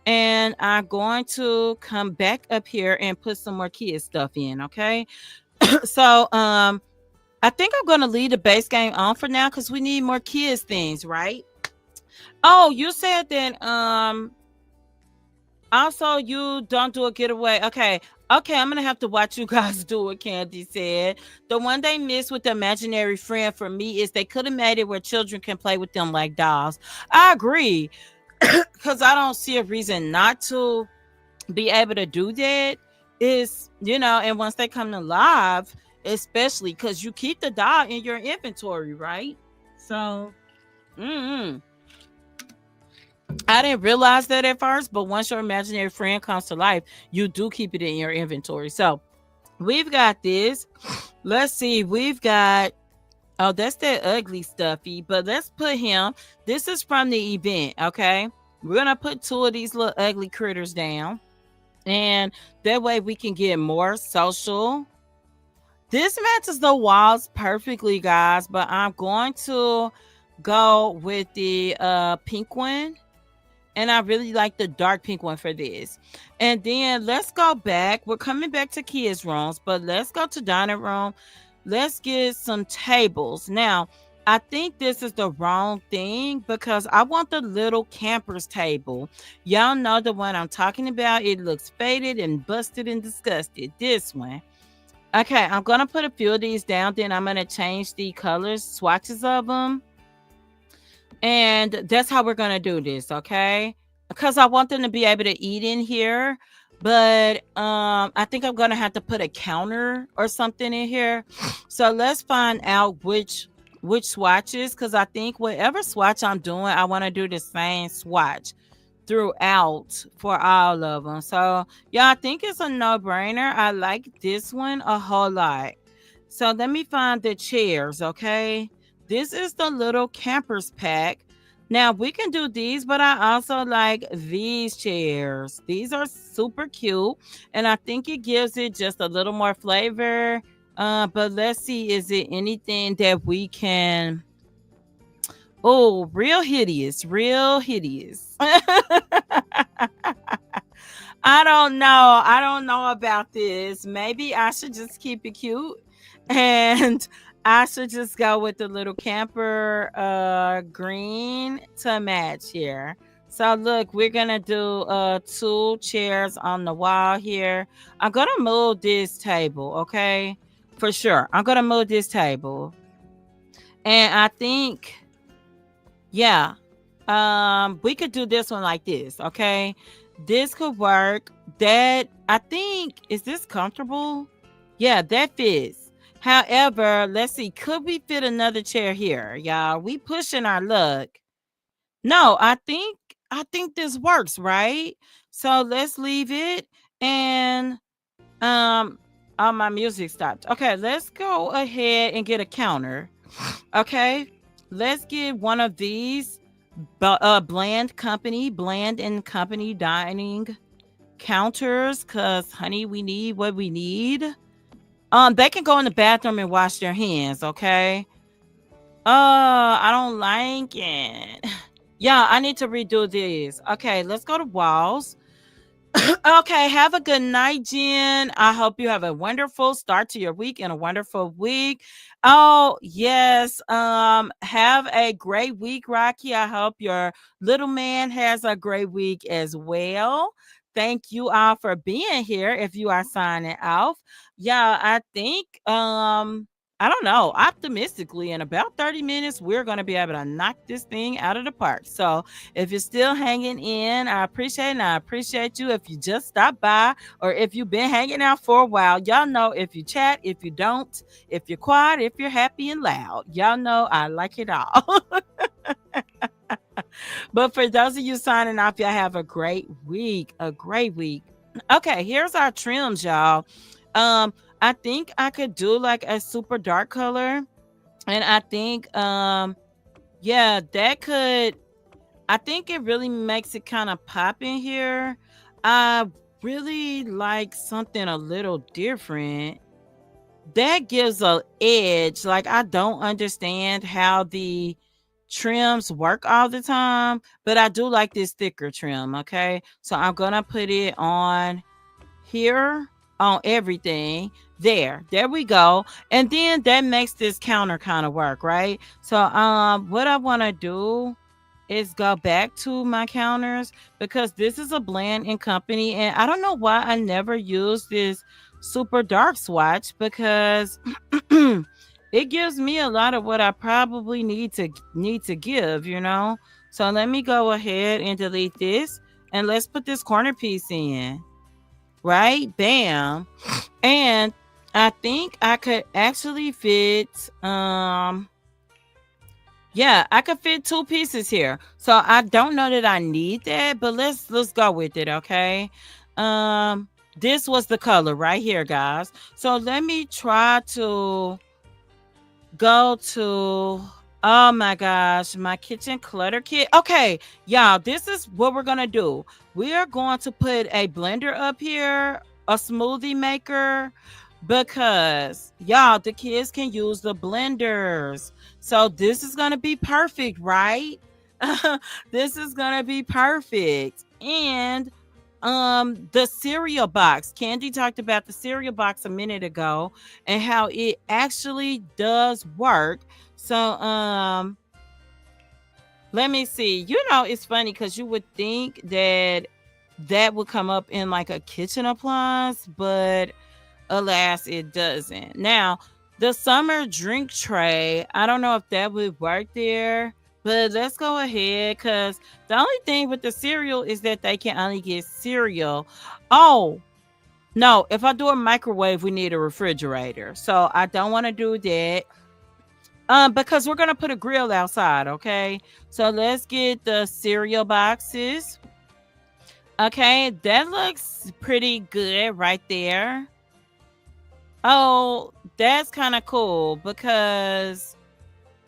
And I'm going to come back up here and put some more kids stuff in. Okay. So I think I'm gonna leave the base game on for now because we need more kids things, right? Oh, you said that also you don't do a getaway. Okay. Okay, I'm gonna have to watch you guys do it, Candy said. The one they missed with the imaginary friend for me is they could have made it where children can play with them like dolls. I agree. Cause I don't see a reason not to be able to do that. Is, and once they come to live, especially because you keep the doll in your inventory, right? So I didn't realize that at first, but once your imaginary friend comes to life, you do keep it in your inventory. So we've got this. Let's see. We've got, oh, that's that ugly stuffy, but let's put him. This is from the event. Okay. We're going to put two of these little ugly critters down. And that way we can get more social. This matches the walls perfectly, guys, but I'm going to go with the pink one. And I really like the dark pink one for this. And then let's go back. We're coming back to kids' rooms, but let's go to dining room. Let's get some tables. Now, I think this is the wrong thing because I want the little campers table. Y'all know the one I'm talking about. It looks faded and busted and disgusted. This one. Okay, I'm going to put a few of these down. Then I'm going to change the colors, swatches of them. And that's how we're going to do this, okay? Because I want them to be able to eat in here. But I think I'm going to have to put a counter or something in here. So let's find out which swatches. Because I think whatever swatch I'm doing, I want to do the same swatch throughout for all of them. So yeah, I think it's a no-brainer. I like this one a whole lot. So let me find the chairs, okay? This is the little campers pack. Now we can do these, but I also like these chairs. These are super cute, and I think it gives it just a little more flavor. But let's see, is it anything that we can? Oh, real hideous, real hideous. I don't know. I don't know about this. Maybe I should just keep it cute and I should just go with the little camper green to match here. So look, we're going to do two chairs on the wall here. I'm going to move this table, okay? For sure. I'm going to move this table. And I think yeah, we could do this one like this, okay? This could work. That, I think, is this comfortable? Yeah, that fits. However, let's see, could we fit another chair here, y'all? We pushing our luck. No, I think this works, right? So let's leave it. And oh, my music stopped. Okay, let's go ahead and get a counter. Okay, let's get one of these Bland and Company dining counters, because honey, we need what we need. They can go in the bathroom and wash their hands, okay? I don't like it. Yeah, I need to redo this. Okay, let's go to walls. Okay, have a good night, Jen. I hope you have a wonderful start to your week and a wonderful week. Oh, yes. Have a great week, Rocky. I hope your little man has a great week as well. Thank you all for being here. If you are signing off, yeah, I think I don't know, optimistically in about 30 minutes we're going to be able to knock this thing out of the park. So if you're still hanging in, I appreciate it. And I appreciate you if you just stopped by or if you've been hanging out for a while. Y'all know if you chat, if you don't, if you're quiet, if you're happy and loud. Y'all know I like it all. But for those of you signing off, y'all have a great week. A great week. Okay, here's our trims, y'all. I think I could do like a super dark color. And I think yeah, that could, I think it really makes it kind of pop in here. I really like something a little different. That gives a edge. Like I don't understand how the trims work all the time, but I do like this thicker trim, okay? So I'm going to put it on here on everything. There we go. And then that makes this counter kind of work, right? So what I want to do is go back to my counters because this is a blend and company, and I don't know why I never used this super dark swatch because it gives me a lot of what I probably need to give, you know. So let me go ahead and delete this, and let's put this corner piece in. Right? Bam. And I think I could actually fit yeah, I could fit two pieces here. So I don't know that I need that, but let's go with it, okay? Um this was the color right here, guys. So let me try to go to, oh my gosh, my kitchen clutter kit. Okay, y'all, this is what we're gonna do. We are going to put a blender up here, a smoothie maker, because y'all, the kids can use the blenders. So this is gonna be perfect, right? This is gonna be perfect. And the cereal box. Candy talked about the cereal box a minute ago and how it actually does work. So let me see. You know, it's funny because you would think that that would come up in like a kitchen appliance, but alas, it doesn't. Now, the summer drink tray, I don't know if that would work there, but let's go ahead because the only thing with the cereal is that they can only get cereal. Oh, no, if I do a microwave, we need a refrigerator. So I don't want to do that. Because we're gonna put a grill outside, okay? So let's get the cereal boxes. Okay, that looks pretty good right there. Oh, that's kind of cool because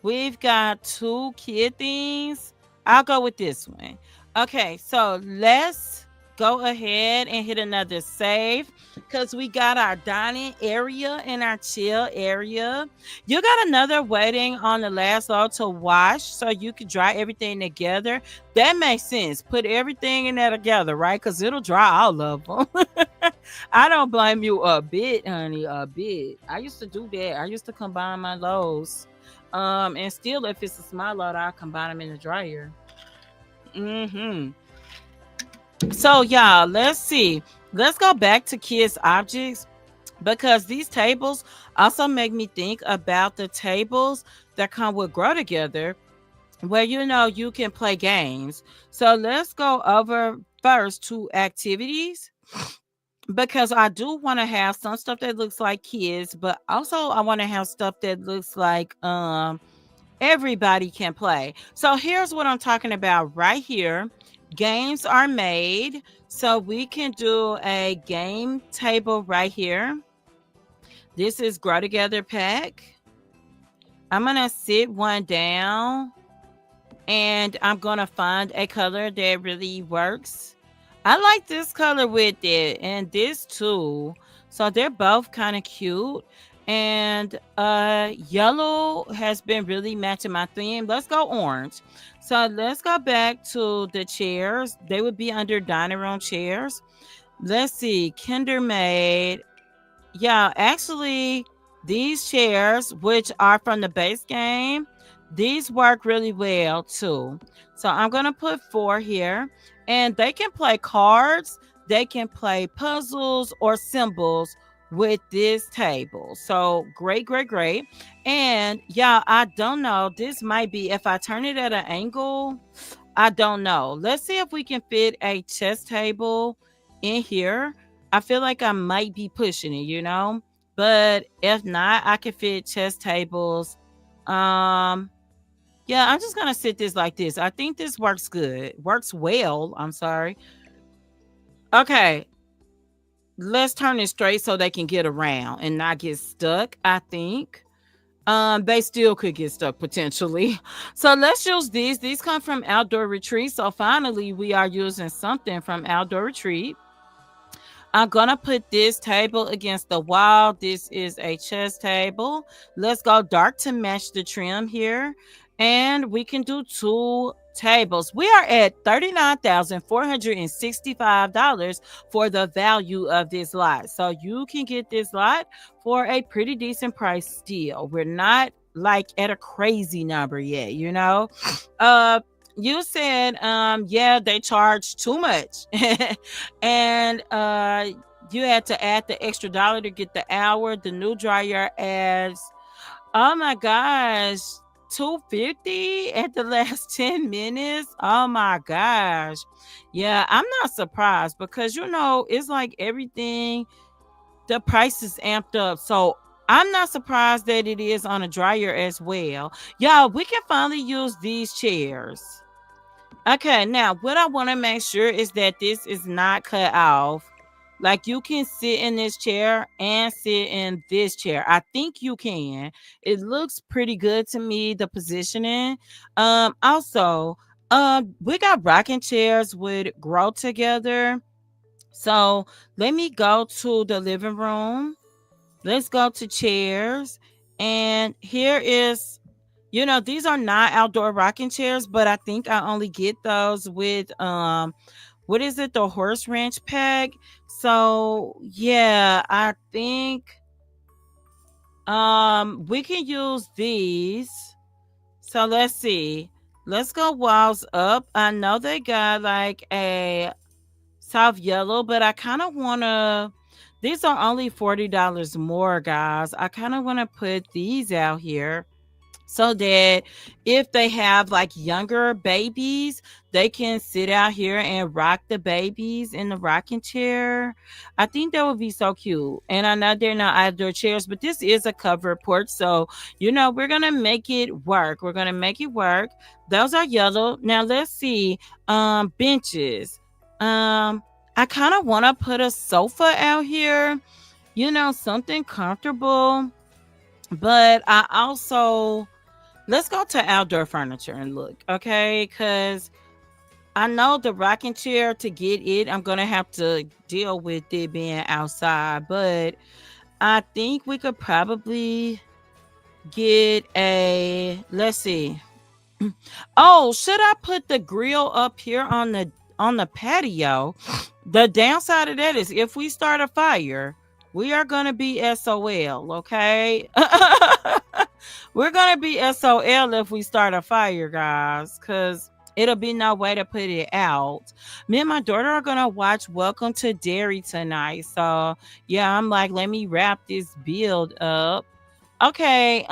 we've got two kid things. I'll go with this one. Okay, so let's go ahead and hit another save because we got our dining area and our chill area. You got another waiting on the last load to wash so you can dry everything together. That makes sense. Put everything in there together, right? Because it'll dry all of them. I don't blame you a bit, honey, a bit. I used to do that. I used to combine my loads. And still, if it's a small load, I'll combine them in the dryer. Mm-hmm. So, y'all, let's see. Let's go back to kids' objects because these tables also make me think about the tables that come with Grow Together, where you know you can play games. So, let's go over first to activities because I do want to have some stuff that looks like kids, but also I want to have stuff that looks like everybody can play. So here's what I'm talking about right here. Games are made. So we can do a game table right here. This is Grow Together pack. I'm going to sit one down and I'm going to find a color that really works. I like this color with it and this too. So they're both kind of cute. And yellow has been really matching my theme. Let's go orange. So let's go back to the chairs. They would be under dining room chairs. Let's see, Kinder made. Yeah, actually, these chairs, which are from the base game, these work really well too. So I'm going to put 4 here, and they can play cards, they can play puzzles or symbols with this table. So great, great, great. And yeah, I don't know. This might be, if I turn it at an angle, I don't know. Let's see if we can fit a chess table in here. I feel like I might be pushing it, you know? But if not, I can fit chess tables. Um, yeah, I'm just gonna sit this like this. I think this works good. Works well. I'm sorry. Okay. let's turn it straight so they can get around and not get stuck, I think. They still could get stuck potentially. So let's use these. These come from Outdoor Retreat. So finally, we are using something from Outdoor Retreat. I'm gonna put this table against the wall. This is a chess table. Let's go dark to match the trim here. And we can do two tables. We are at $39,465 for the value of this lot. So you can get this lot for a pretty decent price still. We're not like at a crazy number yet, you know? Uh you said yeah, they charge too much. And you had to add the extra dollar to get the hour. The new dryer adds, oh my gosh, 250 at the last 10 minutes. Oh my gosh. Yeah, I'm not surprised because it's like everything, the price is amped up. So I'm not surprised that it is on a dryer as well. Y'all, we can finally use these chairs. Okay, now what I want to make sure is that this is not cut off. Like you can sit in this chair and sit in this chair. I think you can. It looks pretty good to me, the positioning. Also, we got rocking chairs with grow together. So let me go to the living room. Let's go to chairs. And here is, these are not outdoor rocking chairs, but I think I only get those with what is it, the horse ranch pack. So yeah, I think we can use these. So let's see. Let's go walls up. I know they got like a soft yellow, but I kind of want to, these are only $40 more, guys. I kind of want to put these out here so that if they have like younger babies, they can sit out here and rock the babies in the rocking chair. I think that would be so cute. And I know they're not outdoor chairs, but this is a covered porch. So, we're going to make it work. We're going to make it work. Those are yellow. Now let's see. Benches. I kind of want to put a sofa out here, something comfortable. But I also, let's go to outdoor furniture and look, okay? Because I know the rocking chair, to get it, I'm going to have to deal with it being outside. But I think we could probably get let's see. Oh, should I put the grill up here on the patio? The downside of that is if we start a fire, we are going to be SOL, okay? We're going to be SOL if we start a fire, guys, because it'll be no way to put it out. Me and my daughter are going to watch Welcome to Derry tonight. So, yeah, I'm like, let me wrap this build up. Okay,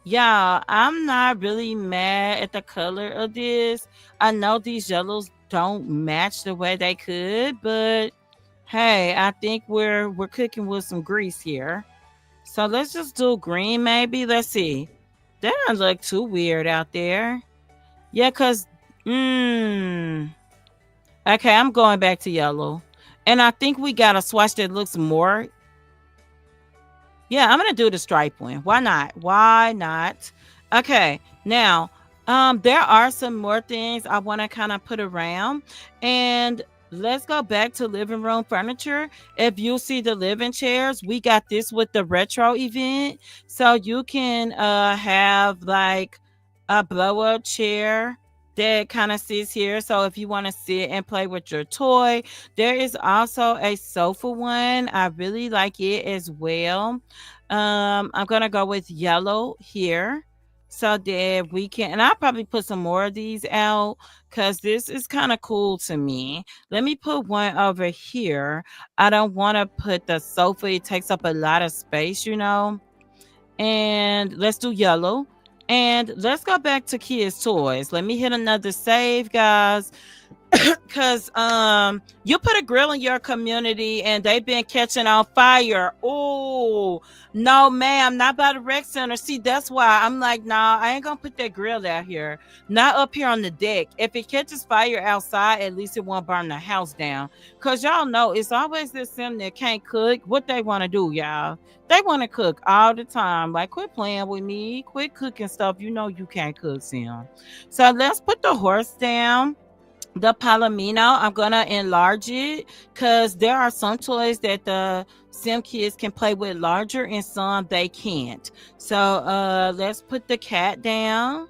yeah, I'm not really mad at the color of this. I know these yellows don't match the way they could, but hey, I think we're cooking with some grease here. So let's just do green maybe. Let's see. That doesn't look too weird out there. Yeah, cause okay, I'm going back to yellow. And I think we got a swatch that looks more. Yeah, I'm gonna do the stripe one. Why not? Why not? Okay, now there are some more things I want to kind of put around, and let's go back to living room furniture. If you see the living chairs, we got this with the retro event, so you can have like a blow up chair that kind of sits here. So if you want to sit and play with your toy, there is also a sofa one. I really like it as well. I'm gonna go with yellow here so that we can, and I'll probably put some more of these out because this is kind of cool to me. Let me put one over here. I don't want to put the sofa, it takes up a lot of space. And let's do yellow. And let's go back to kids' toys. Let me hit another save, guys. Cause you put a grill in your community and they've been catching on fire. Oh no, ma'am, not by the rec center. See, that's why I'm like, nah, I ain't gonna put that grill out here. Not up here on the deck. If it catches fire outside, at least it won't burn the house down. Cause y'all know it's always this sim that can't cook. What they want to do, y'all? They want to cook all the time. Like, quit playing with me. Quit cooking stuff. You know you can't cook, sim. So let's put the horse down. The palomino, I'm gonna enlarge it because there are some toys that the sim kids can play with larger and some they can't. So let's put the cat down.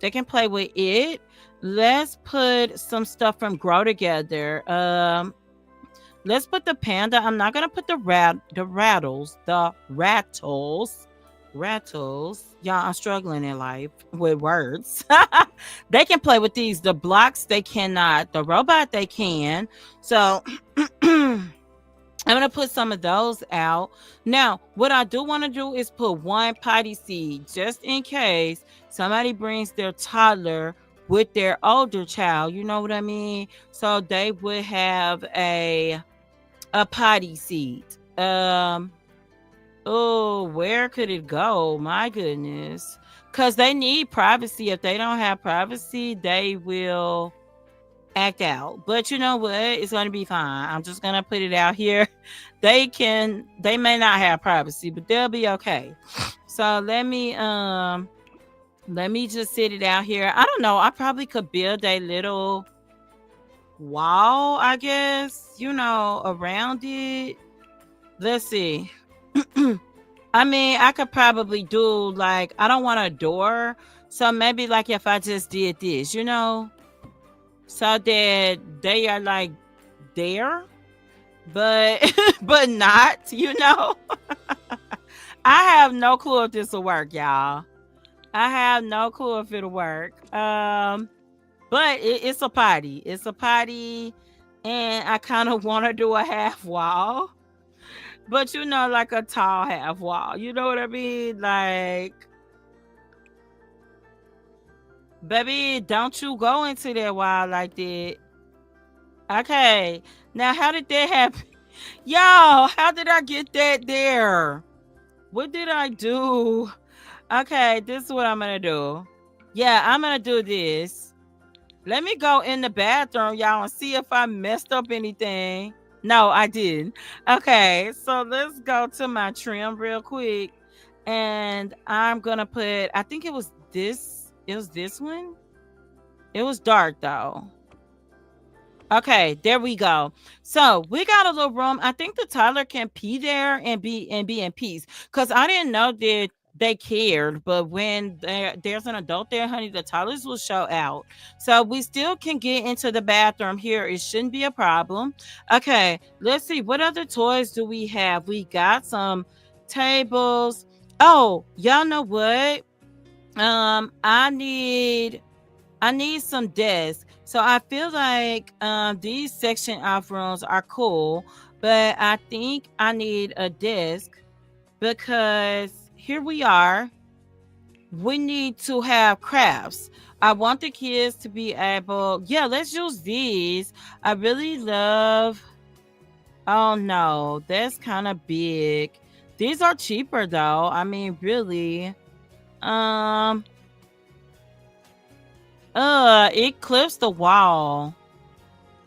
They can play with it. Let's put some stuff from Grow Together. Let's put the panda. I'm not gonna put the rattles. Y'all, I'm struggling in life with words. They can play with these. The blocks they cannot. The robot they can. So I'm gonna put some of those out. Now, what I do want to do is put one potty seed just in case somebody brings their toddler with their older child. You know what I mean? So they would have a potty seat. Oh, where could it go? My goodness. Cause they need privacy. If they don't have privacy, they will act out. But you know what? It's gonna be fine. I'm just gonna put it out here. They may not have privacy, but they'll be okay. So let me just sit it out here. I don't know. I probably could build a little wall, I guess, around it. Let's see. I mean, I could probably do like, I don't want a door. So maybe like if I just did this, so that they are like there, but but not. I have no clue if this will work, y'all. I have no clue if it'll work. But it's a potty. It's a potty, and I kind of want to do a half wall, but like a tall half wall. You know what I mean? Like, baby, don't you go into that wall like that. Okay. Now, how did that happen? Yo, how did I get that there? What did I do? Okay, this is what I'm going to do. Yeah, I'm going to do this. Let me go in the bathroom, y'all, and see if I messed up anything. No, I didn't. Okay, so let's go to my trim real quick. And I'm going to put, I think it was this. It was this one. It was dark, though. Okay, there we go. So we got a little room. I think the toddler can pee there and be in peace. Cause I didn't know that they cared, but when there's an adult there, honey, the toddlers will show out. So we still can get into the bathroom here. It shouldn't be a problem. Okay, let's see. What other toys do we have? We got some tables. Oh, y'all know what? I need some desks. So I feel like these section off rooms are cool, but I think I need a desk because here we are. We need to have crafts. I want the kids to be able, yeah, let's use these. I really love, oh no, that's kind of big. These are cheaper though. I mean, really. Um, it clips the wall.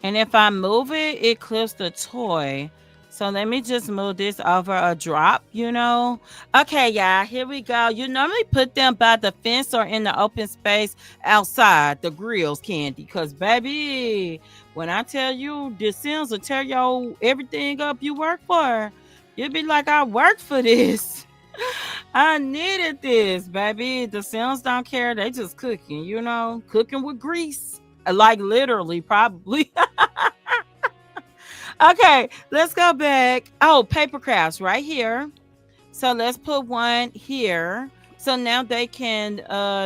And if I move it, it clips the toy. So let me just move this over a drop, Okay, y'all, here we go. You normally put them by the fence or in the open space outside the grills, Candy. Because, baby, when I tell you the Sims will tear your everything up you work for, you'll be like, I worked for this. I needed this, baby. The Sims don't care. They just cooking, cooking with grease. Like literally, probably. Okay, let's go back. Oh, paper crafts right here. So let's put one here. So now they can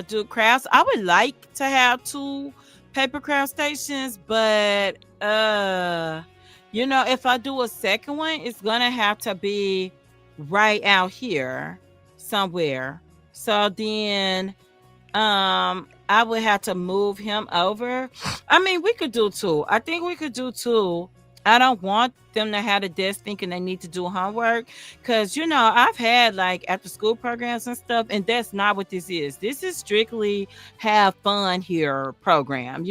do crafts. I would like to have 2 paper craft stations, but if I do a second one, it's gonna have to be right out here somewhere. So then I would have to move him over. I mean, we could do two. I think we could do two. I don't want them to have a desk thinking they need to do homework because, I've had like after school programs and stuff, and that's not what this is. This is strictly have fun here program.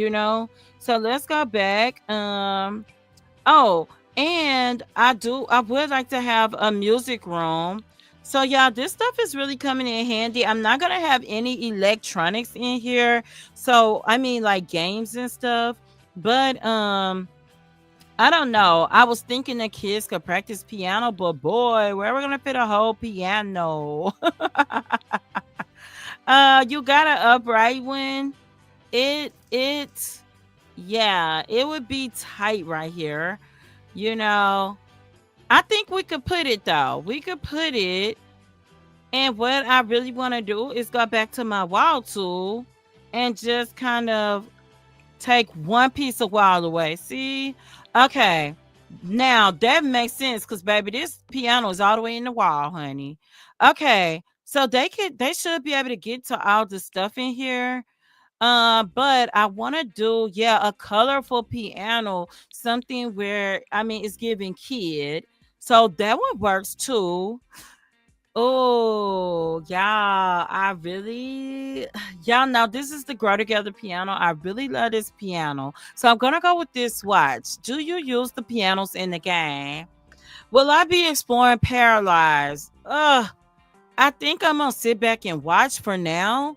So let's go back. Oh, and I would like to have a music room. So yeah, this stuff is really coming in handy. I'm not gonna have any electronics in here. So I mean like games and stuff. But I don't know. I was thinking the kids could practice piano, but boy, where are we gonna fit a whole piano? You got an upright one. It yeah, it would be tight right here. You know, I think we could put it though. We could put it. And what I really want to do is go back to my wall tool and just kind of take one piece of wall away. See? Okay. Now that makes sense because baby, this piano is all the way in the wall, honey. Okay. So they should be able to get to all the stuff in here. But I want to do, yeah, a colorful piano, something where I mean it's giving kid. So that one works too. Oh, yeah, I really, y'all know this is the Grow Together piano. I really love this piano. So I'm gonna go with this watch. Do you use the pianos in the game? Will I be exploring Paralyzed? I think I'm gonna sit back and watch for now.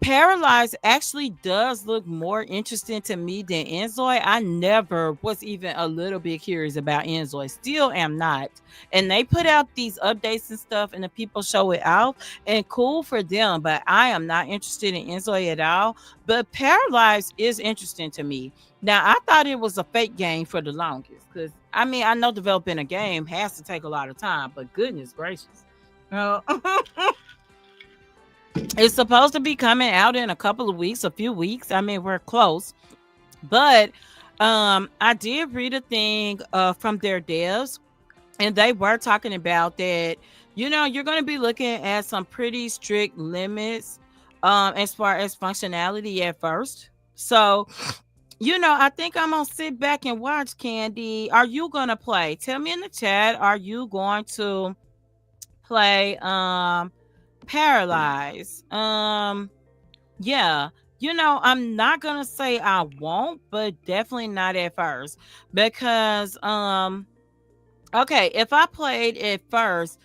Paralyzed actually does look more interesting to me than Enzoy. I never was even a little bit curious about Enzoy. Still am not. And they put out these updates and stuff, and the people show it out, and cool for them. But I am not interested in Enzoy at all. But Paralyzed is interesting to me. Now I thought it was a fake game for the longest, because I mean I know developing a game has to take a lot of time, but goodness gracious. Uh, It's supposed to be coming out in a couple of weeks, a few weeks. I mean, we're close. But I did read a thing from their devs, and they were talking about that, you're going to be looking at some pretty strict limits as far as functionality at first. So, I think I'm going to sit back and watch. Candy, are you going to play? Tell me in the chat, are you going to play Paralyze? Yeah. I'm not gonna say I won't, but definitely not at first. Because okay, if I played at first,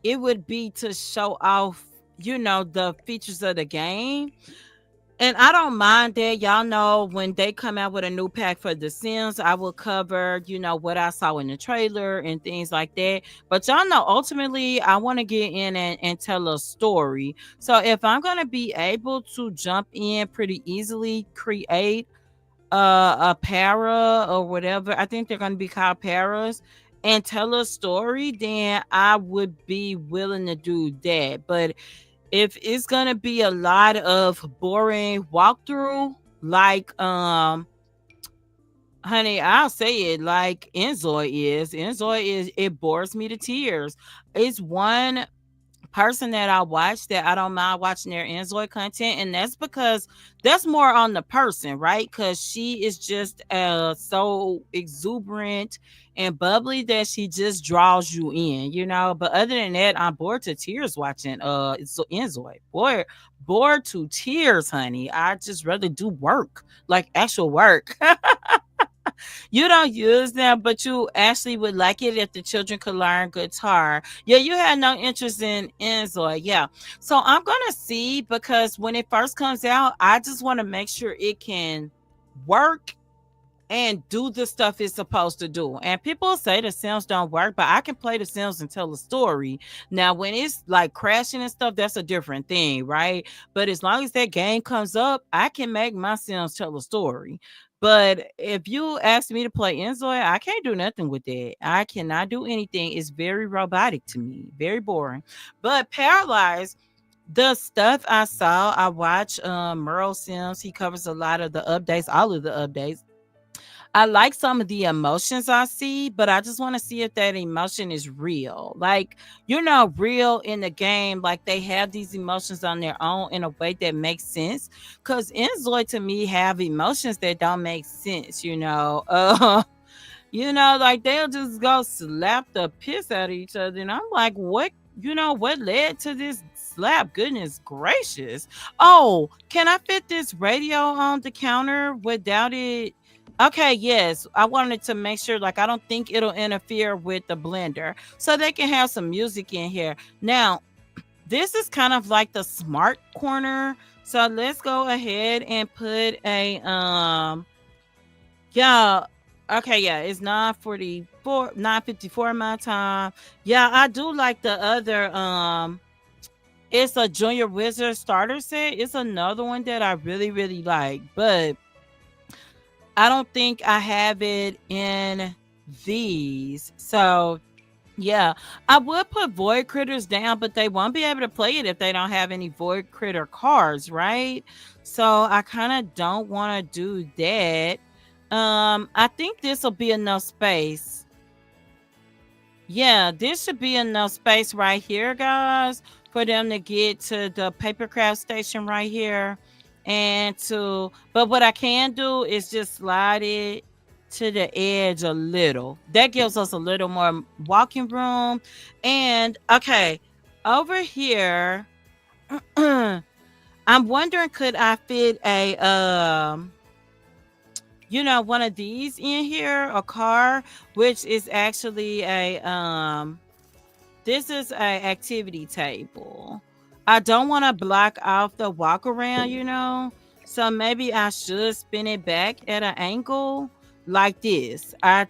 it would be to show off, the features of the game. And I don't mind that. Y'all know when they come out with a new pack for The Sims, I will cover, what I saw in the trailer and things like that. But y'all know, ultimately, I want to get in and tell a story. So if I'm going to be able to jump in pretty easily, create a para or whatever, I think they're going to be called paras, and tell a story, then I would be willing to do that. But if it's gonna be a lot of boring walkthrough, like honey, I'll say it like Enzoy is. Enzoy is, it bores me to tears. It's one person that I watch that I don't mind watching their Enzoy content, and that's because that's more on the person, right? Because she is just so exuberant and bubbly that she just draws you in. But other than that, I'm bored to tears watching Enzoy. Bored to tears, honey. I just rather do work, like actual work. You don't use them, but you actually would like it if the children could learn guitar. Yeah, you had no interest in Enzoy. Yeah. So I'm going to see, because when it first comes out, I just want to make sure it can work and do the stuff it's supposed to do. And people say the Sims don't work, but I can play the Sims and tell a story. Now, when it's like crashing and stuff, that's a different thing, right? But as long as that game comes up, I can make my Sims tell a story. But if you ask me to play Enzoy, I can't do nothing with that. I cannot do anything. It's very robotic to me, very boring. But Paralyzed, the stuff I saw, I watch Merle Sims. He covers a lot of the updates, all of the updates. I like some of the emotions I see, but I just want to see if that emotion is real. Like, real in the game, like they have these emotions on their own in a way that makes sense. Cause Enzoid to me have emotions that don't make sense. Like they'll just go slap the piss out of each other. And I'm like, what led to this slap? Goodness gracious. Oh, can I fit this radio on the counter without it? Okay, yes. I wanted to make sure, like, I don't think it'll interfere with the blender. So they can have some music in here. Now, this is kind of like the smart corner. So let's go ahead and put yeah. Okay, yeah, it's 9:54 my time. Yeah, I do like the other it's a Junior Wizard starter set. It's another one that I really, really like, but I don't think I have it in these. So yeah, I would put Void Critters down, but they won't be able to play it if they don't have any Void Critter cards, right? So I kind of don't want to do that. I think this will be enough space. Yeah, this should be enough space right here, guys, for them to get to the papercraft station right here. But what I can do is just slide it to the edge a little. That gives us a little more walking room. And okay, over here, I'm wondering, could I fit one of these in here, a car, which is actually this is a activity table. I don't want to block off the walk around. So maybe I should spin it back at an angle like this. I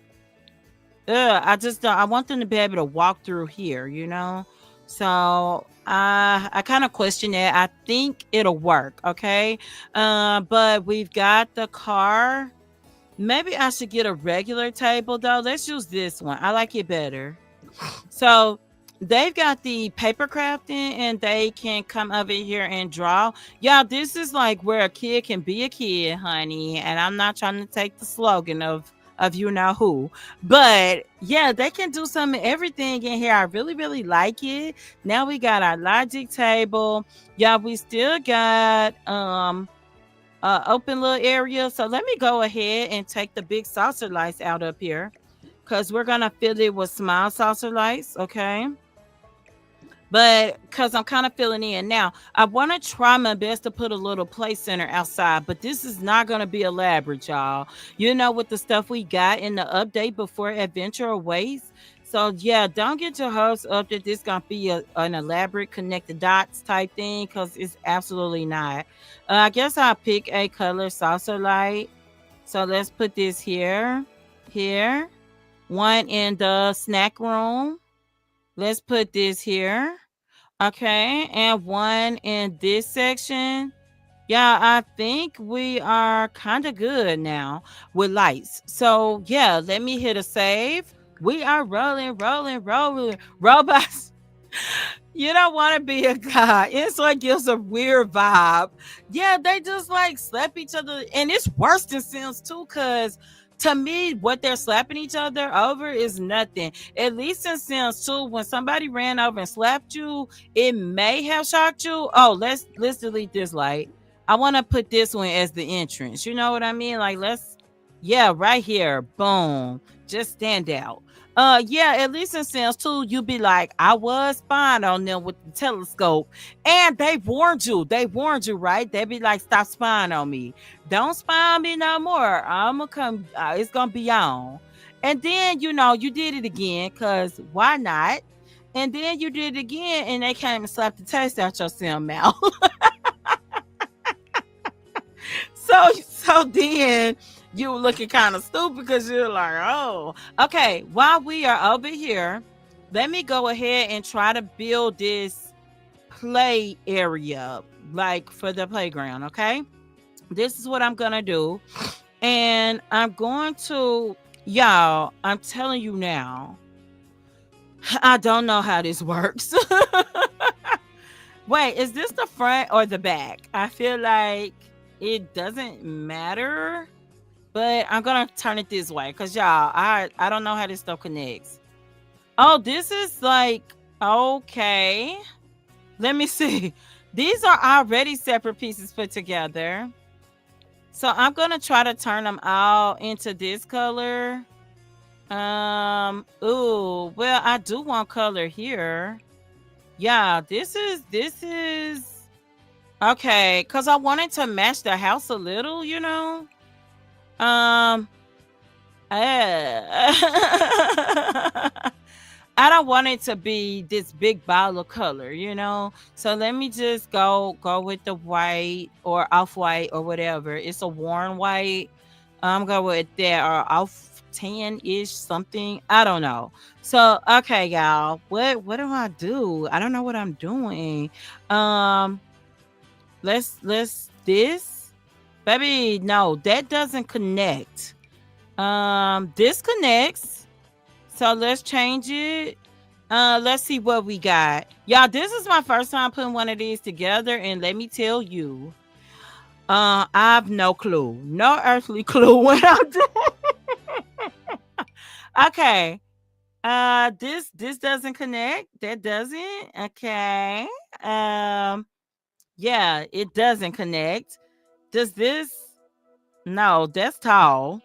just don't, I want them to be able to walk through here. So I kind of question that. I think it'll work, okay? But we've got the car. Maybe I should get a regular table though. Let's use this one. I like it better. So they've got the paper crafting and they can come over here and draw. Yeah, this is like where a kid can be a kid, honey. And I'm not trying to take the slogan of you know who. But yeah, they can do some everything in here. I really, really like it. Now we got our logic table. Yeah, we still got open little area. So let me go ahead and take the big saucer lights out up here, because we're gonna fill it with small saucer lights, okay? But because I'm kind of filling in now, I want to try my best to put a little play center outside, but this is not going to be elaborate, y'all. With the stuff we got in the update before Adventure Awaits. So yeah, don't get your hopes up that this gonna be an elaborate connected dots type thing, because it's absolutely not. I guess I'll pick a color saucer light. So let's put this here, one in the snack room. Let's put this here. Okay, and one in this section. Yeah, I think we are kind of good now with lights. So yeah, let me hit a save. We are rolling, rolling, rolling. Robots. You don't want to be a guy. It's like gives a weird vibe. Yeah, they just like slap each other. And it's worse than Sims 2, because to me, what they're slapping each other over is nothing. At least in Sims 2, when somebody ran over and slapped you, it may have shocked you. Oh, let's delete this light. I want to put this one as the entrance. You know what I mean? Like, yeah, right here. Boom. Just stand out. Yeah, at least in Sims 2, you'd be like, I was spying on them with the telescope. And they warned you. They warned you, right? They'd be like, stop spying on me. Don't spy on me no more. I'm gonna come, it's gonna be on. And then, you did it again, because why not? And then you did it again, and they came and slapped the taste out your Sim mouth. So then you were looking kind of stupid, because you're like, oh, okay. While we are over here, let me go ahead and try to build this play area, like for the playground. Okay, this is what I'm gonna do, and I'm going to, y'all, I'm telling you now, I don't know how this works. Wait, is this the front or the back? I feel like it doesn't matter. but I'm gonna turn it this way because y'all, I don't know how this stuff connects. Oh, this is like okay. Let me see. These are already separate pieces put together. So I'm gonna try to turn them all into this color. Ooh, well, I do want color here. Yeah, this is okay, because I wanted to match the house a little, you know. Um I don't want it to be this big ball of color, you know. So let me just go with the white or off white or whatever. It's a worn white. I'm going with that or off tan ish something. I don't know. So okay, y'all. What do I do? I don't know what I'm doing. Um, let's this baby. No, that doesn't connect. This connects. So let's change it. Let's see what we got. Y'all, this is my first time putting one of these together, and let me tell you, I've no clue. No earthly clue what I'm doing. Okay. This doesn't connect. That doesn't. Okay. Um, yeah, it doesn't connect. Does this? No, that's tall.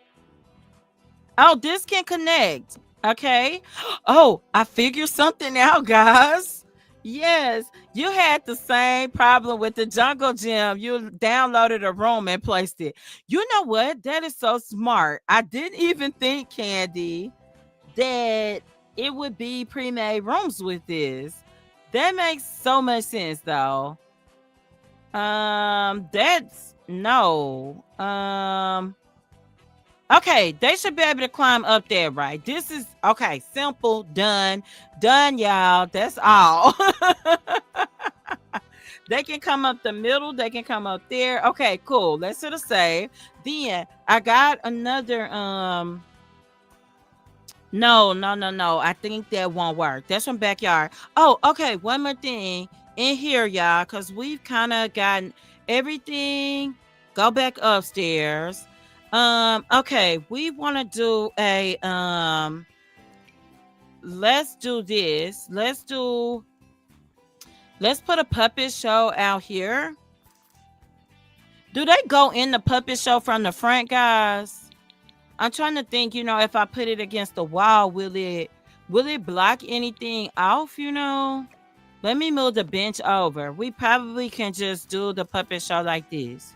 Oh, this can connect. Okay. Oh, I figured something out, guys. Yes, you had the same problem with the jungle gym. You downloaded a room and placed it. You know what? That is so smart. I didn't even think, Candy, that it would be pre-made rooms with this. That makes so much sense though. That's no. Okay, they should be able to climb up there, right? This is okay, simple, done, done, y'all. That's all. They can come up the middle, they can come up there. Okay, cool. Let's hit a save. Then I got another no, no, no, no. I think that won't work. That's from backyard. Oh, okay. One more thing in here, y'all, because we've kind of gotten everything. Go back upstairs. Okay, we want to do a let's do this. Let's put a puppet show out here. Do they go in the puppet show from the front, guys? I'm trying to think, you know, if I put it against the wall, will it block anything off, you know? Let me move the bench over. We probably can just do the puppet show like this.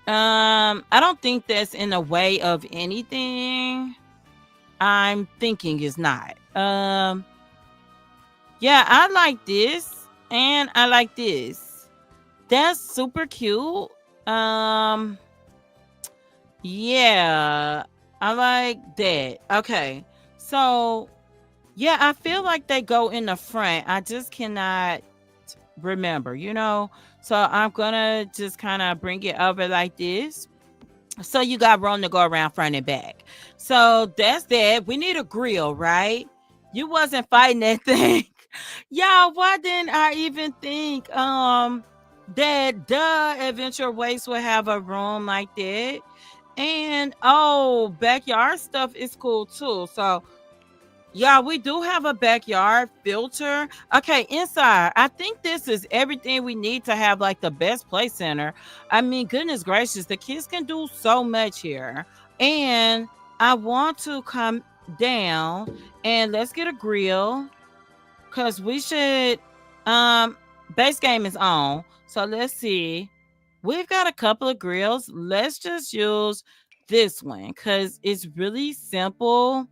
I don't think that's in the way of anything. I'm thinking is not. Yeah, I like this and I like this. That's super cute. Um Yeah, I like that. Okay. So, yeah, I feel like they go in the front. I just cannot remember, you know? So, I'm going to just kind of bring it over like this. So, you got room to go around front and back. So, that's that. We need a grill, right? You wasn't fighting that thing. Y'all, why didn't I even think that the Adventure Waste would have a room like that? And oh, backyard stuff is cool too. So, yeah, we do have a backyard filter. Okay, inside, I think this is everything we need to have like the best play center. I mean, goodness gracious, the kids can do so much here. And I want to come down and let's get a grill because we should base game is on. So let's see. We've got a couple of grills. Let's just use this one because it's really simple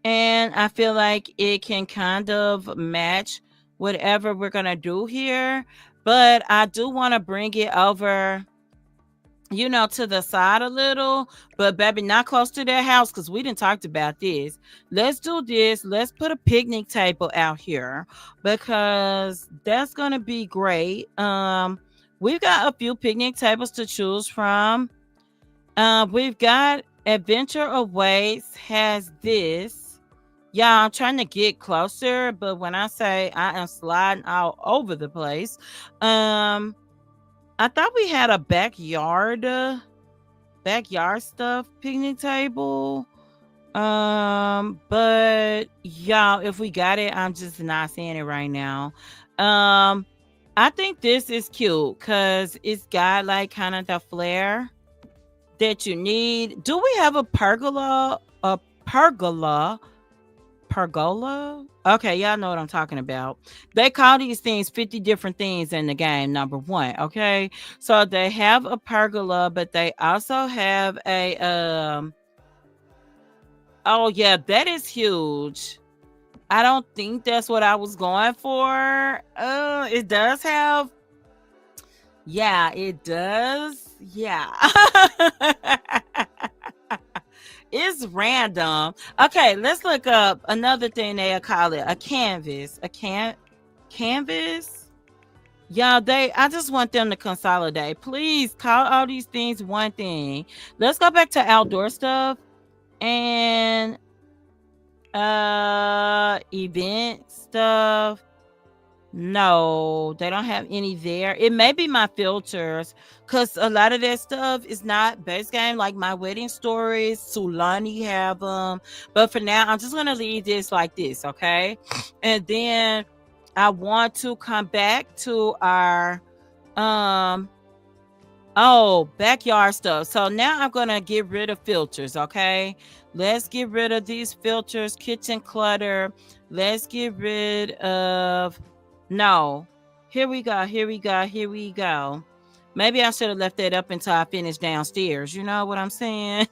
and I feel like it can kind of match whatever we're gonna do here. But I do want to bring it over, you know, to the side a little, but baby, not close to their house because we didn't talked about this. Let's do this. Let's put a picnic table out here because that's gonna be great. We've got a few picnic tables to choose from. We've got Adventure Awaits has this. Yeah, I'm trying to get closer, but when I say I am sliding all over the place, I thought we had a backyard backyard stuff picnic table. But y'all, if we got it, I'm just not saying it right now. Um, I think this is cute because it's got like kind of the flair that you need. Do we have a pergola? A pergola? Pergola? Okay, y'all know what I'm talking about. They call these things 50 different things in the game, number one. Okay. So they have a pergola, but they also have a oh yeah, that is huge. I don't think that's what I was going for. It does have, yeah, it does. Yeah. It's random. Okay, let's look up another thing they'll call it a canvas. Canvas? Yeah, I just want them to consolidate. Please call all these things one thing. Let's go back to outdoor stuff and event stuff. No, they don't have any there. It may be my filters because a lot of that stuff is not base game. Like my wedding stories, Sulani have them. But for now, I'm just going to leave this like this, okay? And then I want to come back to our um oh, backyard stuff. So now I'm going to get rid of filters, okay? Let's get rid of these filters, kitchen clutter. Let's get rid of no. Here we go. Here we go. Here we go. Maybe I should have left that up until I finished downstairs. You know what I'm saying?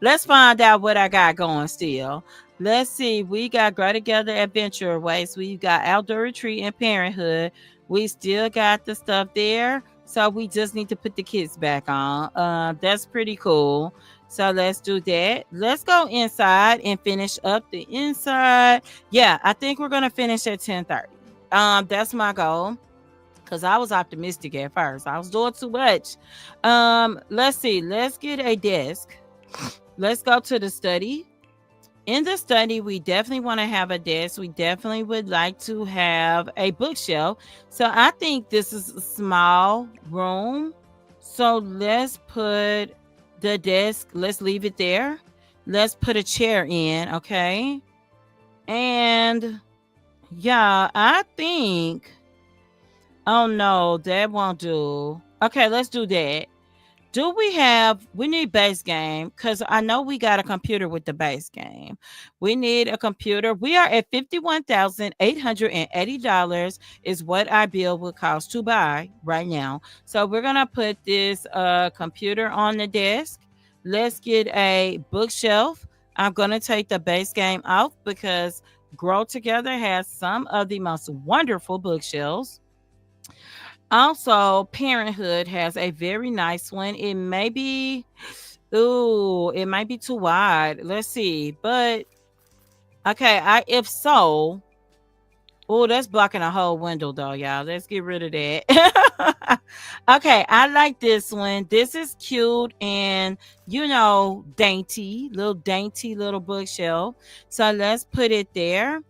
Let's find out what I got going still. Let's see. We got Grow Together Adventure Ways. We got Outdoor Retreat and Parenthood. We still got the stuff there. So we just need to put the kids back on. That's pretty cool. So let's do that. Let's go inside and finish up the inside. Yeah, I think we're gonna finish at 10:30. That's my goal. Cause I was optimistic at first. I was doing too much. Let's see. Let's get a desk. Let's go to the study. In the study, we definitely want to have a desk. We definitely would like to have a bookshelf. So I think this is a small room. So let's put the desk, let's leave it there. Let's put a chair in, okay? And yeah, I think, oh no, that won't do. Okay, let's do that. We need base game because I know we got a computer with the base game. We need a computer. We are at $51,880 is what our bill would cost to buy right now. So we're going to put this computer on the desk. Let's get a bookshelf. I'm going to take the base game off because Grow Together has some of the most wonderful bookshelves. Also, Parenthood has a very nice one. It might be too wide. Let's see. But okay, if so, oh, that's blocking a whole window though, y'all. Let's get rid of that. Okay, I like this one. This is cute and dainty little bookshelf. So let's put it there.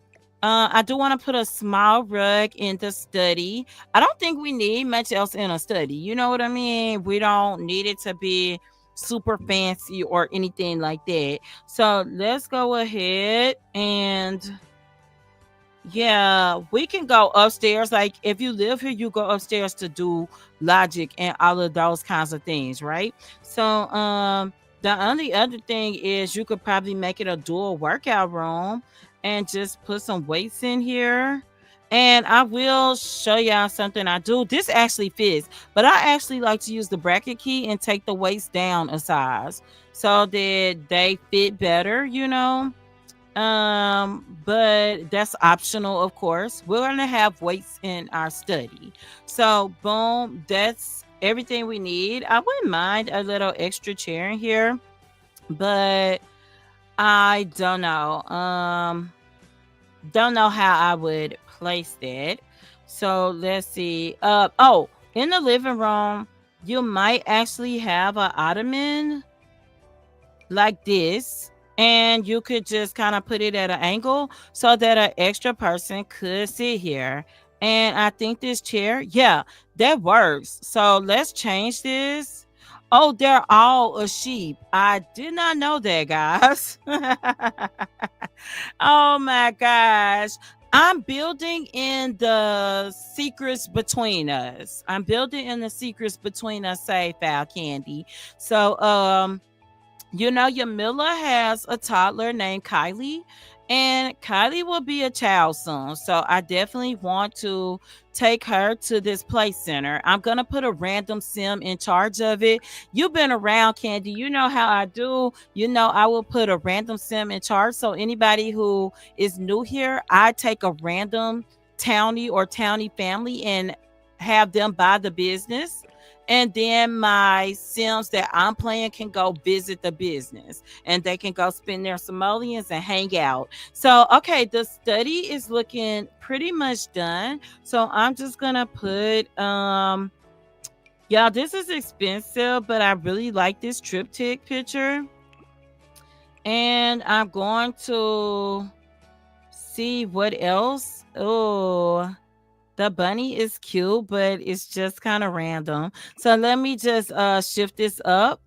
I do want to put a small rug in the study. I don't think we need much else in a study. You know what I mean? We don't need it to be super fancy or anything like that. So let's go ahead and yeah, we can go upstairs. Like if you live here, you go upstairs to do logic and all of those kinds of things, right? So the only other thing is you could probably make it a dual workout room and just put some weights in here. And I will show y'all something I do. This actually fits, but I actually like to use the bracket key and take the weights down a size so that they fit better, but that's optional, of course. We're gonna have weights in our study. So boom, that's everything we need. I wouldn't mind a little extra chair in here, but I don't know. Don't know how I would place that. So let's see. In the living room, you might actually have an ottoman like this, and you could just kind of put it at an angle so that an extra person could sit here. And I think this chair, yeah, that works. So let's change this. Oh, they're all a sheep. I did not know that, guys. Oh my gosh. I'm building in the secrets between us. I'm building in the secrets between us, say Foul Candy. So Yamila has a toddler named Kylie, and Kylie will be a child soon. So I definitely want to take her to this play center. I'm going to put a random sim in charge of it. You've been around, Candy. You know how I do. I will put a random sim in charge. So anybody who is new here, I take a random townie or townie family and have them buy the business, and then my sims that I'm playing can go visit the business and they can go spend their simoleons and hang out. So, okay, the study is looking pretty much done. So I'm just gonna put yeah, this is expensive, but I really like this triptych picture. And I'm going to see what else. Oh, the bunny is cute, but it's just kind of random. So let me just shift this up.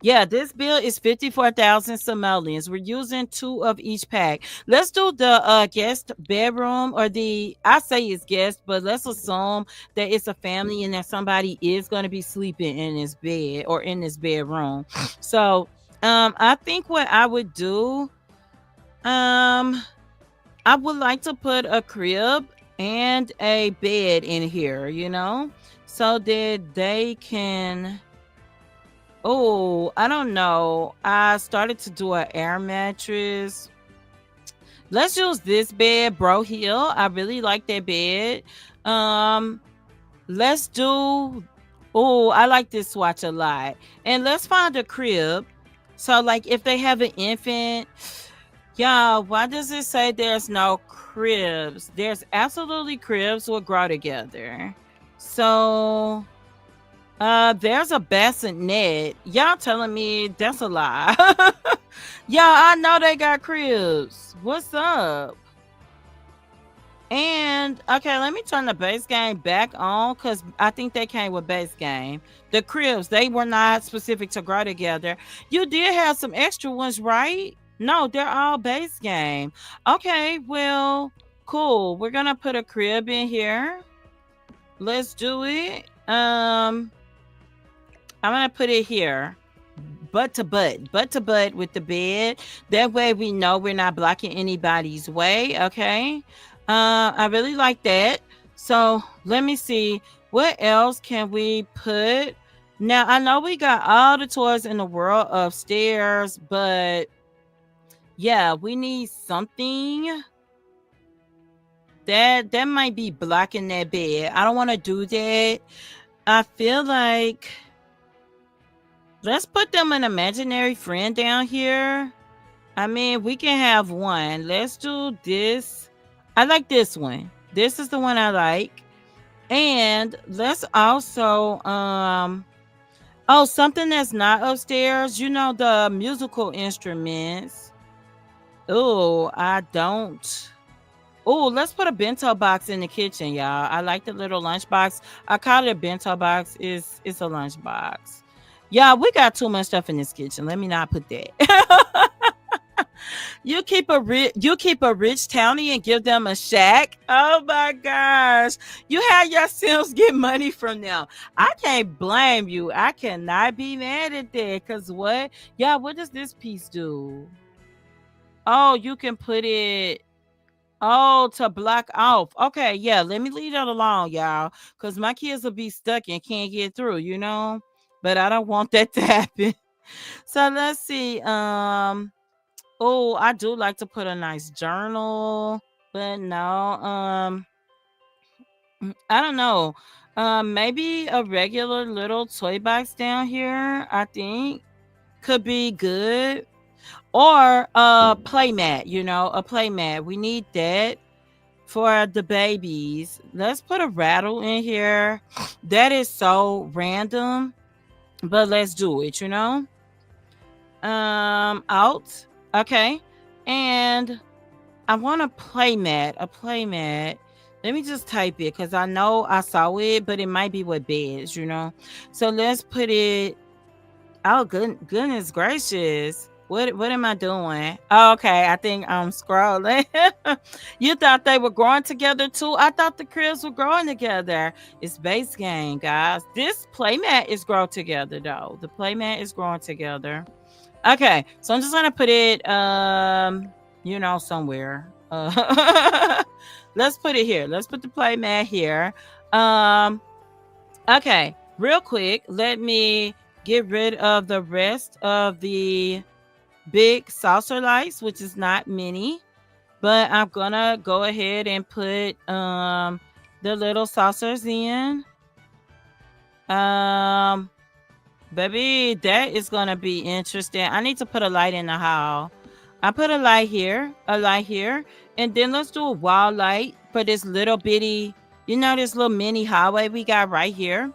Yeah, this bill is 54,000 simoleons. We're using 2 of each pack. Let's do the guest bedroom, or I say it's guest, but let's assume that it's a family and that somebody is going to be sleeping in this bed or in this bedroom. So I think what I would do, um I would like to put a crib and a bed in here, so that they can. Oh, I don't know. I started to do an air mattress. Let's use this bed, Bro Hill. I really like that bed. Um, let's do. Oh, I like this swatch a lot. And let's find a crib. So, like, if they have an infant, yeah, why does it say there's no cribs? There's absolutely cribs will grow together. So, there's a bassinet. Y'all telling me that's a lie. Yeah, I know they got cribs. What's up? And okay, let me turn the base game back on because I think they came with base game. The cribs, they were not specific to grow together. You did have some extra ones, right? No, they're all base game. Okay, well, cool. We're gonna put a crib in here. Let's do it. I'm gonna put it here. Butt to butt with the bed. That way we know we're not blocking anybody's way. Okay. I really like that. So let me see, what else can we put? Now I know we got all the toys in the world upstairs, but yeah, we need something that might be blocking that bed. I don't want to do that. I feel like let's put them an imaginary friend down here. I mean, we can have one. Let's do this. I like this one. This is the one I like. And let's also something that's not upstairs, the musical instruments. Oh, I don't. Oh, let's put a bento box in the kitchen, y'all. I like the little lunchbox. I call it a bento box. It's a lunchbox. Yeah, we got too much stuff in this kitchen. Let me not put that. You keep a rich townie and give them a shack. Oh my gosh. You have your Sims get money from them. I can't blame you. I cannot be mad at that. Cause what? Yeah, what does this piece do? Oh, you can put it. Oh, to block off. Okay, yeah. Let me leave that alone, y'all. Cause my kids will be stuck and can't get through. But I don't want that to happen. So let's see. Oh, I do like to put a nice journal, but no, I don't know. Maybe a regular little toy box down here, I think could be good. Or a playmat, a playmat. We need that for the babies. Let's put a rattle in here. That is so random, but let's do it. Out. Okay. And I want a playmat. A playmat. Let me just type it because I know I saw it, but it might be with beds. So let's put it. Oh, goodness gracious. What am I doing? Oh, okay, I think I'm scrolling. You thought they were growing together too? I thought the cribs were growing together. It's base game, guys. This playmat is grow together though. The playmat is growing together. Okay, so I'm just gonna put it somewhere. Let's put it here. Let's put the playmat here. Um Okay, real quick, let me get rid of the rest of the big saucer lights, which is not many, but I'm gonna go ahead and put the little saucers in. Um Baby, that is gonna be interesting. I need to put a light in the hall. I put a light here, and then let's do a wall light for this little bitty, this little mini hallway we got right here.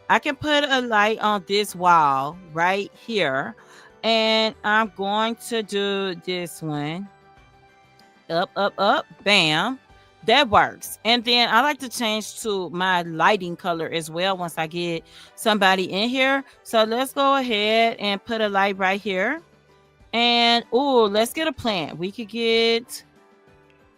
I can put a light on this wall right here, and I'm going to do this one. Up, up, up, bam. That works. And then I like to change to my lighting color as well once I get somebody in here. So let's go ahead and put a light right here. And let's get a plant. We could get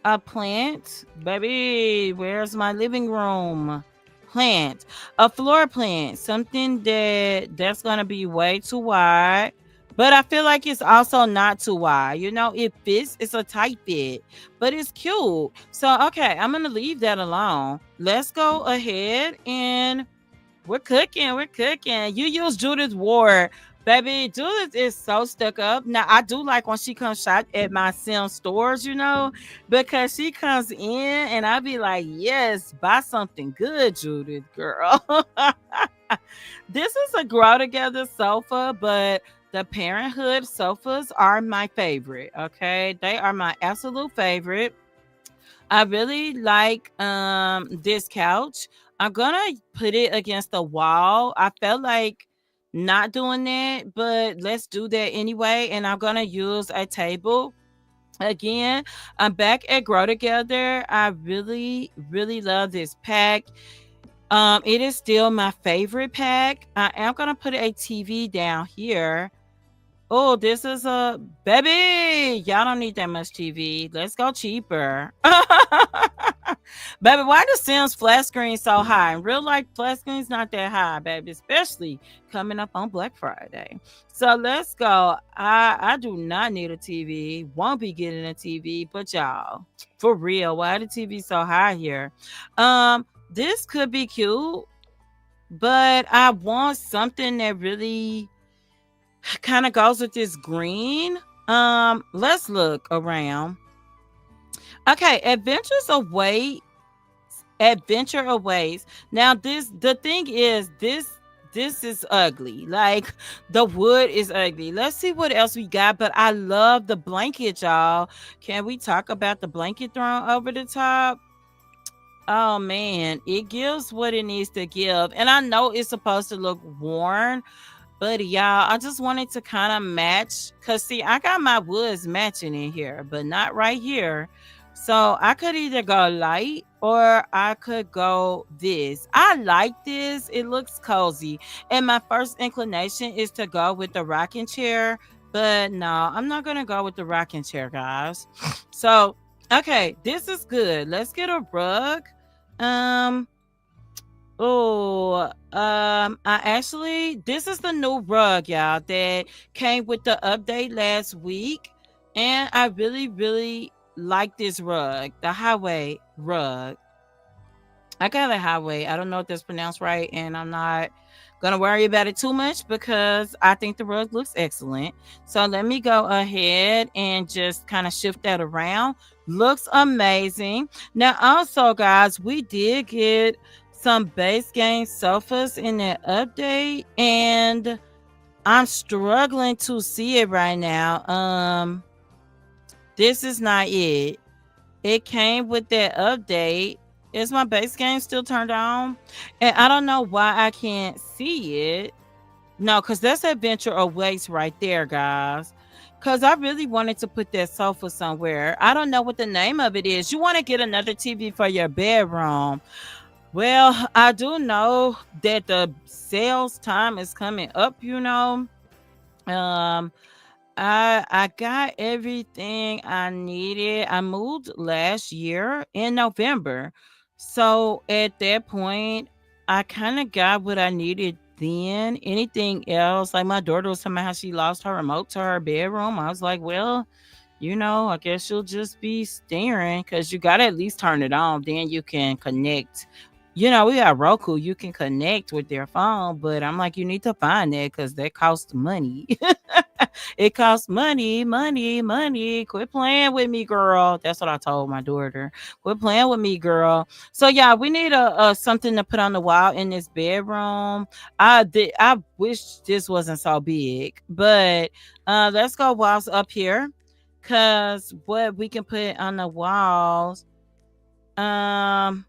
a plant. Baby, where's my living room? Plant. A floor plant. Something that's gonna be way too wide. But I feel like it's also not too wide. It fits. It's a tight fit, but it's cute. So, okay, I'm going to leave that alone. Let's go ahead and we're cooking. We're cooking. You use Judith Ward. Baby, Judith is so stuck up. Now, I do like when she comes shop at my Sim stores, because she comes in and I be like, yes, buy something good, Judith, girl. This is a grow together sofa, but the Parenthood sofas are my favorite. Okay, they are my absolute favorite. I really like this couch. I'm gonna put it against the wall. I felt like not doing that, but let's do that anyway. And I'm gonna use a table. Again, I'm back at Grow Together. I really, really love this pack. It is still my favorite pack. I am gonna put a TV down here. Oh, this is a baby. Y'all don't need that much TV. Let's go cheaper. Baby, why the Sims flat screen so high? In real life, flat screen's not that high, baby, especially coming up on Black Friday. So let's go. I do not need a TV. Won't be getting a TV, but y'all, for real, why the TV so high here? This could be cute, but I want something that really kind of goes with this green. Let's look around. Okay, Adventure Aways. Now the thing is this is ugly. Like the wood is ugly. Let's see what else we got. But I love the blanket, y'all. Can we talk about the blanket thrown over the top? Oh man, it gives what it needs to give. And I know it's supposed to look worn, but y'all, I just wanted to kind of match. Cause see, I got my woods matching in here, but not right here. So I could either go light or I could go this. I like this. It looks cozy. And my first inclination is to go with the rocking chair. But no, I'm not gonna go with the rocking chair, guys. So okay, this is good. Let's get a rug. Um this is the new rug, y'all, that came with the update last week. And I really, really like this rug, the highway rug. I got a highway. I don't know if that's pronounced right, and I'm not gonna worry about it too much because I think the rug looks excellent. So let me go ahead and just kind of shift that around. Looks amazing. Now, also, guys, we did get some base game sofas in that update, and I'm struggling to see it right now. This is not it. It came with that update. Is my base game still turned on? And I don't know why I can't see it. No, because that's Adventure Awaits right there, guys. Because I really wanted to put that sofa somewhere. I don't know what the name of it is. You want to get another TV for your bedroom. Well, I do know that the sales time is coming up, Um, I got everything I needed. I moved last year in November. So at that point, I kind of got what I needed then. Anything else, like my daughter was telling me how she lost her remote to her bedroom. I was like, well, I guess you'll just be staring because you got to at least turn it on. Then you can connect. We got Roku. You can connect with their phone, but I'm like, you need to find that because that costs money. It costs money, money, money. Quit playing with me, girl. That's what I told my daughter. Quit playing with me, girl. So yeah, we need a something to put on the wall in this bedroom. I wish this wasn't so big, but let's go walls up here. Cause what we can put on the walls, um,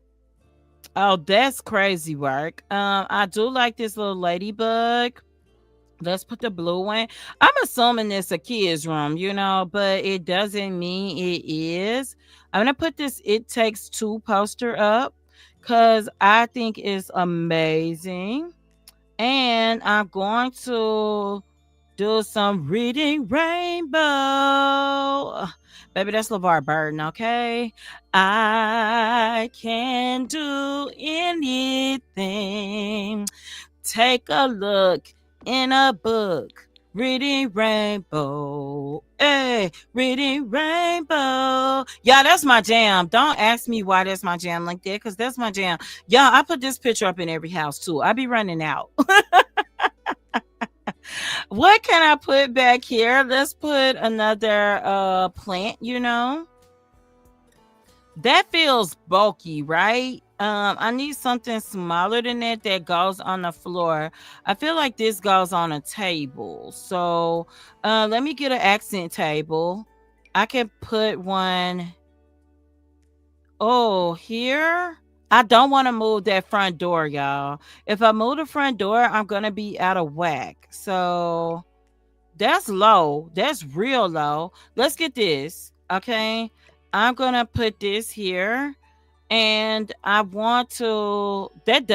oh, that's crazy work. I do like this little ladybug. Let's put the blue one. I'm assuming it's a kid's room, but it doesn't mean it is. I'm gonna put this It Takes Two poster up because I think it's amazing. And I'm going to do some reading rainbow. Baby, that's LeVar Burton, okay? I can do anything. Take a look in a book. Reading rainbow. Hey, reading rainbow. Yeah, that's my jam. Don't ask me why that's my jam like that, because that's my jam. Yeah, I put this picture up in every house too. I be running out. What can I put back here? Let's put another plant. That feels bulky, right? I need something smaller than that goes on the floor. I feel like this goes on a table. So let me get an accent table. I can put one. Oh, here? I don't want to move that front door, y'all. If I move the front door, I'm going to be out of whack. So that's low. That's real low. Let's get this. Okay. I'm going to put this here. And I want to, that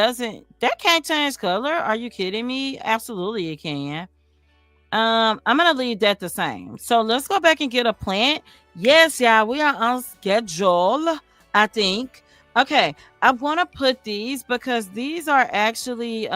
can't change color. Are you kidding me? Absolutely it can. I'm gonna leave that the same. So let's go back and get a plant. Yes, yeah, we are on schedule, I think. Okay, I want to put these because these are actually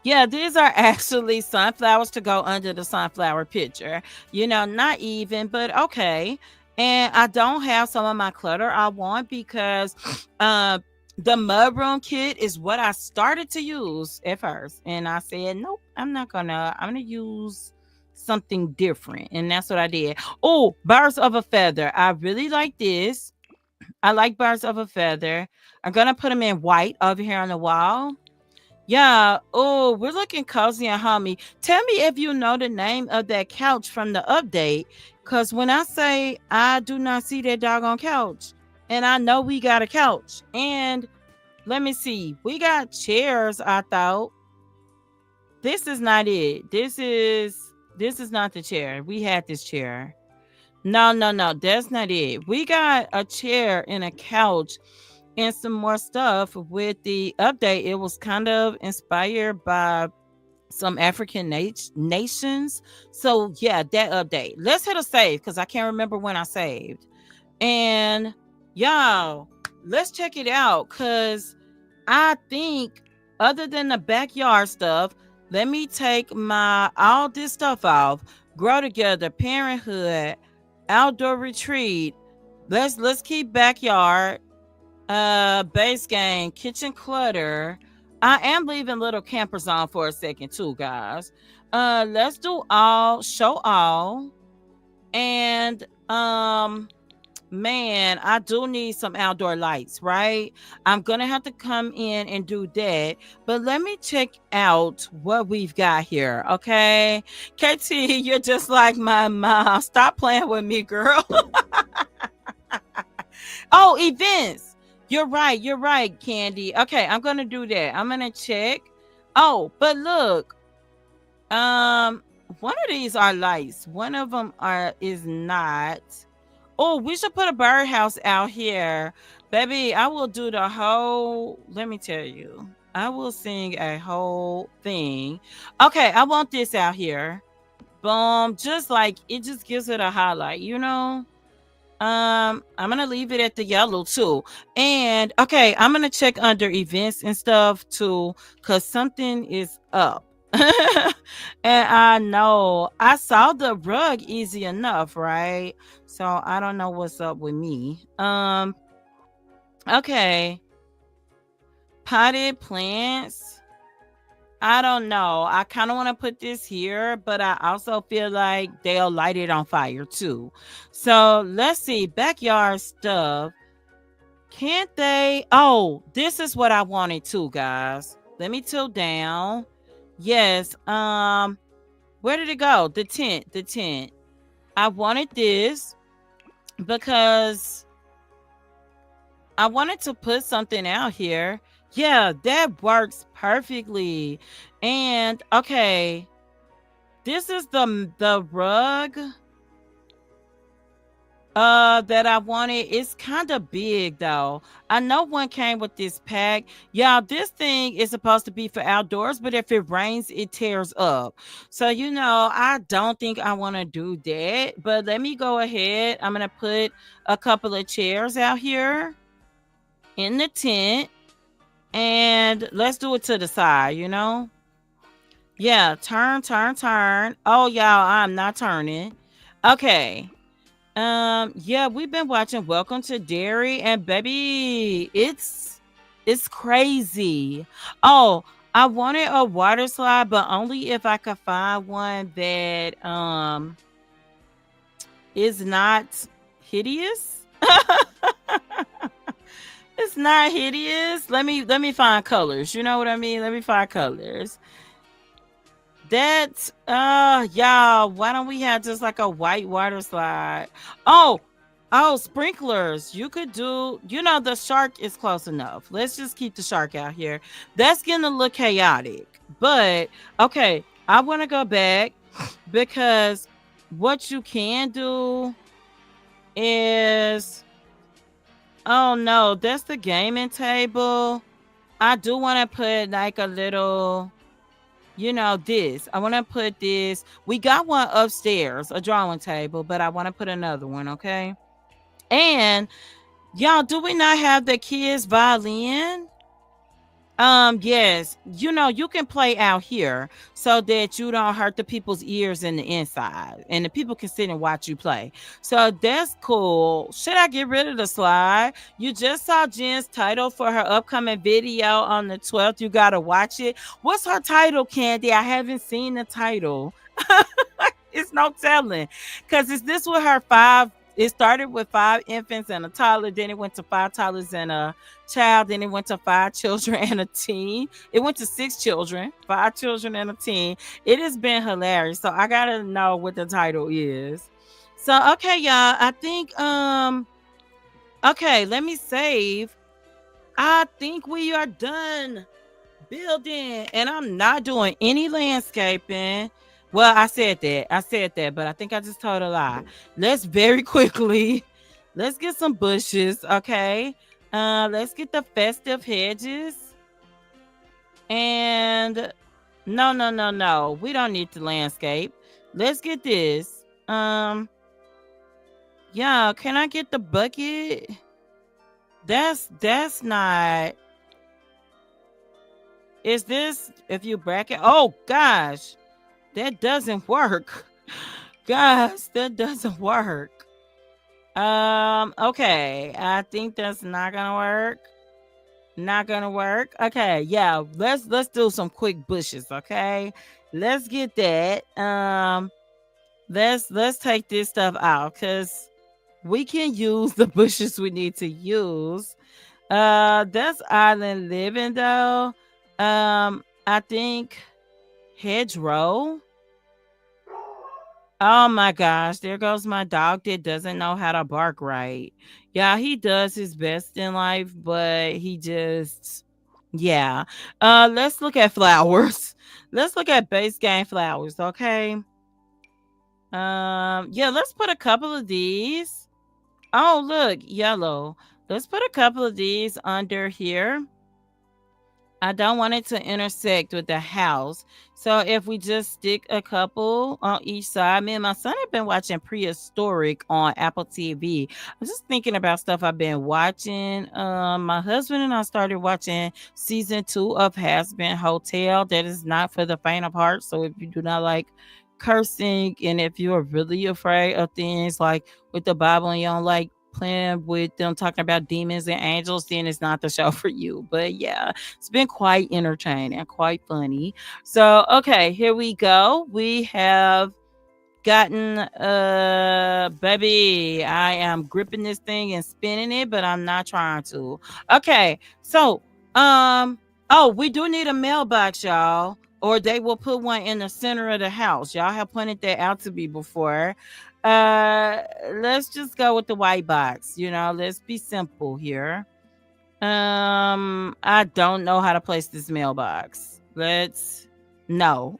yeah, these are actually sunflowers to go under the sunflower picture. Not even, but okay. And I don't have some of my clutter I want because uh the mudroom kit is what I started to use at first. And I said, nope, I'm gonna use something different. And that's what I did. Oh, birds of a feather. I really like this. I like birds of a feather. I'm gonna put them in white over here on the wall. Yeah. Oh, we're looking cozy and homey. Tell me if you know the name of that couch from the update. Because when I say I do not see that doggone couch, and I know we got a couch. And let me see. We got chairs, I thought. This is not it. This is not the chair. We had this chair. No, no, no. That's not it. We got a chair and a couch and some more stuff with the update. It was kind of inspired by some African nations. So yeah, that update. Let's hit a save because I can't remember when I saved. And y'all, let's check it out because I think other than the backyard stuff, let me take my all this stuff off. Grow together, parenthood, outdoor retreat. Let's keep backyard, base game, kitchen clutter. I am leaving little campers on for a second too, guys. Let's do all, show all. And man, I do need some outdoor lights, right? I'm gonna have to come in and do that. But let me check out what we've got here, okay? KT, you're just like my mom. Stop playing with me, girl. Oh, events. You're right, Candy. Okay, I'm gonna do that. I'm gonna check. Oh, but look, um, one of these are lights. One of them is not. Oh, we should put a birdhouse out here. Baby, I will do the whole, let me tell you. I will sing a whole thing. Okay, I want this out here. Boom. Just like it just gives it a highlight, you know? I'm gonna leave it at the yellow too. And okay, I'm gonna check under events and stuff too, cause something is up. And I know I saw the rug easy enough, right? So I don't know what's up with me. Okay, potted plants. I don't know. I kind of want to put this here, but I also feel like they'll light it on fire too. So let's see. Backyard stuff. Can't they? Oh, this is what I wanted too, guys. Let me tilt down. Yes. Where did it go? The tent. The tent. I wanted this because I wanted to put something out here. Yeah, that works perfectly. And okay, this is the rug that I wanted. It's kind of big though. I know one came with this pack. Y'all, this thing is supposed to be for outdoors, but if it rains, it tears up. So you know, I don't think I want to do that. But let me go ahead. I'm gonna put a couple of chairs out here in the tent. And let's do it to the side, you know? Yeah, turn, turn, turn. Oh, y'all, I'm not turning. Okay. Yeah, we've been watching Welcome to Derry, and baby, it's crazy. Oh, I wanted a water slide, but only if I could find one that is not hideous. It's not hideous. Let me find colors. You know what I mean? Let me find colors. That's y'all, why don't we have just like a white water slide? Oh, oh, sprinklers. You could do, you know, the shark is close enough. Let's just keep the shark out here. That's gonna look chaotic. But okay, I wanna go back because what you can do is, oh no, that's the gaming table. I do want to put like a little, you know, this. I want to put this. We got one upstairs, a drawing table, but I want to put another one, okay? And y'all, do we not have the kids' violin? Yes, you know, you can play out here so that you don't hurt the people's ears in the inside and the people can sit and watch you play. So that's cool. Should I get rid of the slide? You just saw Jen's title for her upcoming video on the 12th. You gotta watch it. What's her title, Candy? I haven't seen the title. It's no telling. Cause is this with her five? It started with 5 infants and a toddler, then it went to 5 toddlers and a child, then it went to 5 children and a teen. It went to 6 children, 5 children and a teen. It has been hilarious. So I gotta know what the title is. So okay, y'all. I think okay, let me save. I think we are done building and I'm not doing any landscaping. Well, I said that. I said that, but I think I just told a lie. Let's very quickly. Let's get some bushes, okay? Let's get the festive hedges. And no, no, no, no. We don't need the landscape. Let's get this. Yeah, can I get the bucket? That's not. Is this if you bracket? Oh gosh, that doesn't work. Gosh, that doesn't work. Okay. I think that's not gonna work. Not gonna work. Okay, yeah. Let's do some quick bushes, okay? Let's get that. Let's take this stuff out because we can use the bushes we need to use. That's island living though. I think hedgerow. Oh my gosh, there goes my dog that doesn't know how to bark right. Yeah, he does his best in life, but he just yeah. Let's look at flowers. Let's look at base game flowers, okay? Yeah, let's put a couple of these. Oh, look, yellow. Let's put a couple of these under here. I don't want it to intersect with the house. So if we just stick a couple on each side, me and my son have been watching Prehistoric on Apple TV. I'm just thinking about stuff I've been watching. My husband and I started watching season 2 of Has Been Hotel. That is not for the faint of heart. So if you do not like cursing and if you're really afraid of things like with the Bible and you don't like playing with them talking about demons and angels, then it's not the show for you. But yeah, it's been quite entertaining, quite funny. So, okay, here we go. We have gotten baby, I am gripping this thing and spinning it, but I'm not trying to. Okay, so oh, we do need a mailbox, y'all, or they will put one in the center of the house. Y'all have pointed that out to me before. uh let's just go with the white box, let's be simple here. I don't know how to place this mailbox. Let's no.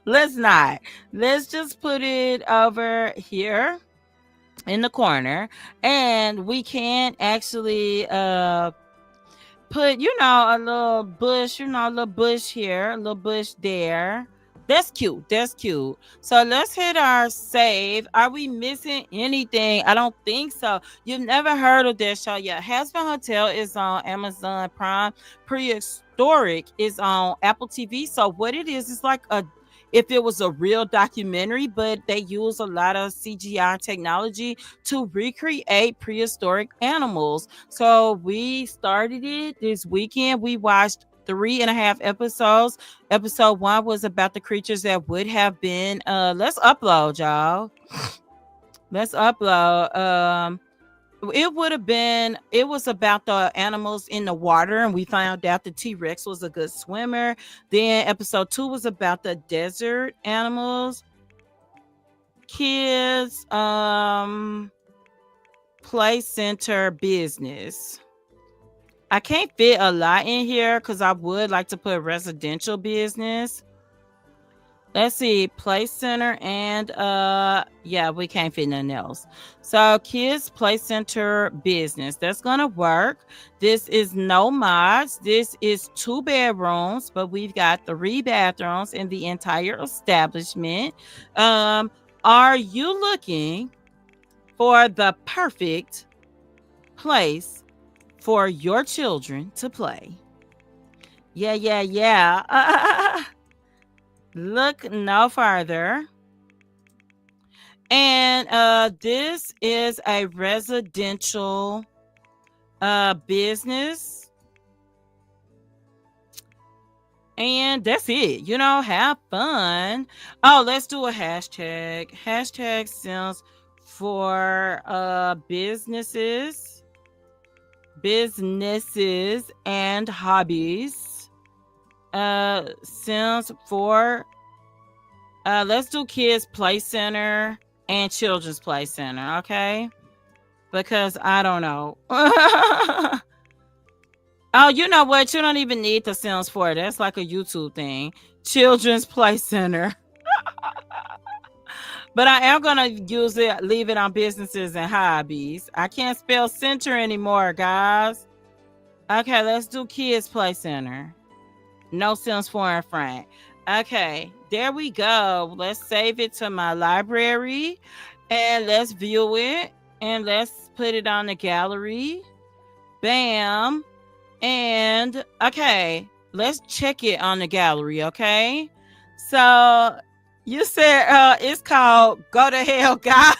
Let's not. Let's just put it over here in the corner, and we can actually put, a little bush, a little bush here, a little bush there. That's cute. That's cute. So let's hit our save. Are we missing anything? I don't think so. You've never heard of this show yet. Hasbin Hotel is on Amazon Prime. Prehistoric is on Apple TV. So what it is like if it was a real documentary, but they use a lot of CGI technology to recreate prehistoric animals. So we started it this weekend. We watched 3.5 episodes. Episode 1 was about the creatures that would have been. Let's upload, y'all. Let's upload. It was about the animals in the water, and we found out the T-Rex was a good swimmer. Then episode 2 was about the desert animals. Kids play center business. I can't fit a lot in here because I would like to put residential business. Let's see, play center and yeah, we can't fit nothing else. So kids play center business. That's gonna work. This is no mods. This is 2 bedrooms, but we've got 3 bathrooms in the entire establishment. Are you looking for the perfect place for your children to play? Yeah, yeah, yeah. Look no further. And this is a residential business. And that's it. Have fun. Oh, let's do a hashtag. Hashtag Sims for businesses and hobbies. Sims for let's do kids play center and children's play center, okay? Because I don't know. Oh, you know what? You don't even need the Sims for it. That's like a YouTube thing. Children's play center. But I am gonna leave it on businesses and hobbies. I can't spell center anymore, guys. Okay, let's do kids play center. No Sims 4 and front. Okay, there we go. Let's save it to my library and let's view it and let's put it on the gallery. Bam. And okay, let's check it on the gallery, okay? So you said it's called Go to Hell, God.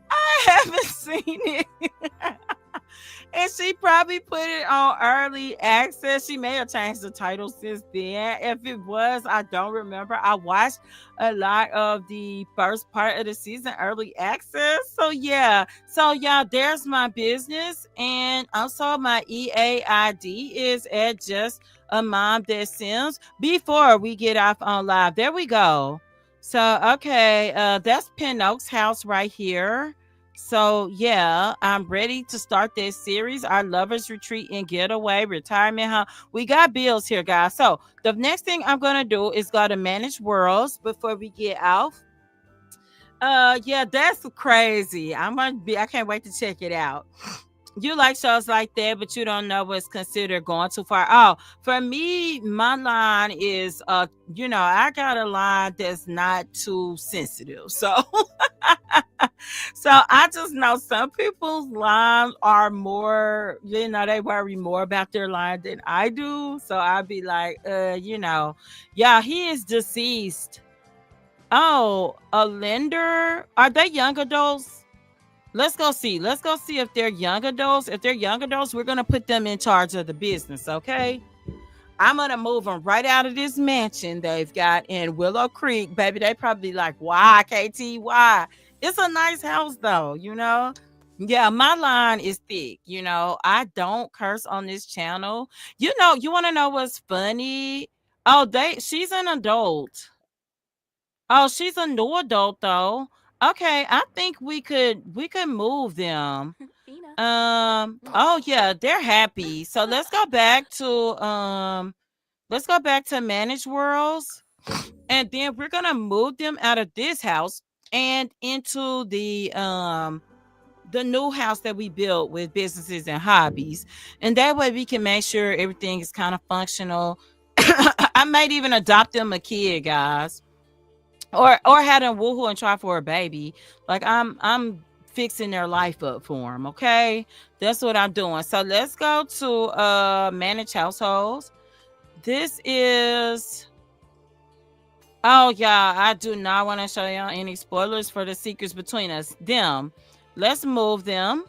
I haven't seen it. And she probably put it on early access. She may have changed the title since then. If it was, I don't remember. I watched a lot of the first part of the season early access. So yeah. So yeah, there's my business. And also my EAID is at Just a Mom That Sims before we get off on live. There we go. So okay, that's Pinnock's house right here. So yeah, I'm ready to start this series. Our lovers retreat and getaway, retirement home. We got bills here, guys. So the next thing I'm gonna do is go to manage worlds before we get off. Yeah, that's crazy. I can't wait to check it out. You like shows like that, but you don't know what's considered going too far. Oh, for me, my line is I got a line that's not too sensitive. So so I just know some people's lines are more, they worry more about their line than I do. So I'd be like, yeah, he is deceased. Oh, a lender? Are they young adults? Let's go see. Let's go see if they're young adults. If they're young adults, we're gonna put them in charge of the business, okay? I'm gonna move them right out of this mansion they've got in Willow Creek, baby. They probably like, why, KT? Why? It's a nice house though, you know. Yeah, my line is thick. I don't curse on this channel. You want to know what's funny? Oh, she's an adult. Oh, she's a new adult though. Okay, I think we could move them. Oh yeah, they're happy. So let's go back to Managed Worlds, and then we're gonna move them out of this house and into the new house that we built with Businesses and Hobbies. And that way we can make sure everything is kind of functional. I might even adopt them a kid, guys. Or had them woohoo and try for a baby. Like I'm fixing their life up for them. Okay, that's what I'm doing. So let's go to manage households. This is oh yeah, I do not want to show y'all any spoilers for the secrets between us. Them. Let's move them.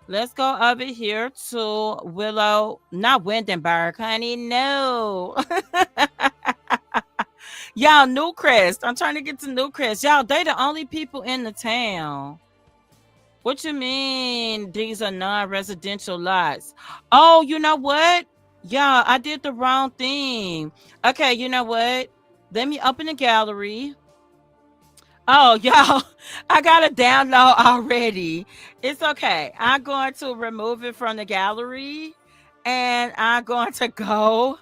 Let's go over here to Willow, not Windenburg, honey. No. Y'all, Newcrest. I'm trying to get to Newcrest. Y'all, they the only people in the town. What you mean? These are non-residential lots. Oh, you know what? Yeah, I did the wrong thing. Okay, you know what? Let me open the gallery. Oh, y'all, I got a download already. It's okay. I'm going to remove it from the gallery, and I'm going to go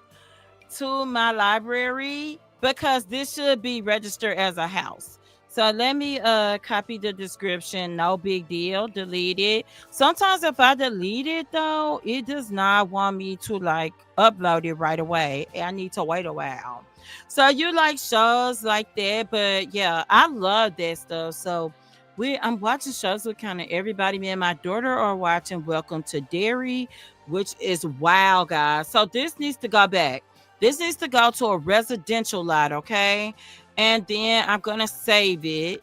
to my library because this should be registered as a house. So let me copy the description. No big deal. Delete it. Sometimes if I delete it though, it does not want me to like upload it right away. I need to wait a while. So you like shows like that, but yeah, I love that stuff. So I'm watching shows with kind of everybody. Me and my daughter are watching Welcome to Derry, which is wow, guys. So this needs to go back. This needs to go to a residential lot, okay? And then I'm gonna save it.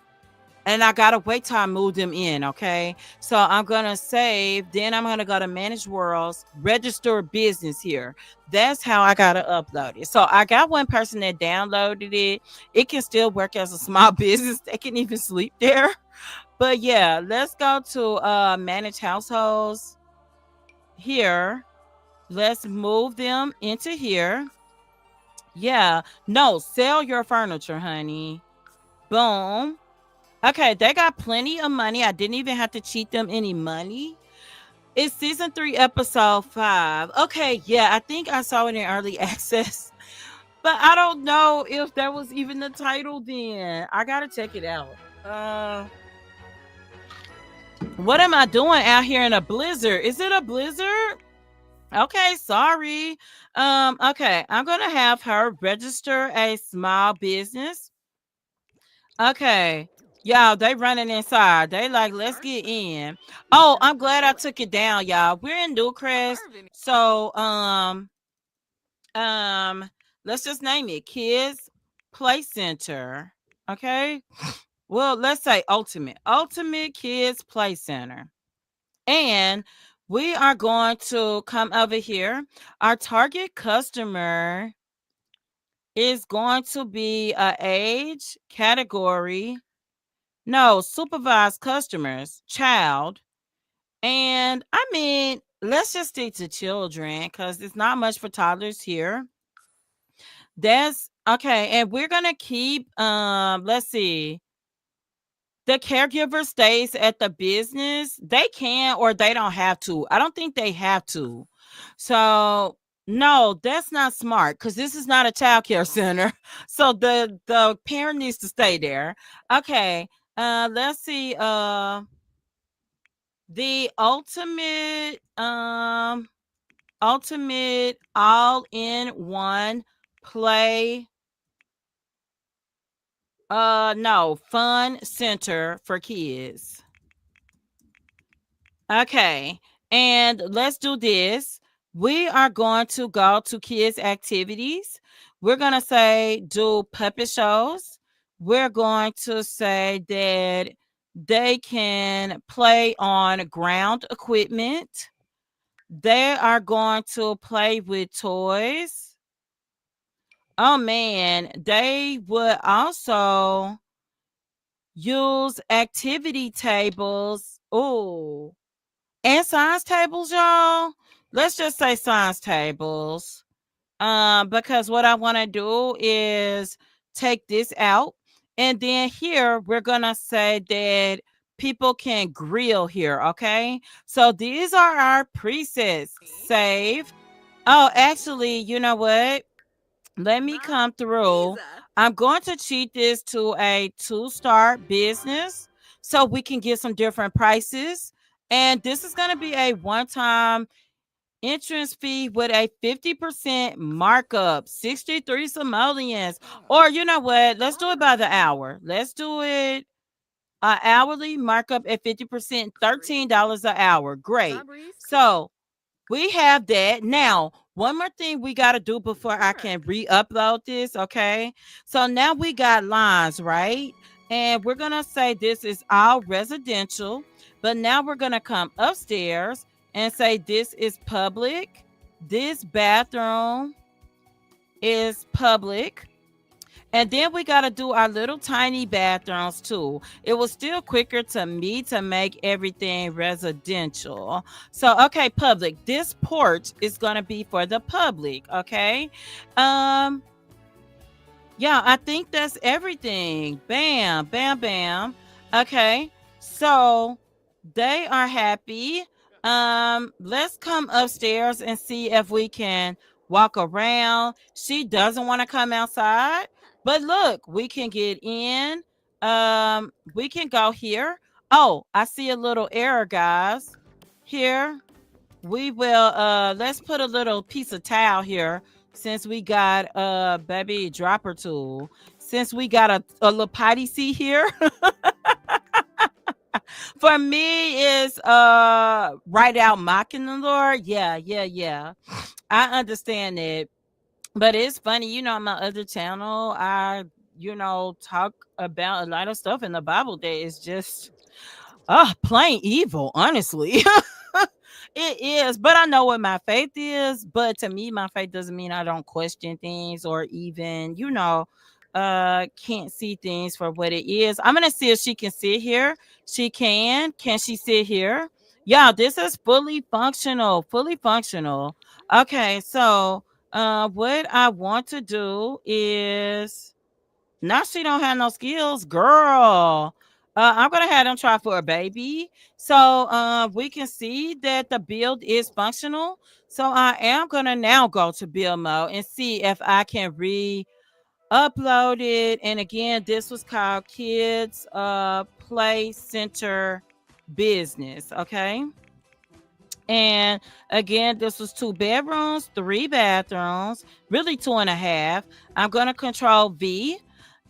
And I gotta wait till I move them in, okay? So I'm gonna save, then I'm gonna go to Manage Worlds, register business here. That's how I gotta upload it. So I got one person that downloaded it. It can still work as a small business. They can even sleep there. But yeah, let's go to Manage Households here. Let's move them into here. Yeah. No, sell your furniture, honey. Boom. Okay, they got plenty of money. I didn't even have to cheat them any money. It's season 3, episode 5. Okay, yeah, I think I saw it in early access. But I don't know if that was even the title then. I gotta check it out. What am I doing out here in a blizzard? Is it a blizzard? Okay, sorry. Okay, I'm gonna have her register a small business. Okay. Y'all, they running inside. They like, let's get in. Oh, I'm glad I took it down, y'all. We're in Newcrest. So um let's just name it Kids Play Center. Okay. Well, let's say Ultimate Kids Play Center. And we are going to come over here. Our target customer is going to be a age category. No, supervised customers, child. And I mean, let's just stick to children because there's not much for toddlers here. That's okay. And we're gonna keep let's see. The caregiver stays at the business. They can or they don't have to. I don't think they have to. So no, that's not smart because this is not a child care center. So the parent needs to stay there. Okay. Let's see. The ultimate all-in-one play no, fun center for kids. Okay. And let's do this. We are going to go to kids activities. We're going to say do puppet shows. We're going to say that they can play on ground equipment. They are going to play with toys. Oh man, they would also use activity tables. Oh, and science tables, y'all. Let's just say science tables. Because what I want to do is take this out. And then here we're gonna say that people can grill here. Okay. So these are our presets. Save. Oh, actually, you know what? Let me come through. I'm going to cheat this to a 2-star business so we can get some different prices. And this is going to be a one-time entrance fee with a 50% markup, 63 simoleons. Or you know what? Let's do it by the hour. Let's do it hourly markup at 50%, $13 an hour. Great. So we have that. Now, one more thing we got to do before I can re-upload this, okay? So now we got lines, right? And we're going to say this is all residential, but now we're going to come upstairs and say this is public. This bathroom is public. And then we got to do our little tiny bathrooms too. It was still quicker to me to make everything residential. So, okay, public. This porch is going to be for the public, okay? Um yeah, I think that's everything. Bam, bam, bam. Okay. So, they are happy. Let's come upstairs and see if we can walk around. She doesn't want to come outside, but look, we can get in. We can go here. Oh, I see a little error, guys. Here we will let's put a little piece of towel here since we got a baby dropper tool. Since we got a little potty seat here. For me is right out mocking the Lord. Yeah, yeah, yeah. I understand it. But it's funny, on my other channel, I, talk about a lot of stuff in the Bible that is just plain evil, honestly. It is, but I know what my faith is. But to me, my faith doesn't mean I don't question things or even, can't see things for what it is. I'm gonna see if she can sit here. She can. Can she sit here? Yeah, this is fully functional. Fully functional. Okay, so what I want to do is now she don't have no skills, girl. I'm gonna have them try for a baby. So we can see that the build is functional. So I am gonna now go to build mode and see if I can re-upload it. And again, this was called Kids Play Center Business. Okay. And again, this was 2 bedrooms, 3 bathrooms, really 2.5. I'm gonna control V,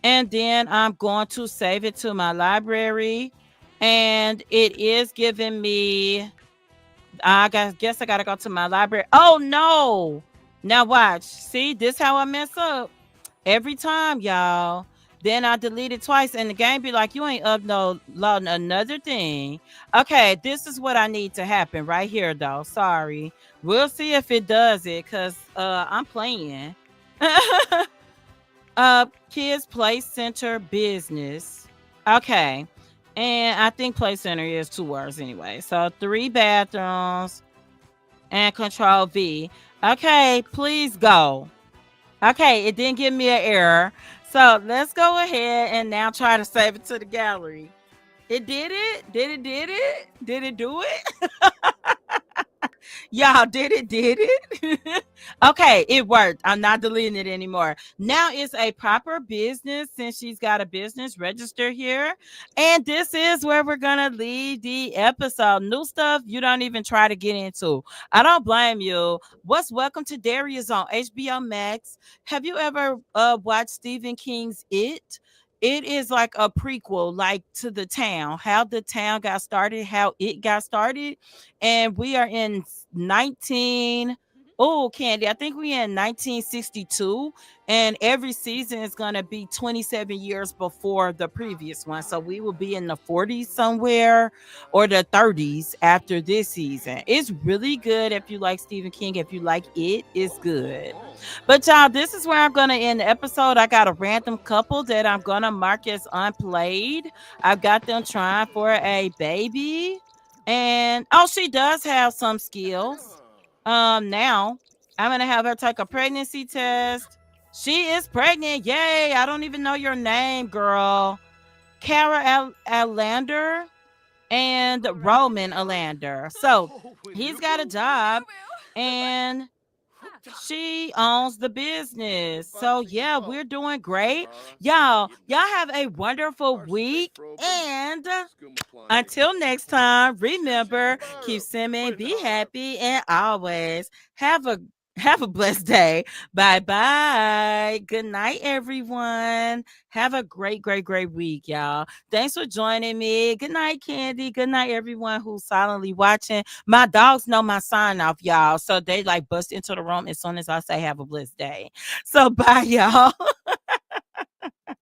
and then I'm going to save it to my library. And it is giving me, guess I gotta go to my library. Oh no! Now watch. See, this how I mess up every time, y'all. Then I delete it twice, and the game be like, "You ain't uploading another thing." Okay, this is what I need to happen right here, though. Sorry, we'll see if it does it, cause I'm playing. Kids Play Center Business. Okay, and I think Play Center is 2 words anyway. So 3 bathrooms and Control V. Okay, please go. Okay, it didn't give me an error. So let's go ahead and now try to save it to the gallery. It did it? Did it do it? Y'all did it, did it? Okay, it worked. I'm not deleting it anymore. Now it's a proper business since she's got a business register here. And this is where we're going to leave the episode. New stuff you don't even try to get into. I don't blame you. What's Welcome to Darius on HBO Max? Have you ever watched Stephen King's It? It is like a prequel, like to the town, how the town got started, how it got started. And we are in 19. Oh, Candy, I think we in 1962, and every season is going to be 27 years before the previous one. So we will be in the 40s somewhere or the 30s after this season. It's really good if you like Stephen King. If you like it, it's good. But y'all, this is where I'm going to end the episode. I got a random couple that I'm going to mark as unplayed. I've got them trying for a baby. And oh, she does have some skills. Now I'm gonna have her take a pregnancy test. She is pregnant. Yay! I don't even know your name, girl. Kara Alander and Roman Alander. So he's got a job and she owns the business. So yeah, we're doing great. Y'all have a wonderful week. And until next time, remember, keep swimming, be happy, and always have a blessed day. Bye bye. Good night, everyone. Have a great, great, great week, y'all. Thanks for joining me. Good night, Candy. Good night, everyone who's silently watching. My dogs know my sign off, y'all. So they like bust into the room as soon as I say have a blessed day. So bye, y'all.